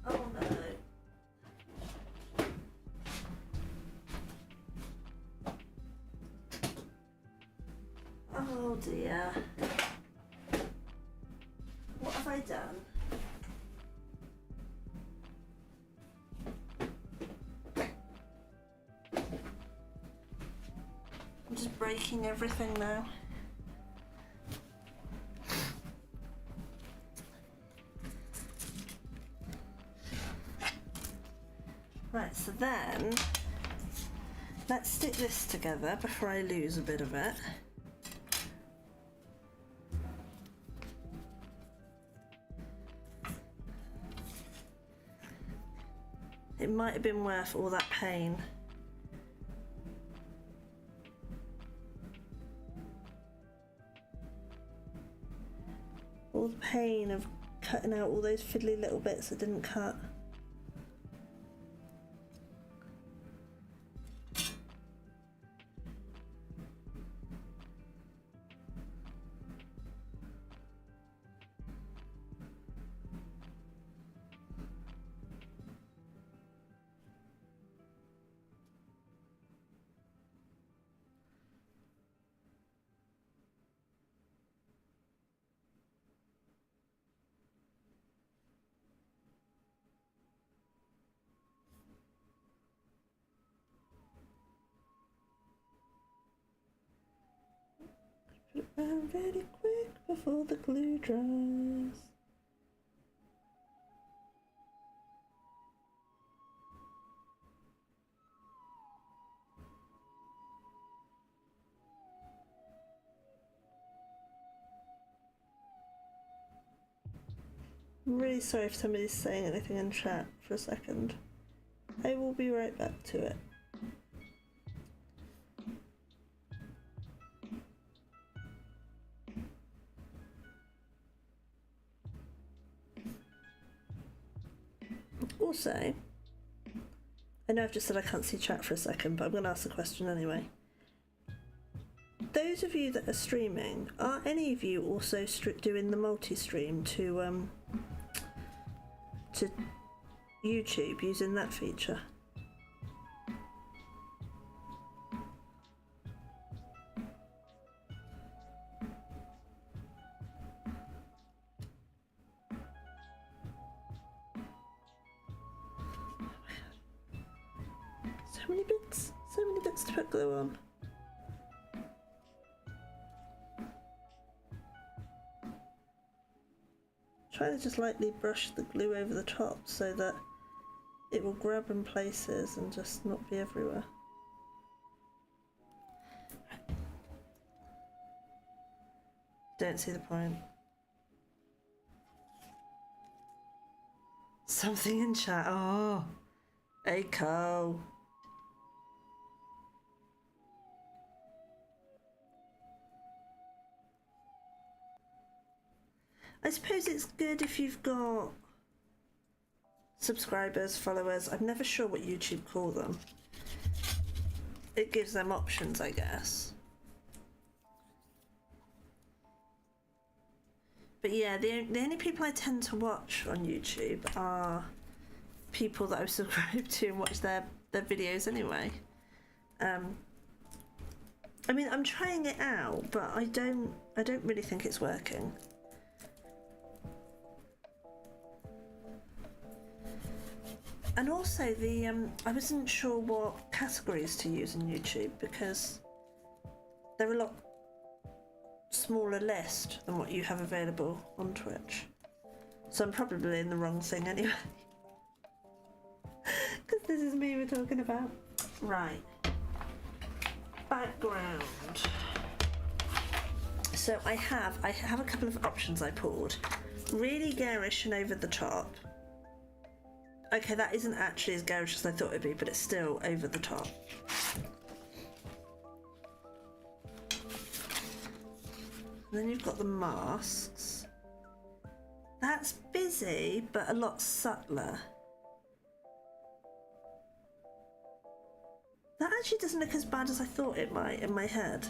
Oh no. Oh dear. What have I done? I'm just breaking everything now. Right, so then let's stick this together before I lose a bit of it. It might have been worth all that pain. All the pain of cutting out all those fiddly little bits that didn't cut. Put it around really quick before the glue dries. I'm really sorry if somebody's saying anything in chat for a second. I will be right back to it. Also, I know I've just said I can't see chat for a second, but I'm going to ask the question anyway. Those of you that are streaming, are any of you also doing the multi-stream to YouTube using that feature? So many bits to put glue on. Try to just lightly brush the glue over the top so that it will grab in places and just not be everywhere. Don't see the point. Something in chat. Oh, Echo. I suppose it's good if you've got subscribers, followers. I'm never sure what YouTube call them. It gives them options, I guess. But yeah, the only people I tend to watch on YouTube are people that I've subscribed to and watch their videos anyway. I mean, I'm trying it out, but I don't really think it's working. And also I wasn't sure what categories to use on YouTube because they're a lot smaller list than what you have available on Twitch. So I'm probably in the wrong thing anyway. Because this is me we're talking about. Right. Background. So I have a couple of options I pulled. Really garish and over the top. Okay, that isn't actually as garish as I thought it'd be, but it's still over the top. And then you've got the masks. That's busy, but a lot subtler. That actually doesn't look as bad as I thought it might in my head.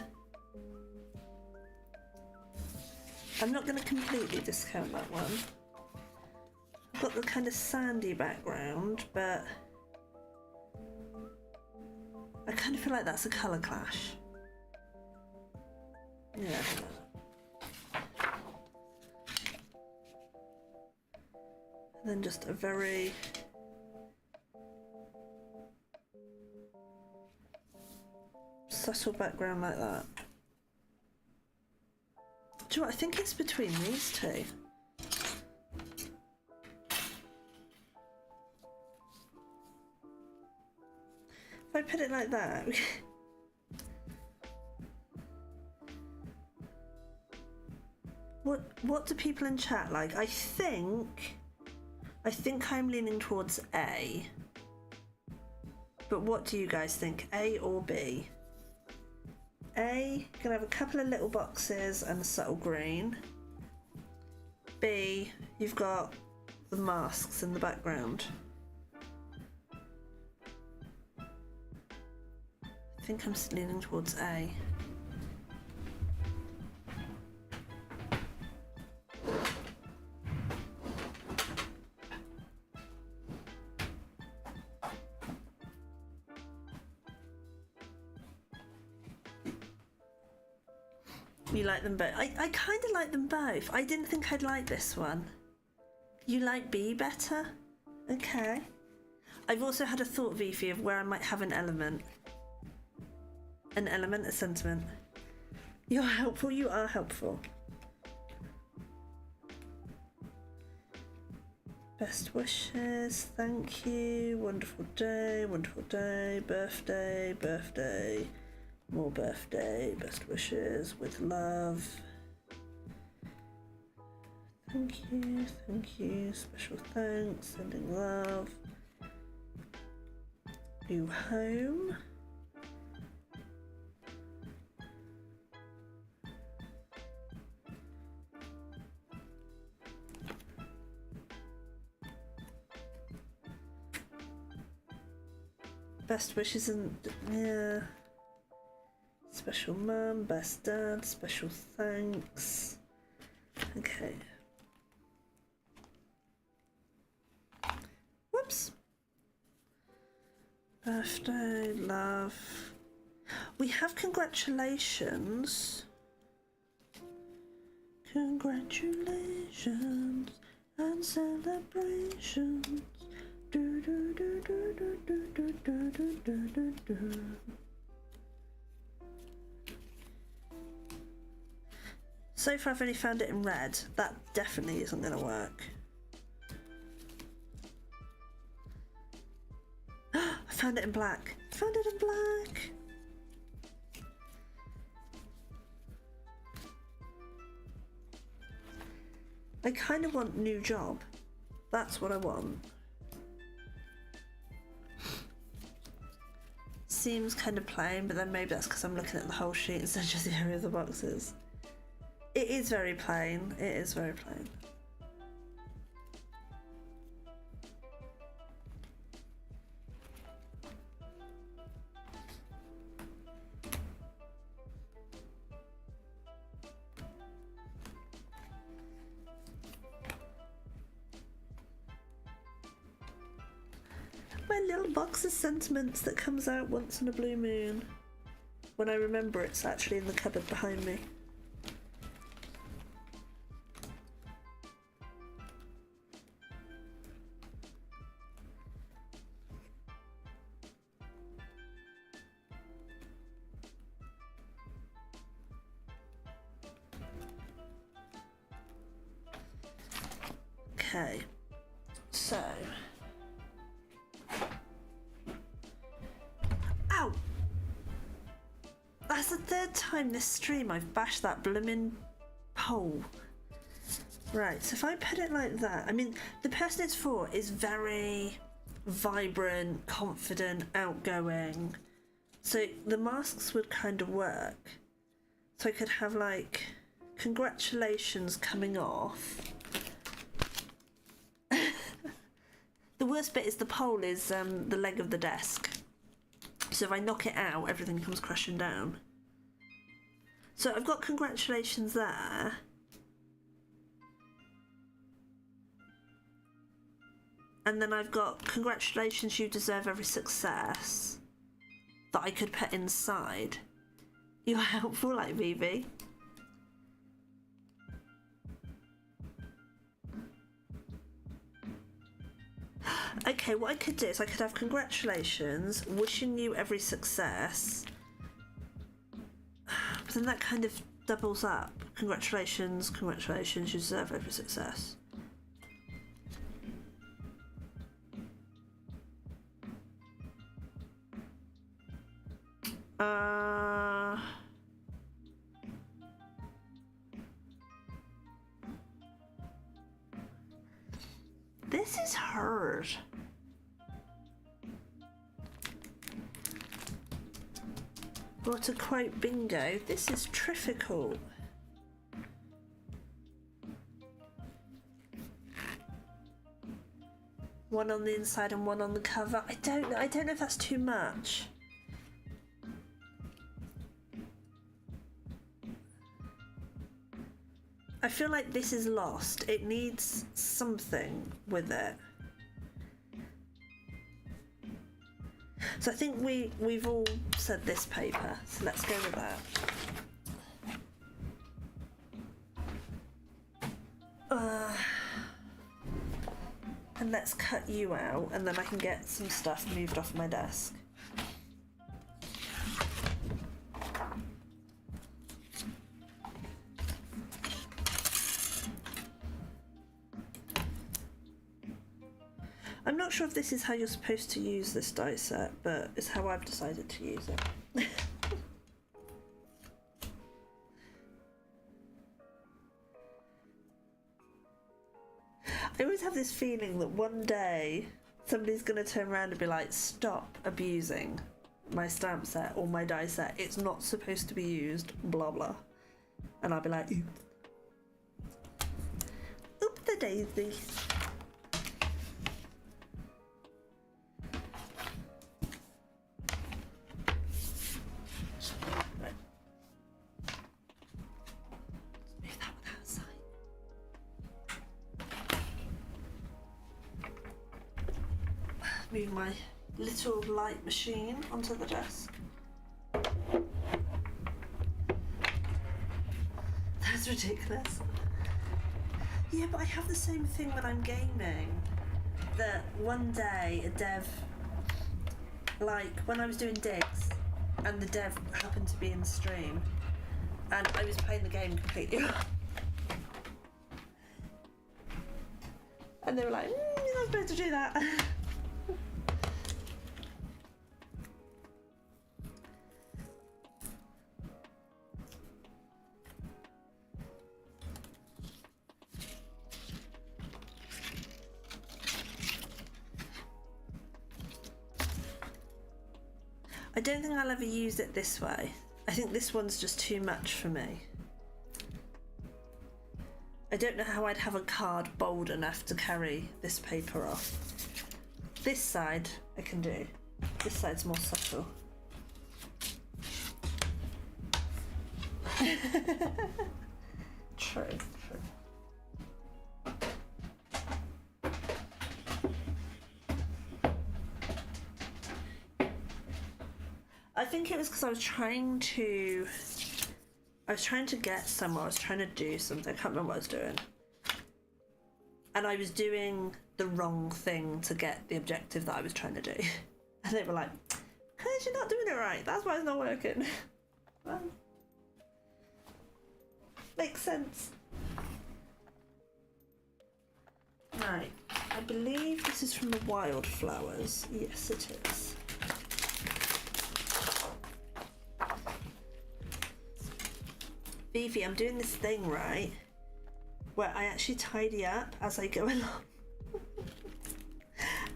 I'm not going to completely discount that one. I've got the kind of sandy background, but I kind of feel like that's a colour clash. Yeah, I don't know. And then just a very subtle background like that. Do you know what? I think it's between these two. If I put it like that. What do people in chat like? I think I'm leaning towards A. But what do you guys think? A or B? A, gonna have a couple of little boxes and a subtle green. B, you've got the masks in the background. I think I'm leaning towards A. You like them both? I kind of like them both. I didn't think I'd like this one. You like B better? Okay. I've also had a thought, Vifi, of where I might have an element. An element, a sentiment. You're helpful, you are helpful. Best wishes, thank you. Wonderful day, birthday, birthday. More birthday, best wishes, with love. Thank you, special thanks, sending love. New home. Best wishes and yeah. Special mum, best dad, special thanks. Okay. Whoops. Birthday, love. We have congratulations. Congratulations and celebrations. Do, do, do, do, do, do, do, do, do, do, do. So far I've only found it in red. That definitely isn't going to work. I found it in black. Found it in black. I kind of want new job. That's what I want. Seems kind of plain, but then maybe that's because I'm looking at the whole sheet instead of just the area of the boxes. It is very plain. It is very plain. My little box of sentiments that comes out once in a blue moon. When I remember it's actually in the cupboard behind me. Okay, so. Ow! That's the third time this stream I've bashed that bloomin' pole. Right, so if I put it like that, I mean, the person it's for is very vibrant, confident, outgoing. So the masks would kind of work. So I could have like, congratulations coming off. The worst bit is the pole is the leg of the desk. So if I knock it out, everything comes crashing down. So I've got congratulations there. And then I've got congratulations, you deserve every success that I could put inside. You're helpful, like Vivi. Okay, what I could do is I could have congratulations, wishing you every success. But then that kind of doubles up. Congratulations, congratulations, you deserve every success. This is hard. Or to quote Bingo, this is difficult. One on the inside and one on the cover. I don't know if that's too much. I feel like this is lost. It needs something with it. So I think we've all said this paper, so let's go with that. And let's cut you out, and then I can get some stuff moved off my desk. I'm not sure if this is how you're supposed to use this die set, but it's how I've decided to use it. I always have this feeling that one day somebody's going to turn around and be like, stop abusing my stamp set or my die set. It's not supposed to be used, blah blah. And I'll be like, oops. Oop the daisy. Right. Let's move that one outside. Move my little light machine onto the desk. That's ridiculous. Yeah, but I have the same thing when I'm gaming. That one day a dev, like when I was doing digs, and the dev happened to be in the stream, and I was playing the game completely wrong. And they were like, you're not supposed to do that. I don't think I'll ever use it this way. I think this one's just too much for me. I don't know how I'd have a card bold enough to carry this paper off. This side I can do. This side's more subtle. True, true. I think it was because I was trying to get somewhere. I was trying to do something. I can't remember what I was doing. And I was doing the wrong thing to get the objective that I was trying to do. And they were like, "Because you're not doing it right. That's why it's not working." Well, makes sense. Right. I believe this is from the Wildflowers. Yes, it is. Vivi, I'm doing this thing, right, where I actually tidy up as I go along.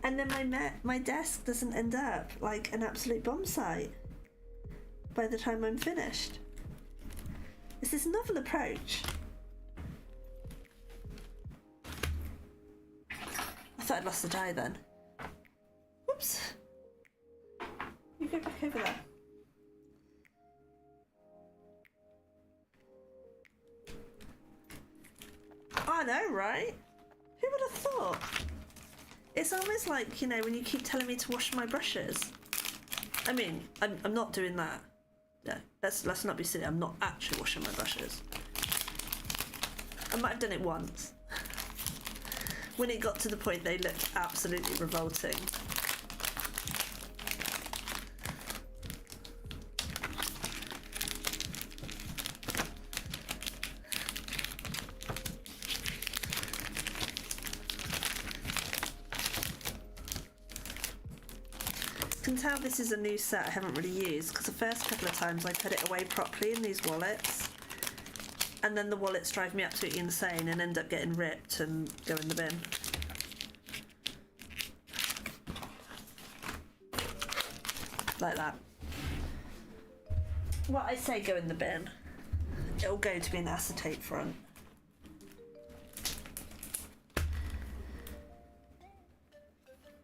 And then my desk doesn't end up like an absolute bomb site by the time I'm finished. It's this novel approach. I thought I'd lost the die then. Whoops. You go back over there. I know, right? Who would have thought? It's almost like, you know, when you keep telling me to wash my brushes. I mean, I'm not doing that. No, let's not be silly. I'm not actually washing my brushes. I might have done it once. When it got to the point they looked absolutely revolting. You can tell this is a new set I haven't really used because the first couple of times I put it away properly in these wallets, and then the wallets drive me absolutely insane and end up getting ripped and go in the bin. Like that. Well, I say go in the bin. It'll go to be an acetate front.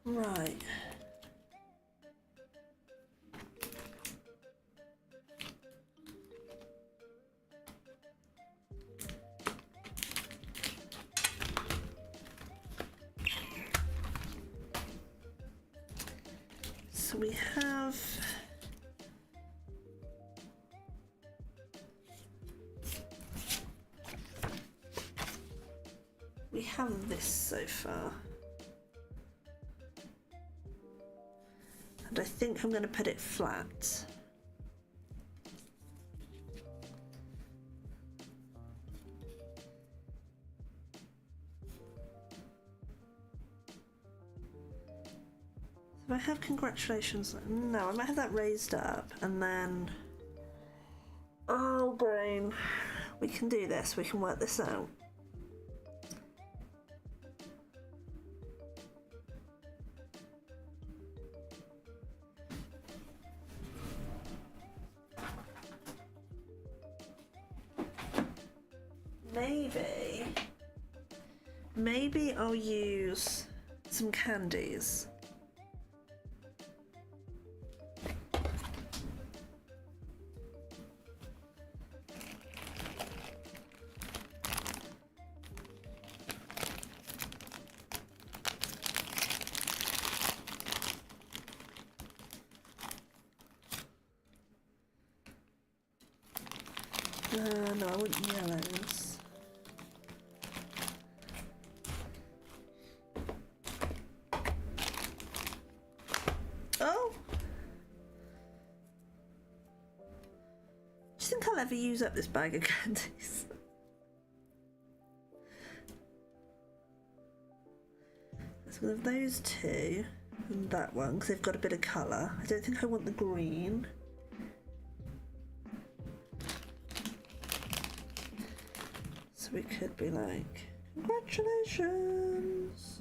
Right. So we have this so far. And I think I'm going to put it flat. So I have congratulations. No, I might have that raised up and then. Oh, brain. We can do this. We can work this out. maybe I'll use some candies. No, I want yellows. Oh! Do you think I'll ever use up this bag of candies? So we have those two and that one because they've got a bit of colour. I don't think I want the green. So we could be like, congratulations.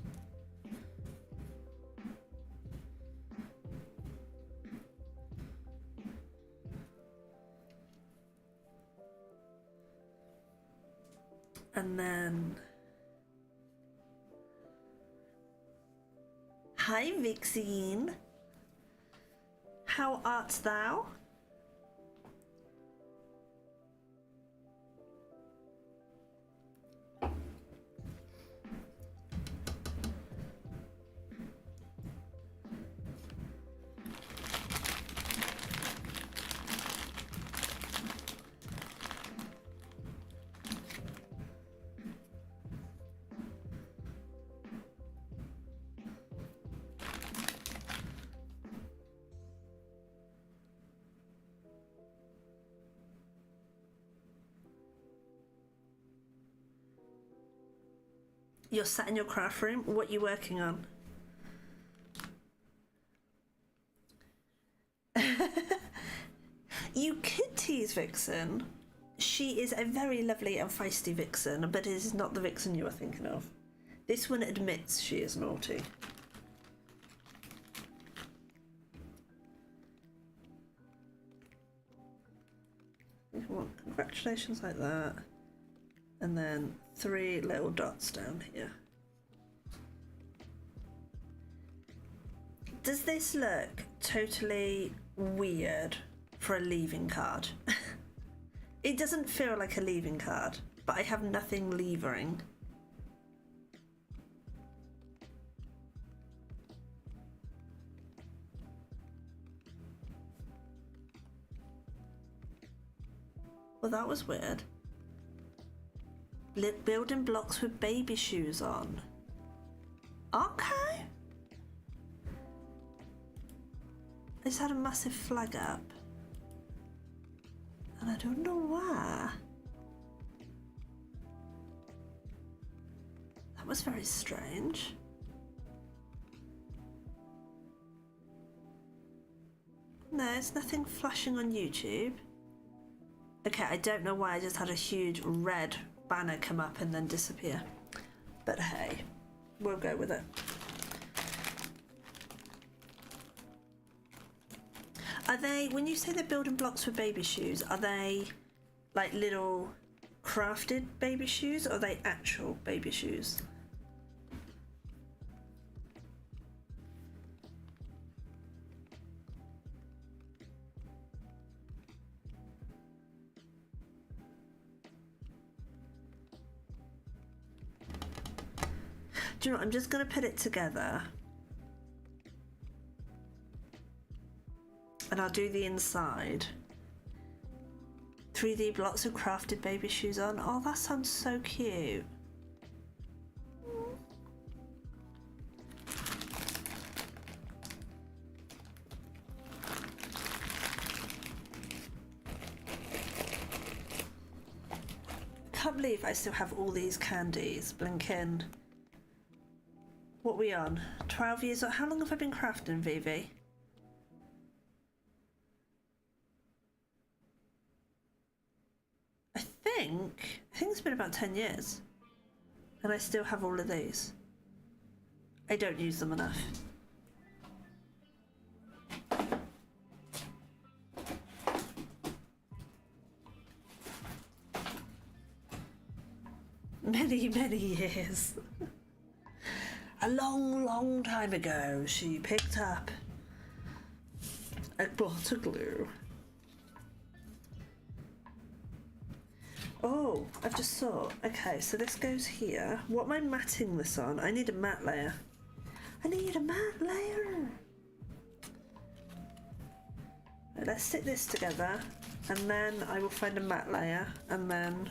And then, hi Vixine, how art thou? You're sat in your craft room. What are you working on? You could tease Vixen. She is a very lovely and feisty Vixen, but it is not the Vixen you are thinking of. This one admits she is naughty. You want congratulations like that. And then 3 little dots down here. Does this look totally weird for a leaving card? It doesn't feel like a leaving card, but I have nothing levering. Well, that was weird. Building blocks with baby shoes on. Okay. I just had a massive flag up. And I don't know why. That was very strange. No, it's nothing flashing on YouTube. Okay, I don't know why I just had a huge red banner come up and then disappear. But hey, we'll go with it. Are they, when you say they're building blocks for baby shoes, are they like little crafted baby shoes or are they actual baby shoes? Do you know what? I'm just going to put it together. And I'll do the inside. 3D blocks of crafted baby shoes on. Oh, that sounds so cute. Can't believe I still have all these candies blinking. What are we on? 12 years old? How long have I been crafting, Vivi? I think it's been about 10 years. And I still have all of these. I don't use them enough. many, many years. A long, long time ago, she picked up a blot of glue. Oh, I've just saw. Okay, so this goes here. What am I matting this on? I need a matte layer. I need a matte layer. Right, let's stick this together, and then I will find a matte layer, and then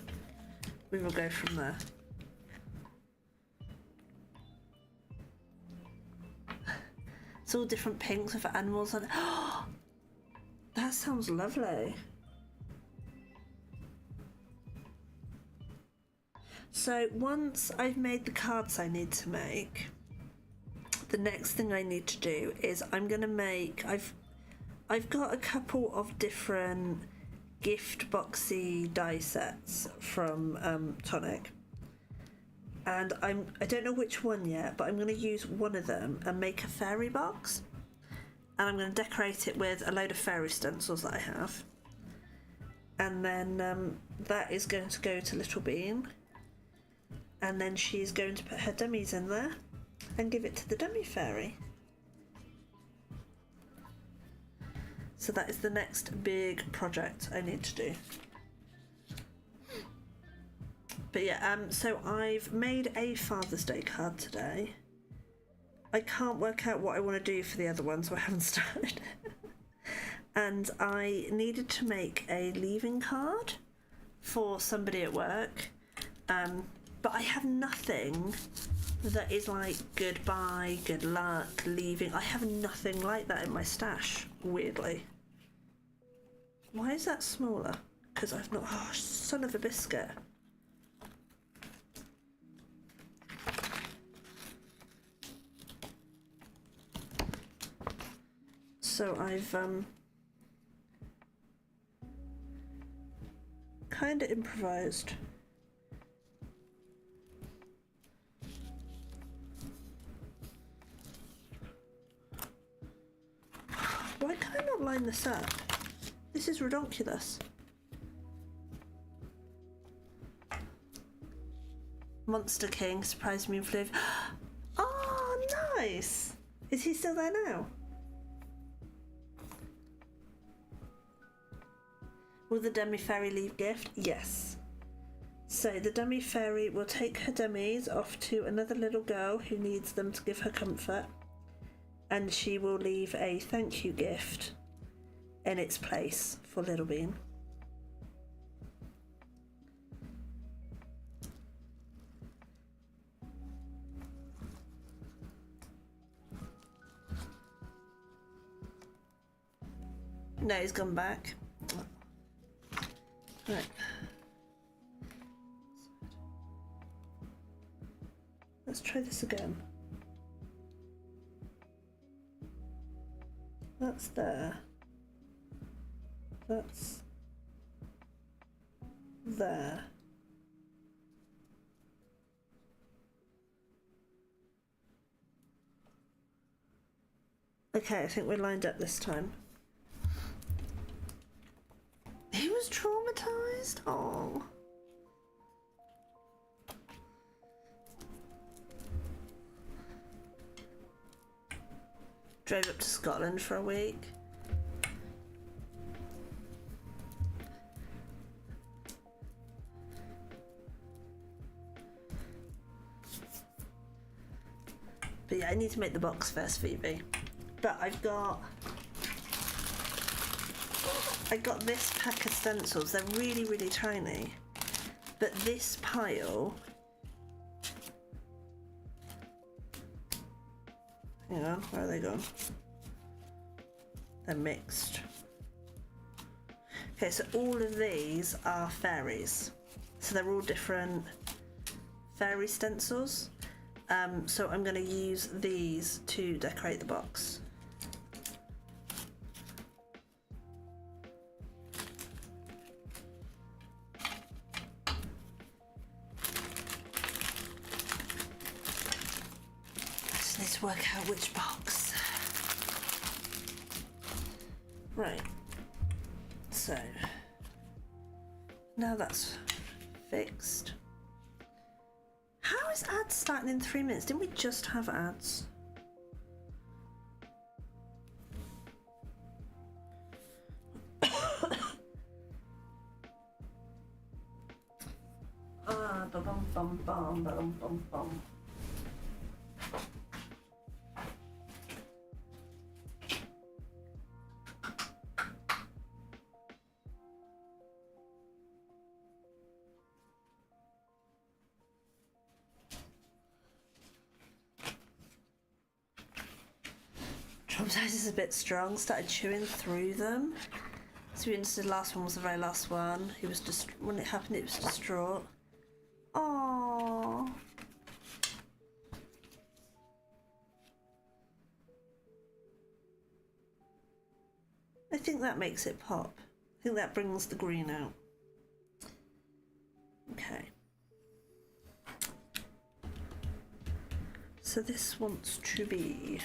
we will go from there. It's all different pinks with animals on it. That sounds lovely. So once I've made the cards I need to make, the next thing I need to do is I'm gonna make, I've got a couple of different gift boxy die sets from Tonic, and I don't know which one yet, but I'm going to use one of them and make a fairy box, and I'm going to decorate it with a load of fairy stencils that I have, and then that is going to go to Little Bean, and then she's going to put her dummies in there and give it to the dummy fairy. So that is the next big project I need to do. But yeah, so I've made a Father's Day card today. I can't work out what I want to do for the other one, so I haven't started. And I needed to make a leaving card for somebody at work. But I have nothing that is like goodbye, good luck, leaving. I have nothing like that in my stash, weirdly. Why is that smaller? Because I've not... Oh, son of a biscuit. So I've kind of improvised. Why can I not line this up? This is ridiculous. Monster King surprised me and flew. Oh, nice! Is he still there now? Will the dummy fairy leave gift? Yes. So the dummy fairy will take her dummies off to another little girl who needs them to give her comfort, and she will leave a thank you gift in its place for Little Bean. No, he's gone back. Right. Let's try this again. That's there. That's there. Okay, I think we're lined up this time. He was traumatized? Oh. Drove up to Scotland for a week. But yeah, I need to make the box first, Phoebe. But I got this pack of stencils. They're really, really tiny. But this pile... Hang on, where are they gone? They're mixed. Okay, so all of these are fairies. So they're all different fairy stencils. So I'm going to use these to decorate the box. Need to work out which box. Right. So now that's fixed. is ads starting in 3 minutes? Didn't we just have ads? Bum bum bum bum bum bum. Traumatized is a bit strong. Started chewing through them. So the last one was the very last one. He was just when it happened. It was distraught. Aww. I think that makes it pop. I think that brings the green out. Okay. So this wants to be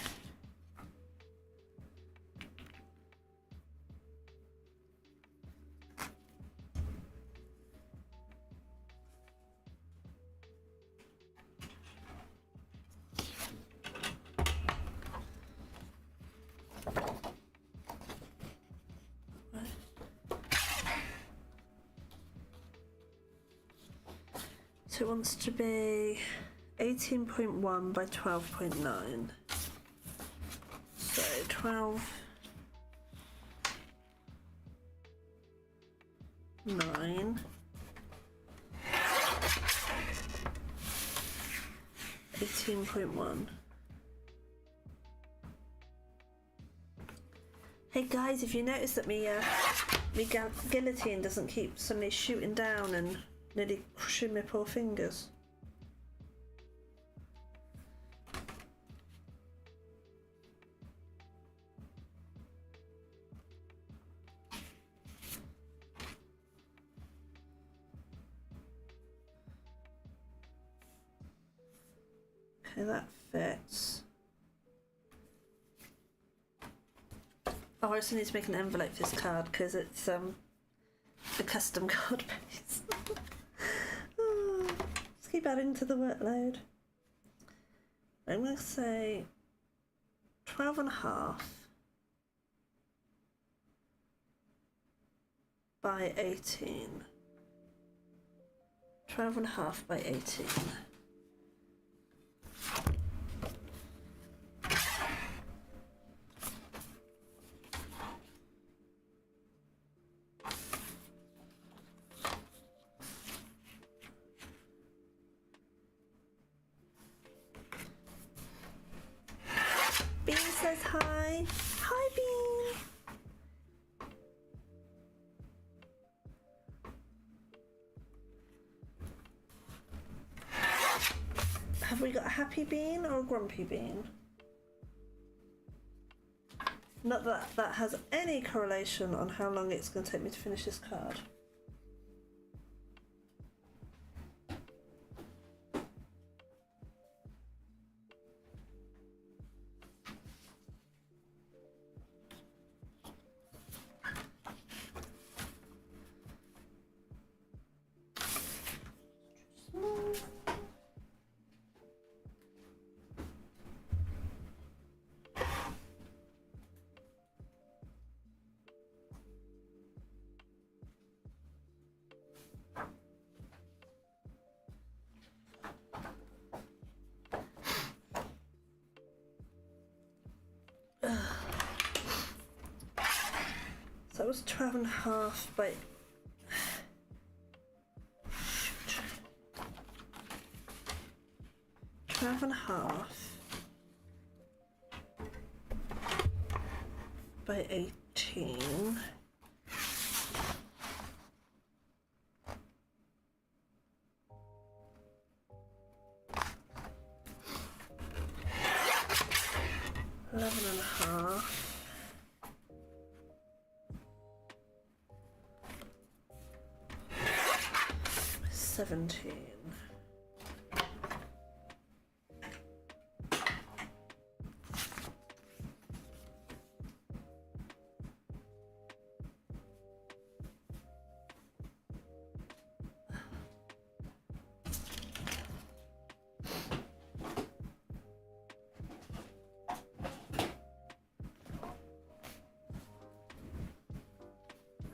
it wants to be 18.1 by 12.9. So 12, 9, 18.1. Hey guys, if you notice that me guillotine doesn't keep suddenly shooting down and nearly crushing my poor fingers. Okay, that fits. Oh, I also need to make an envelope for this card because it's a custom card base. Let's keep adding to the workload. I'm going to say 12.5 by 18. 12.5 by 18. Bean says hi. Hi, Bean. Have we got a happy bean or a grumpy bean? Not that that has any correlation on how long it's going to take me to finish this card. So that was 12.5 by 12.5 by 18. Eleven and a half. 17.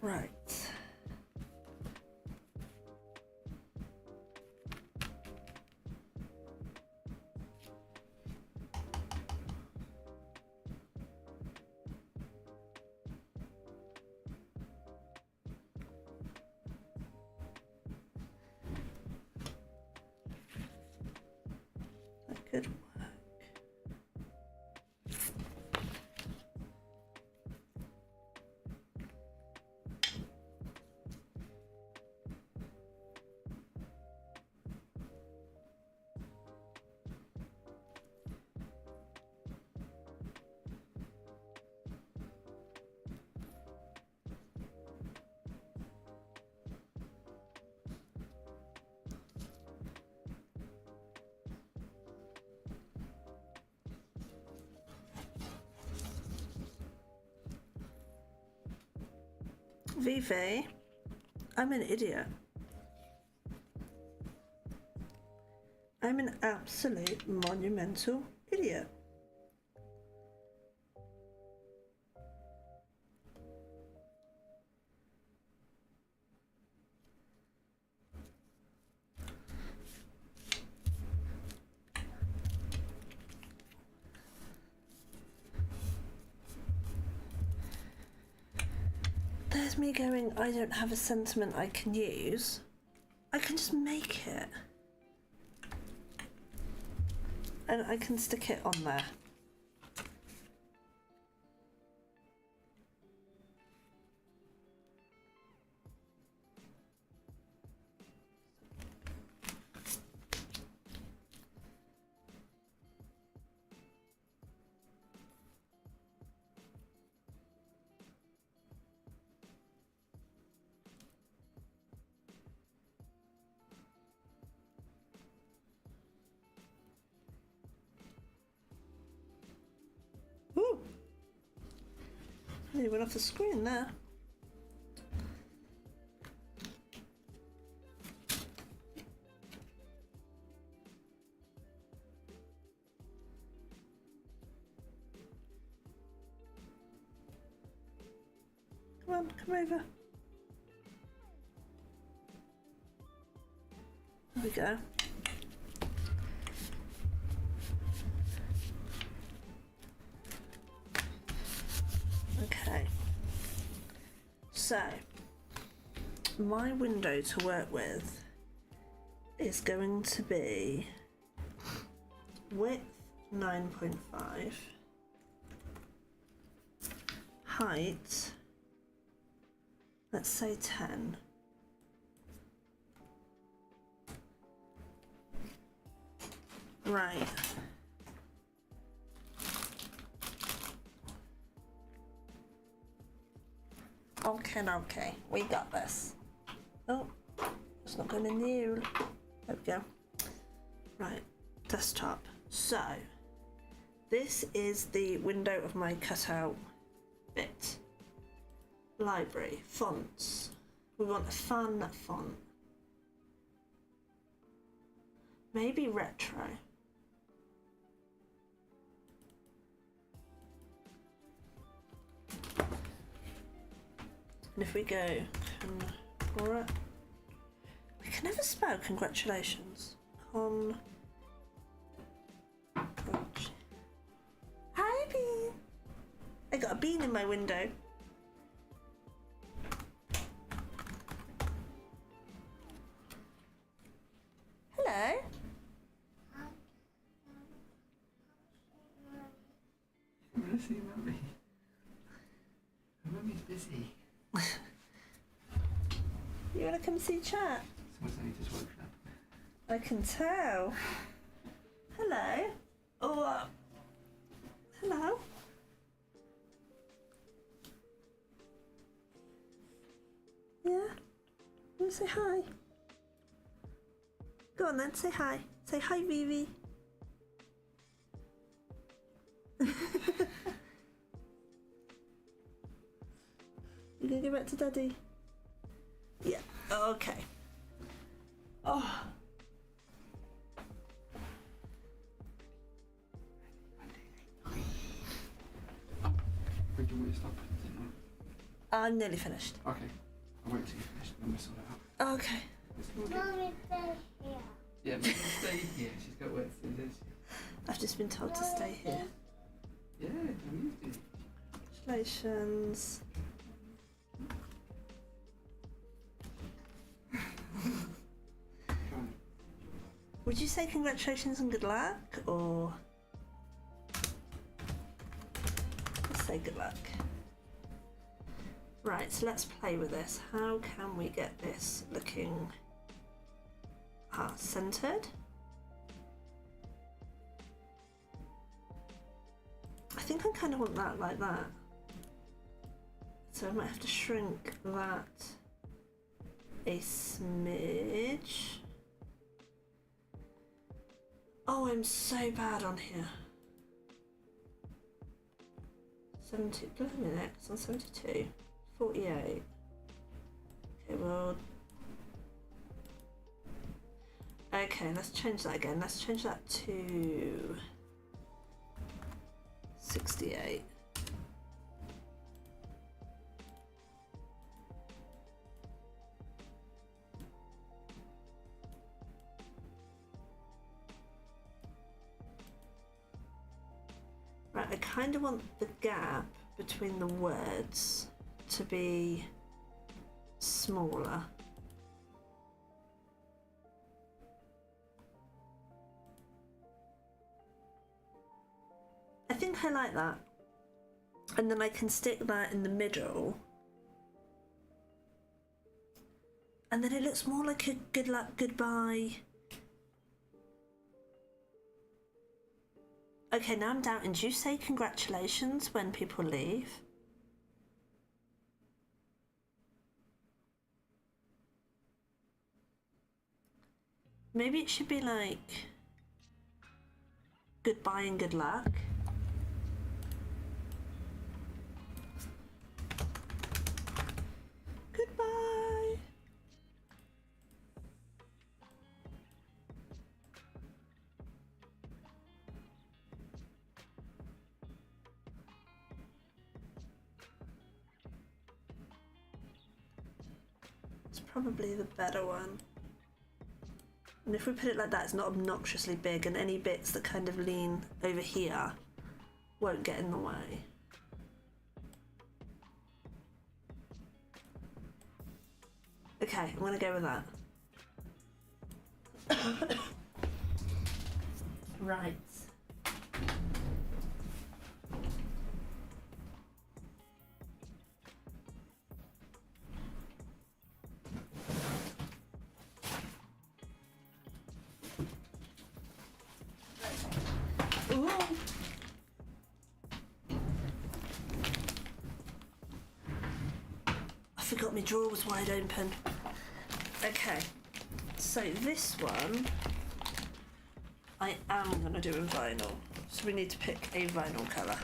Right. That could work. Vive, I'm an idiot. I'm an absolute monumental idiot. There's me going, I don't have a sentiment I can use. I can just make it. And I can stick it on there. Ooh! Nearly went off the screen there. Come on, come over. There we go. Okay. So, my window to work with is going to be width 9.5, height, let's say 10. Right. Okay, we got this. Oh, it's not going in there. There we go. Right, desktop. So, this is the window of my cutout bit. Library, fonts. We want a fun font. Maybe retro. And if we go, we can never spell congratulations. Hi, Bean. I got a bean in my window. Hello. I want to see Mummy. Mummy's busy. You want to come see chat? Someone's only just woken up. I can tell. Hello. Oh, hello. Yeah. You want to say hi? Go on then, say hi. Say hi, Vivi. You gonna go back to Daddy? Yeah. Okay. Oh. Where do you want to stop printing on? I'm nearly finished. Okay. I won't till you're finished and then we'll sort it out. Okay. It's all good. Mommy, stay here. Yeah, but stay here. She's got work to do, does I've just been told to stay here. she? Yeah, you do. Congratulations. Come on. Would you say congratulations and good luck, or let's say good luck? Right, so let's play with this. How can we get this looking centered? I think I kind of want that like that. So I might have to shrink that a smidge. Oh, I'm so bad on here. 70, wait a minute, it's on 72. 48. Okay, well. Okay, let's change that again. Let's change that to 68. Right, I kind of want the gap between the words to be smaller. I think I like that. And then I can stick that in the middle. And then it looks more like a good luck, goodbye. Okay, now I'm doubting. Do you say congratulations when people leave? Maybe it should be like goodbye and good luck. Goodbye. It's probably the better one. And if we put it like that, it's not obnoxiously big, and any bits that kind of lean over here won't get in the way. Okay, I'm gonna go with that. Right. Ooh. I forgot my drawer was wide open. Okay, so this one I am going to do in vinyl. So we need to pick a vinyl colour.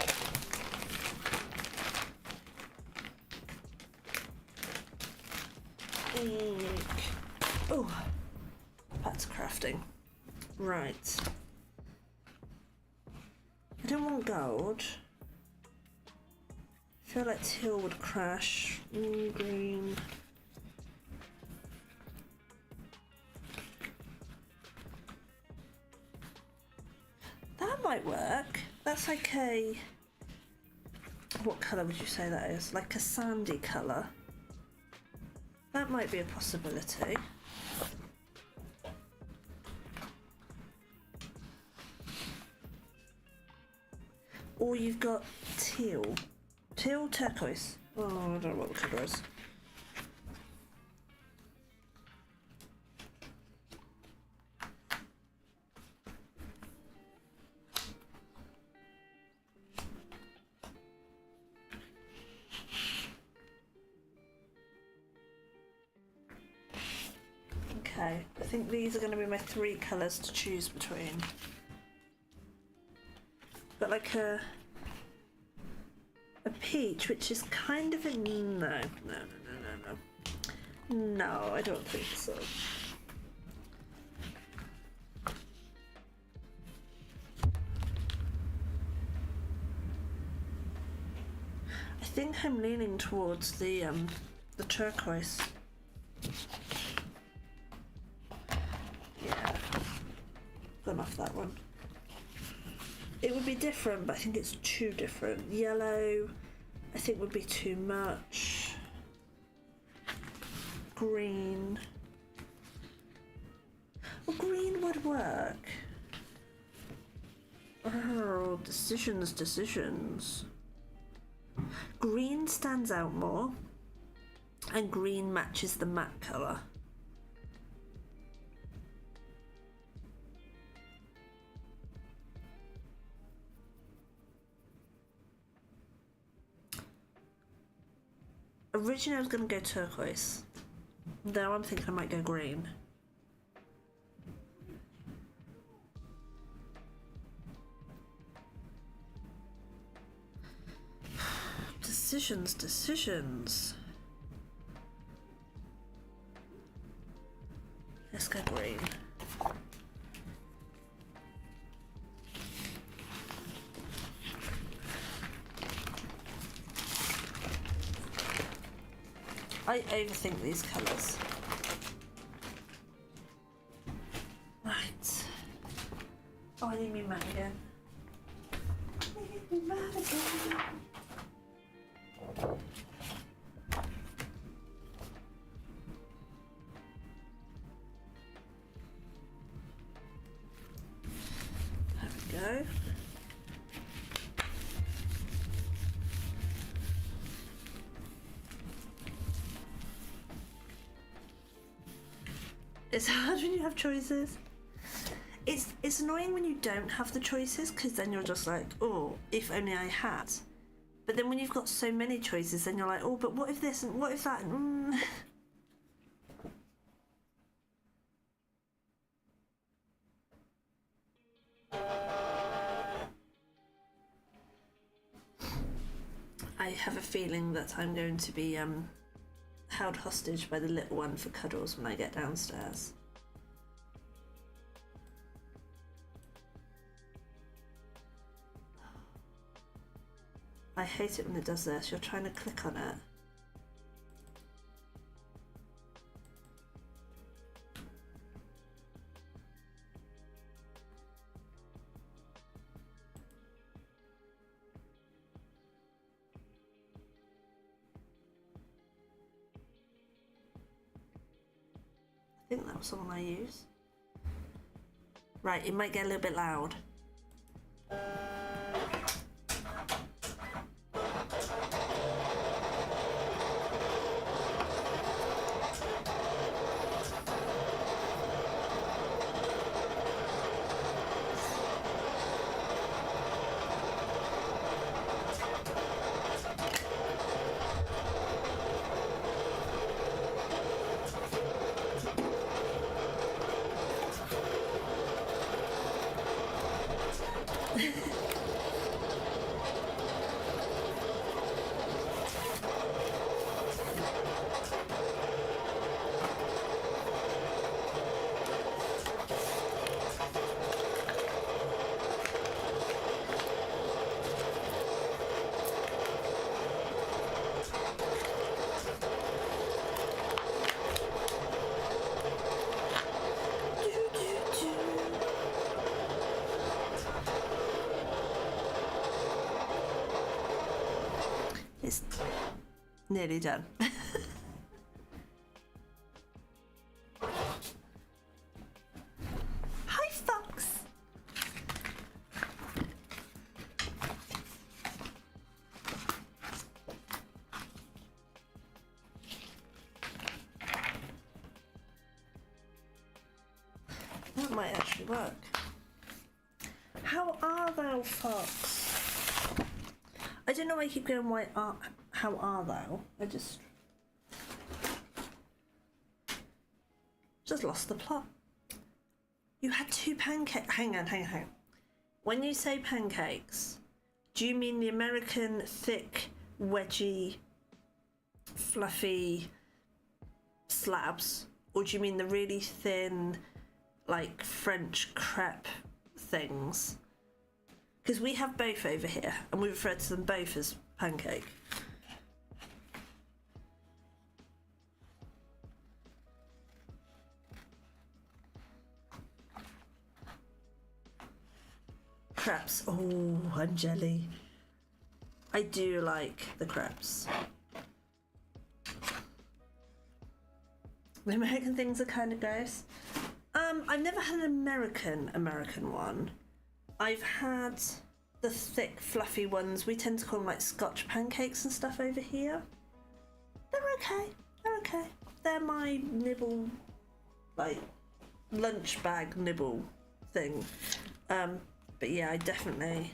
Oh, that's crafting. Right. I don't want gold. I feel like teal would crash. Green. That might work. That's like a... What colour would you say that is? Like a sandy colour. That might be a possibility. Or you've got teal. Teal turquoise. Oh, I don't know what the colour is. Okay, I think these are going to be my three colours to choose between. Got like a peach, which is kind of a no. No, I don't think so. I think I'm leaning towards the turquoise. Yeah, gone off that one. It would be different, but I think it's too different. Yellow, I think would be too much. Green. Well, green would work. Oh, decisions. Green stands out more, and green matches the matte colour. Originally I was going to go turquoise. Now I'm thinking I might go green. Decisions. Let's go green. I overthink these colours. Right. Oh, I need me mat again. I need me mat again. There we go. It's hard when you have choices. It's annoying when you don't have the choices, because then you're just like, oh, if only I had. But then when you've got so many choices, then you're like, oh, but what if this and what if that? I have a feeling that I'm going to be held hostage by the little one for cuddles when I get downstairs. I hate it when it does this. You're trying to click on it. I think that was the one I use. Right, it might get a little bit loud. It's nearly done. Hi, Fox. That might actually work. How are thou, Fox? I don't know why I keep going, how are thou? I just lost the plot. You had two pancakes. Hang on. When you say pancakes, do you mean the American thick, wedgy, fluffy slabs? Or do you mean the really thin, like French crepe things? Because we have both over here, and we refer to them both as pancake. crepes. Oh, and jelly. I do like the crepes. The American things are kind of gross. I've never had an American one. I've had the thick, fluffy ones. We tend to call them like Scotch pancakes and stuff over here. They're okay. They're okay. They're my nibble, like lunch bag nibble thing. But yeah, I definitely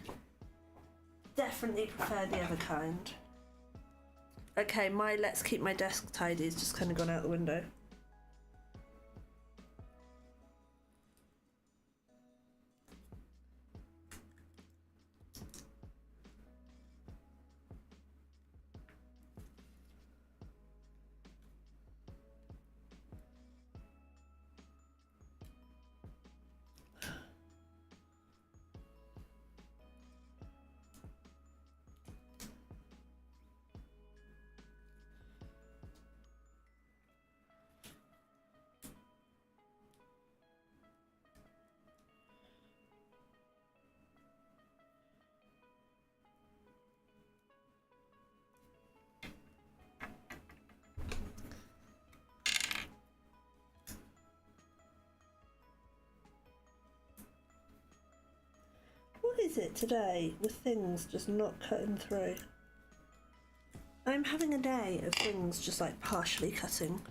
prefer the other kind. Okay, my let's keep my desk tidy has just kind of gone out the window. What is it today with things just not cutting through? I'm having a day of things just like partially cutting.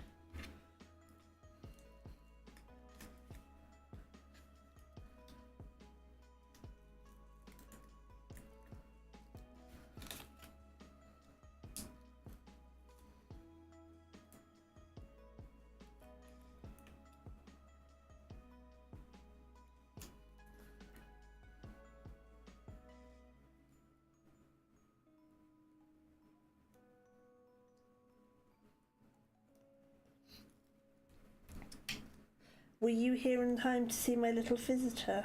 Were you here in time to see my little visitor?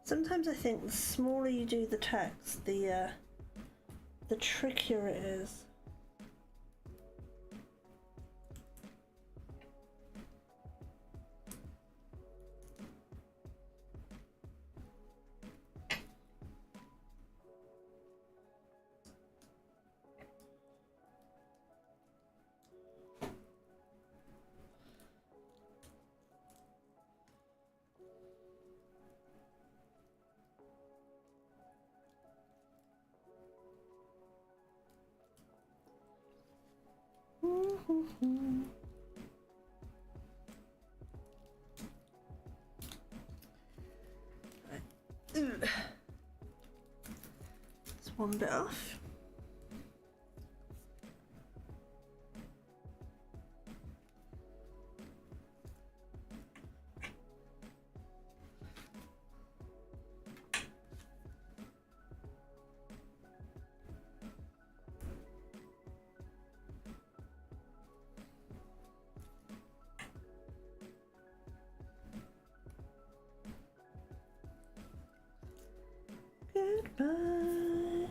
Sometimes I think the smaller you do the text, the trickier it is. Let's one bit off. Goodbye.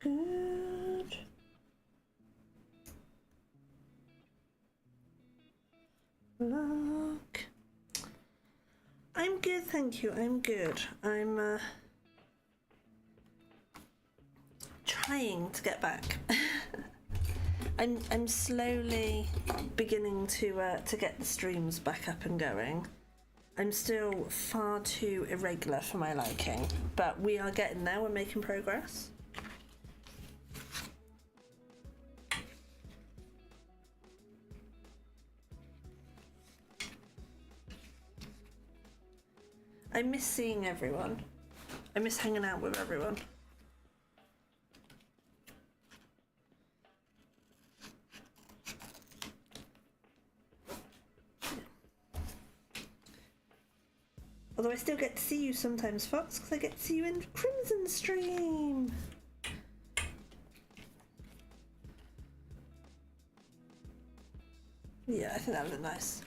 Good. Look. I'm good, thank you. I'm good. I'm trying to get back. I'm slowly beginning to get the streams back up and going. I'm still far too irregular for my liking, but we are getting there. We're making progress. I miss seeing everyone. I miss hanging out with everyone. Although I still get to see you sometimes, Fox, because I get to see you in Crimson Stream. Yeah, I think that would look nice.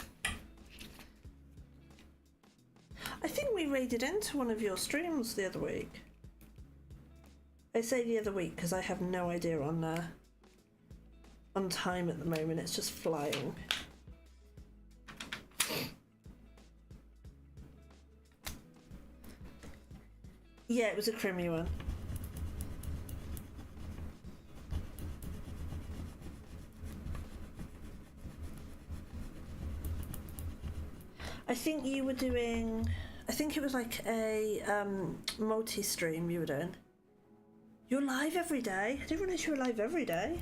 I think we raided into one of your streams the other week. I say the other week because I have no idea on time at the moment. It's just flying. Yeah, it was a Crimmy one. I think you were doing, I think it was like a multi-stream you were doing. You're live every day? I didn't realise you were live every day.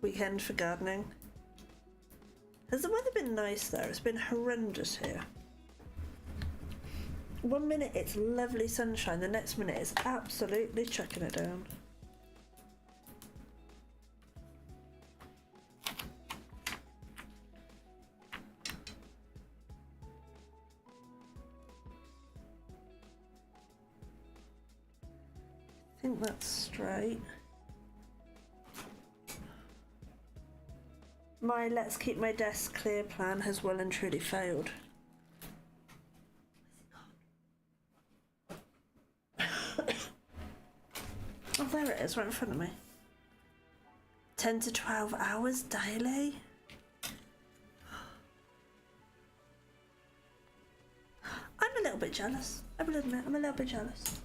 Weekend for gardening. Has the weather been nice there? It's been horrendous here. 1 minute it's lovely sunshine, the next minute it's absolutely chucking it down. I think that's straight. My let's keep my desk clear plan has well and truly failed. Oh, there it is, right in front of me. 10 to 12 hours daily? I'm a little bit jealous. I will admit, I'm a little bit jealous.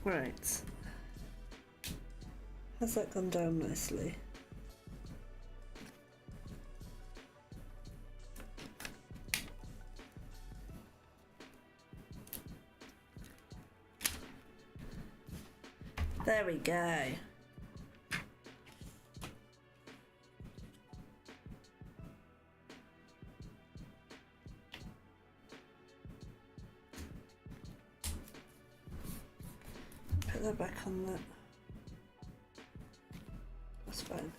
Right. Has that gone down nicely? There we go. Put that back on that. That's fine.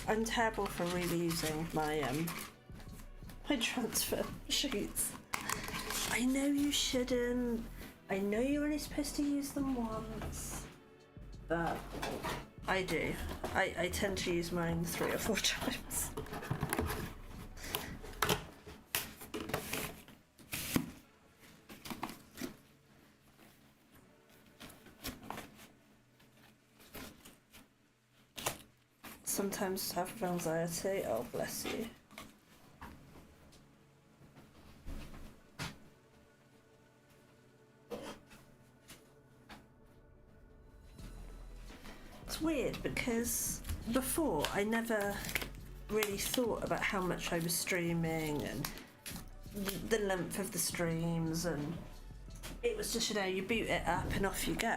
I'm terrible for really using my my transfer sheets. I know you shouldn't. I know you're only supposed to use them once, but I do. I tend to use mine 3 or 4 times. Sometimes I have anxiety. Oh, bless you. It's weird because before I never really thought about how much I was streaming and the length of the streams, and it was just, you know, you boot it up and off you go.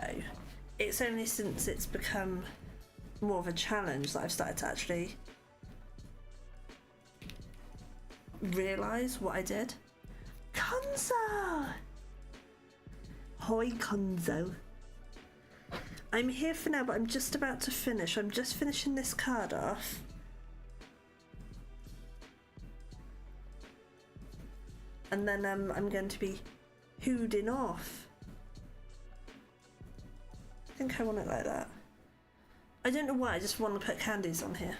It's only since it's become more of a challenge that I've started to actually realise what I did. Konzo! Hoi Konzo. I'm here for now, but I'm just about to finish. I'm just finishing this card off. And then I'm going to be hooding off. I think I want it like that. I don't know why, I just want to put candies on here.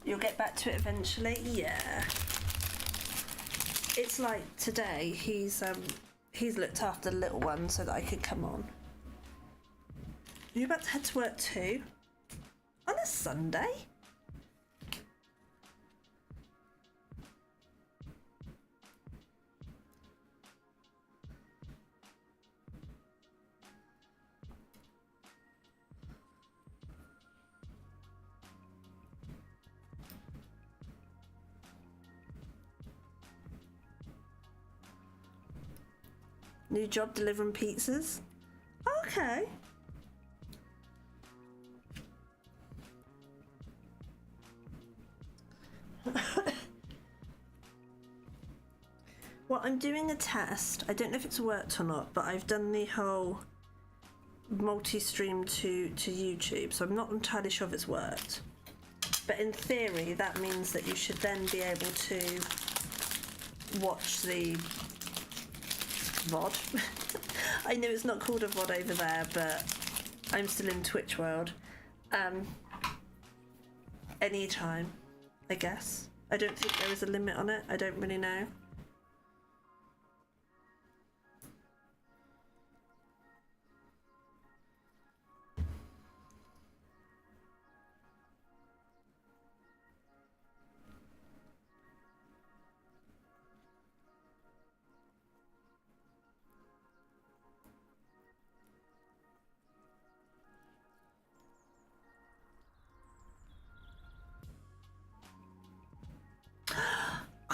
You'll get back to it eventually? Yeah. It's like today, he's looked after the little one so that I could come on. Are you about to head to work too? On a Sunday? New job delivering pizzas? Okay. Well, I'm doing a test. I don't know if it's worked or not, but I've done the whole multi-stream to YouTube, so I'm not entirely sure if it's worked. But in theory, that means that you should then be able to watch the VOD. I know it's not called a VOD over there, but I'm still in Twitch world. Anytime, I guess. I don't think there is a limit on it. I don't really know.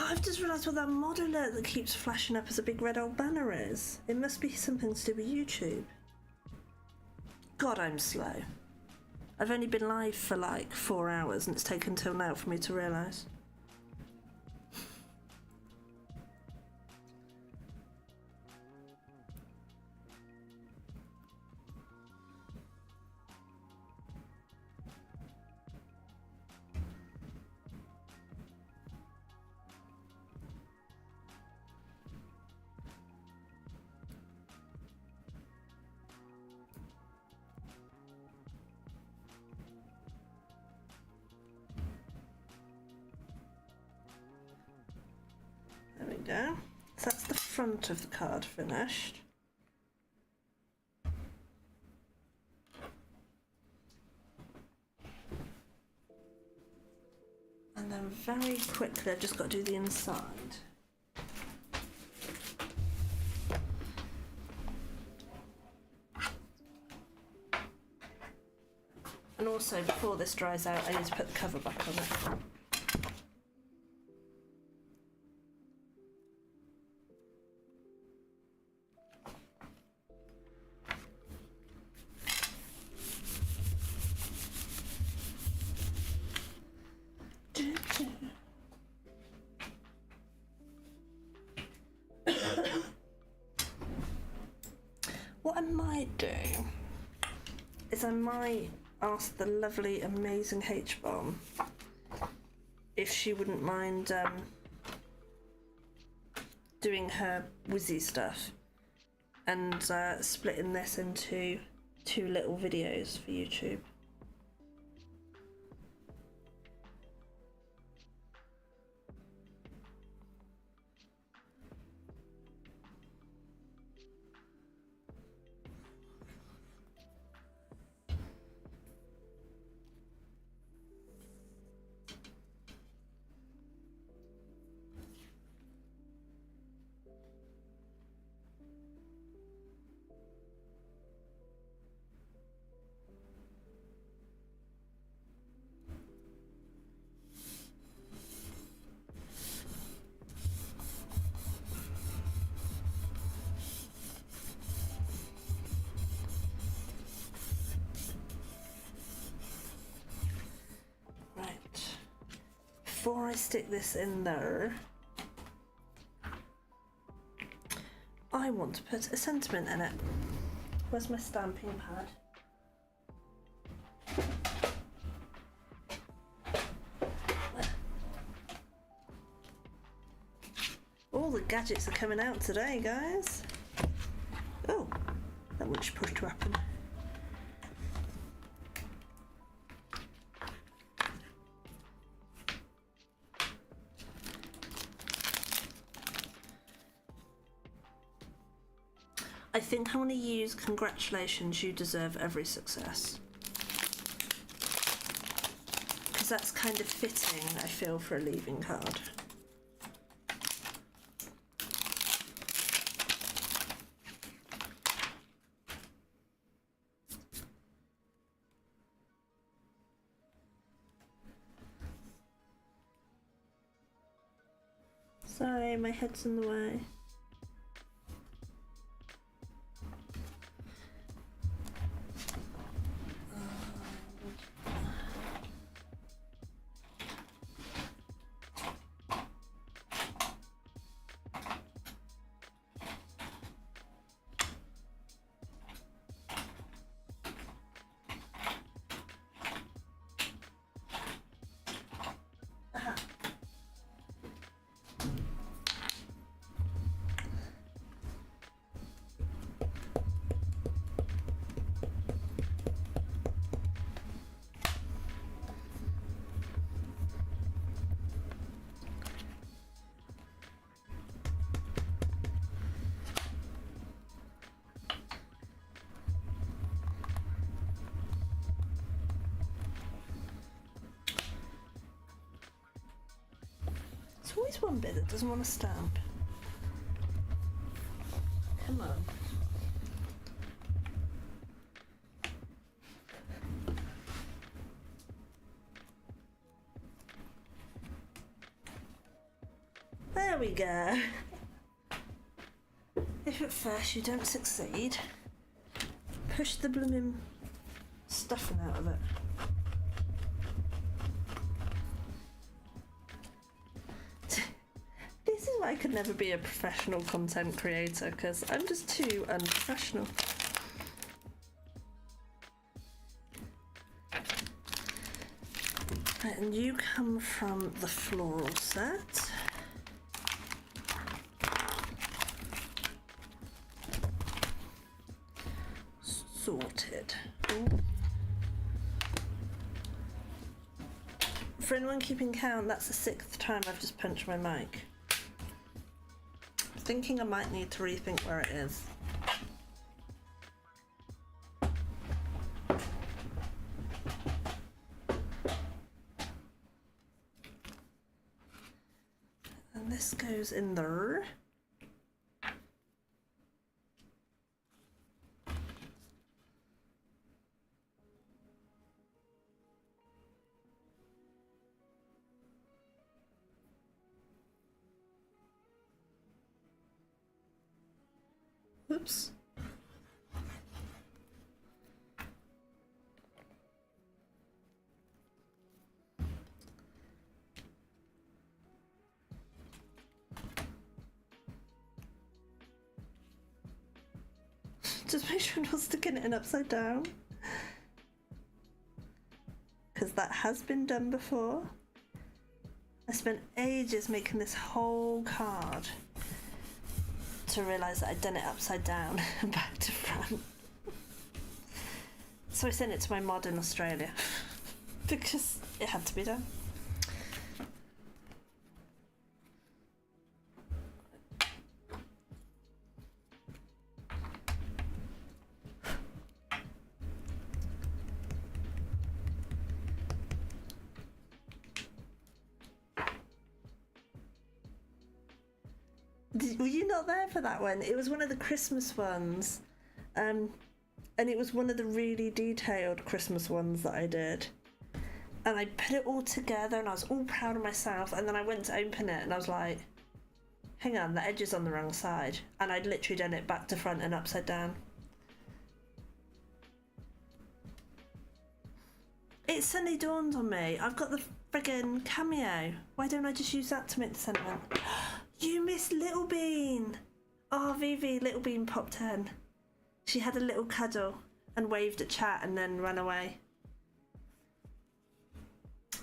I've just realised what that mod alert that keeps flashing up as a big red old banner is. It must be something to do with YouTube. God, I'm slow. I've only been live for like 4 hours and it's taken till now for me to realise. There we go. So that's the front of the card finished. And then very quickly, I've just got to do the inside. And also, before this dries out, I need to put the cover back on it. What I might do is I might ask the lovely, amazing H-Bomb if she wouldn't mind doing her Wizzy stuff and splitting this into 2 little videos for YouTube. before I stick this in there, I want to put a sentiment in it. Where's my stamping pad? All the gadgets are coming out today, guys. Oh, that wasn't supposed to happen. I think I want to use congratulations, you deserve every success. Because that's kind of fitting, I feel, for a leaving card. Sorry, my head's in the way. There's always one bit that doesn't want to stamp. Come on. There we go. If at first you don't succeed, push the blooming stuffing out of it. This is why I could never be a professional content creator, because I'm just too unprofessional. Right, and you come from the floral set. Sorted. Ooh. For anyone keeping count, that's the 6th time I've just punched my mic. I'm thinking I might need to rethink where it is. And this goes in there. Oops. Just make sure I'm not sticking it in upside down. Because that has been done before. I spent ages making this whole card to realise that I'd done it upside down and back to front. So I sent it to my mod in Australia because it had to be done. Were you not there for that one? It was one of the Christmas ones. And it was one of the really detailed Christmas ones that I did. And I put it all together and I was all proud of myself. And then I went to open it and I was like, hang on, the edge is on the wrong side. And I'd literally done it back to front and upside down. It suddenly dawned on me. I've got the friggin' cameo. Why don't I just use that to make the sentiment? You miss Little Bean. Oh, Vivi, Little Bean popped in. She had a little cuddle and waved at chat and then ran away.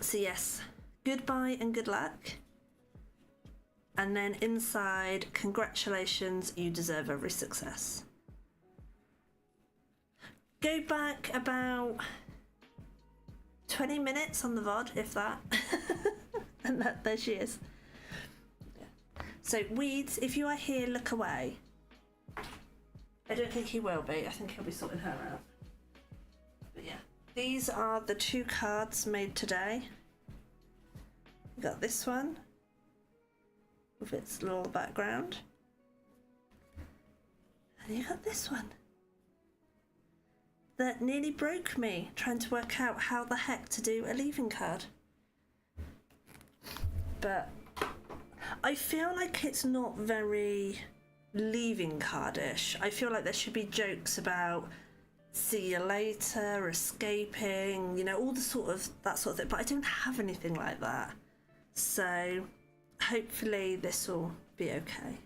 So yes, goodbye and good luck. And then inside, congratulations, you deserve every success. Go back about 20 minutes on the VOD, if that. And there she is. Yeah. So, Weeds, if you are here, look away. I don't think he will be. I think he'll be sorting her out. But yeah, these are the 2 cards made today. We got this one with its little background. And you got this one that nearly broke me trying to work out how the heck to do a leaving card. But I feel like it's not very leaving cardish. I feel like there should be jokes about see you later, escaping, you know, all the sort of that sort of thing, but I don't have anything like that. So hopefully this will be okay.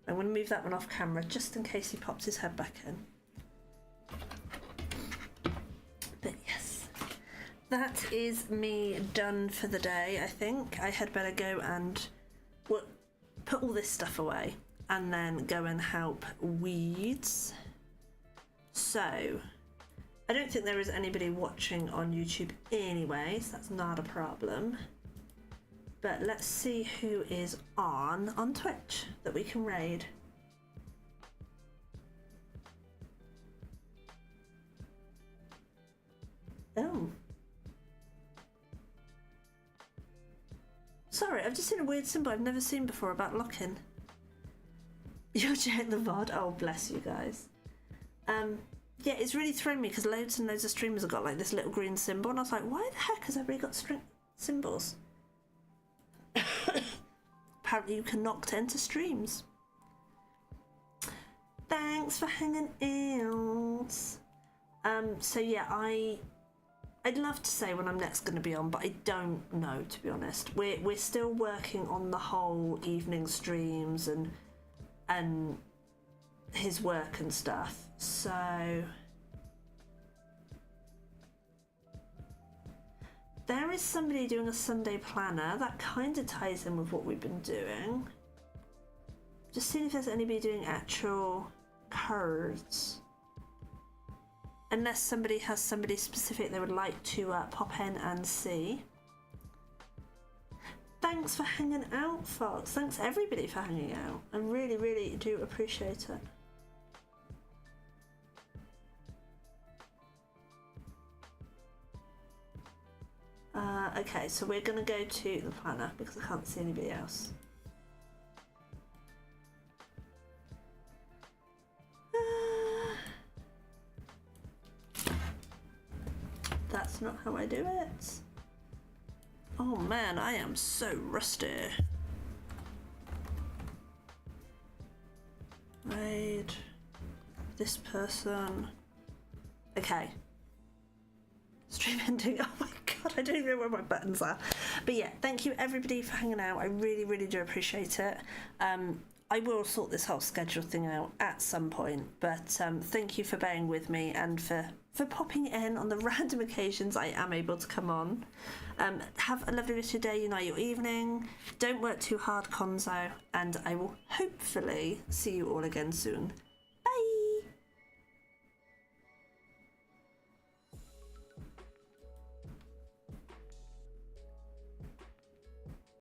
I'm going to move that one off camera just in case he pops his head back in. But yes, that is me done for the day. I think I had better go and put all this stuff away and then go and help Weeds. So I don't think there is anybody watching on YouTube anyway, so that's not a problem. But let's see who is on Twitch that we can raid. Oh. Sorry, I've just seen a weird symbol I've never seen before about locking. You're check the VOD. Oh, bless you guys. Yeah, it's really thrown me because loads and loads of streamers have got like this little green symbol, and I was like, why the heck has everybody got symbols? Apparently you can knock to enter streams. Thanks for hanging out. So yeah, I'd love to say when I'm next going to be on, but I don't know, to be honest. We're still working on the whole evening streams and his work and stuff. So there is somebody doing a Sunday planner that kind of ties in with what we've been doing. Just seeing if there's anybody doing actual cards. Unless somebody has somebody specific they would like to pop in and see. Thanks for hanging out, Fox. Thanks everybody for hanging out. I really, really do appreciate it. Okay, so we're going to go to the planner because I can't see anybody else. That's not how I do it. Oh man, I am so rusty. Raid this person. Okay. Stream ending. Oh my god, I don't even know where my buttons are. But yeah, thank you everybody for hanging out. I really, really do appreciate it. I will sort this whole schedule thing out at some point, but thank you for bearing with me and for popping in on the random occasions I am able to come on. Have a lovely rest of your day, your night, your evening. Don't work too hard, Conzo, and I will hopefully see you all again soon.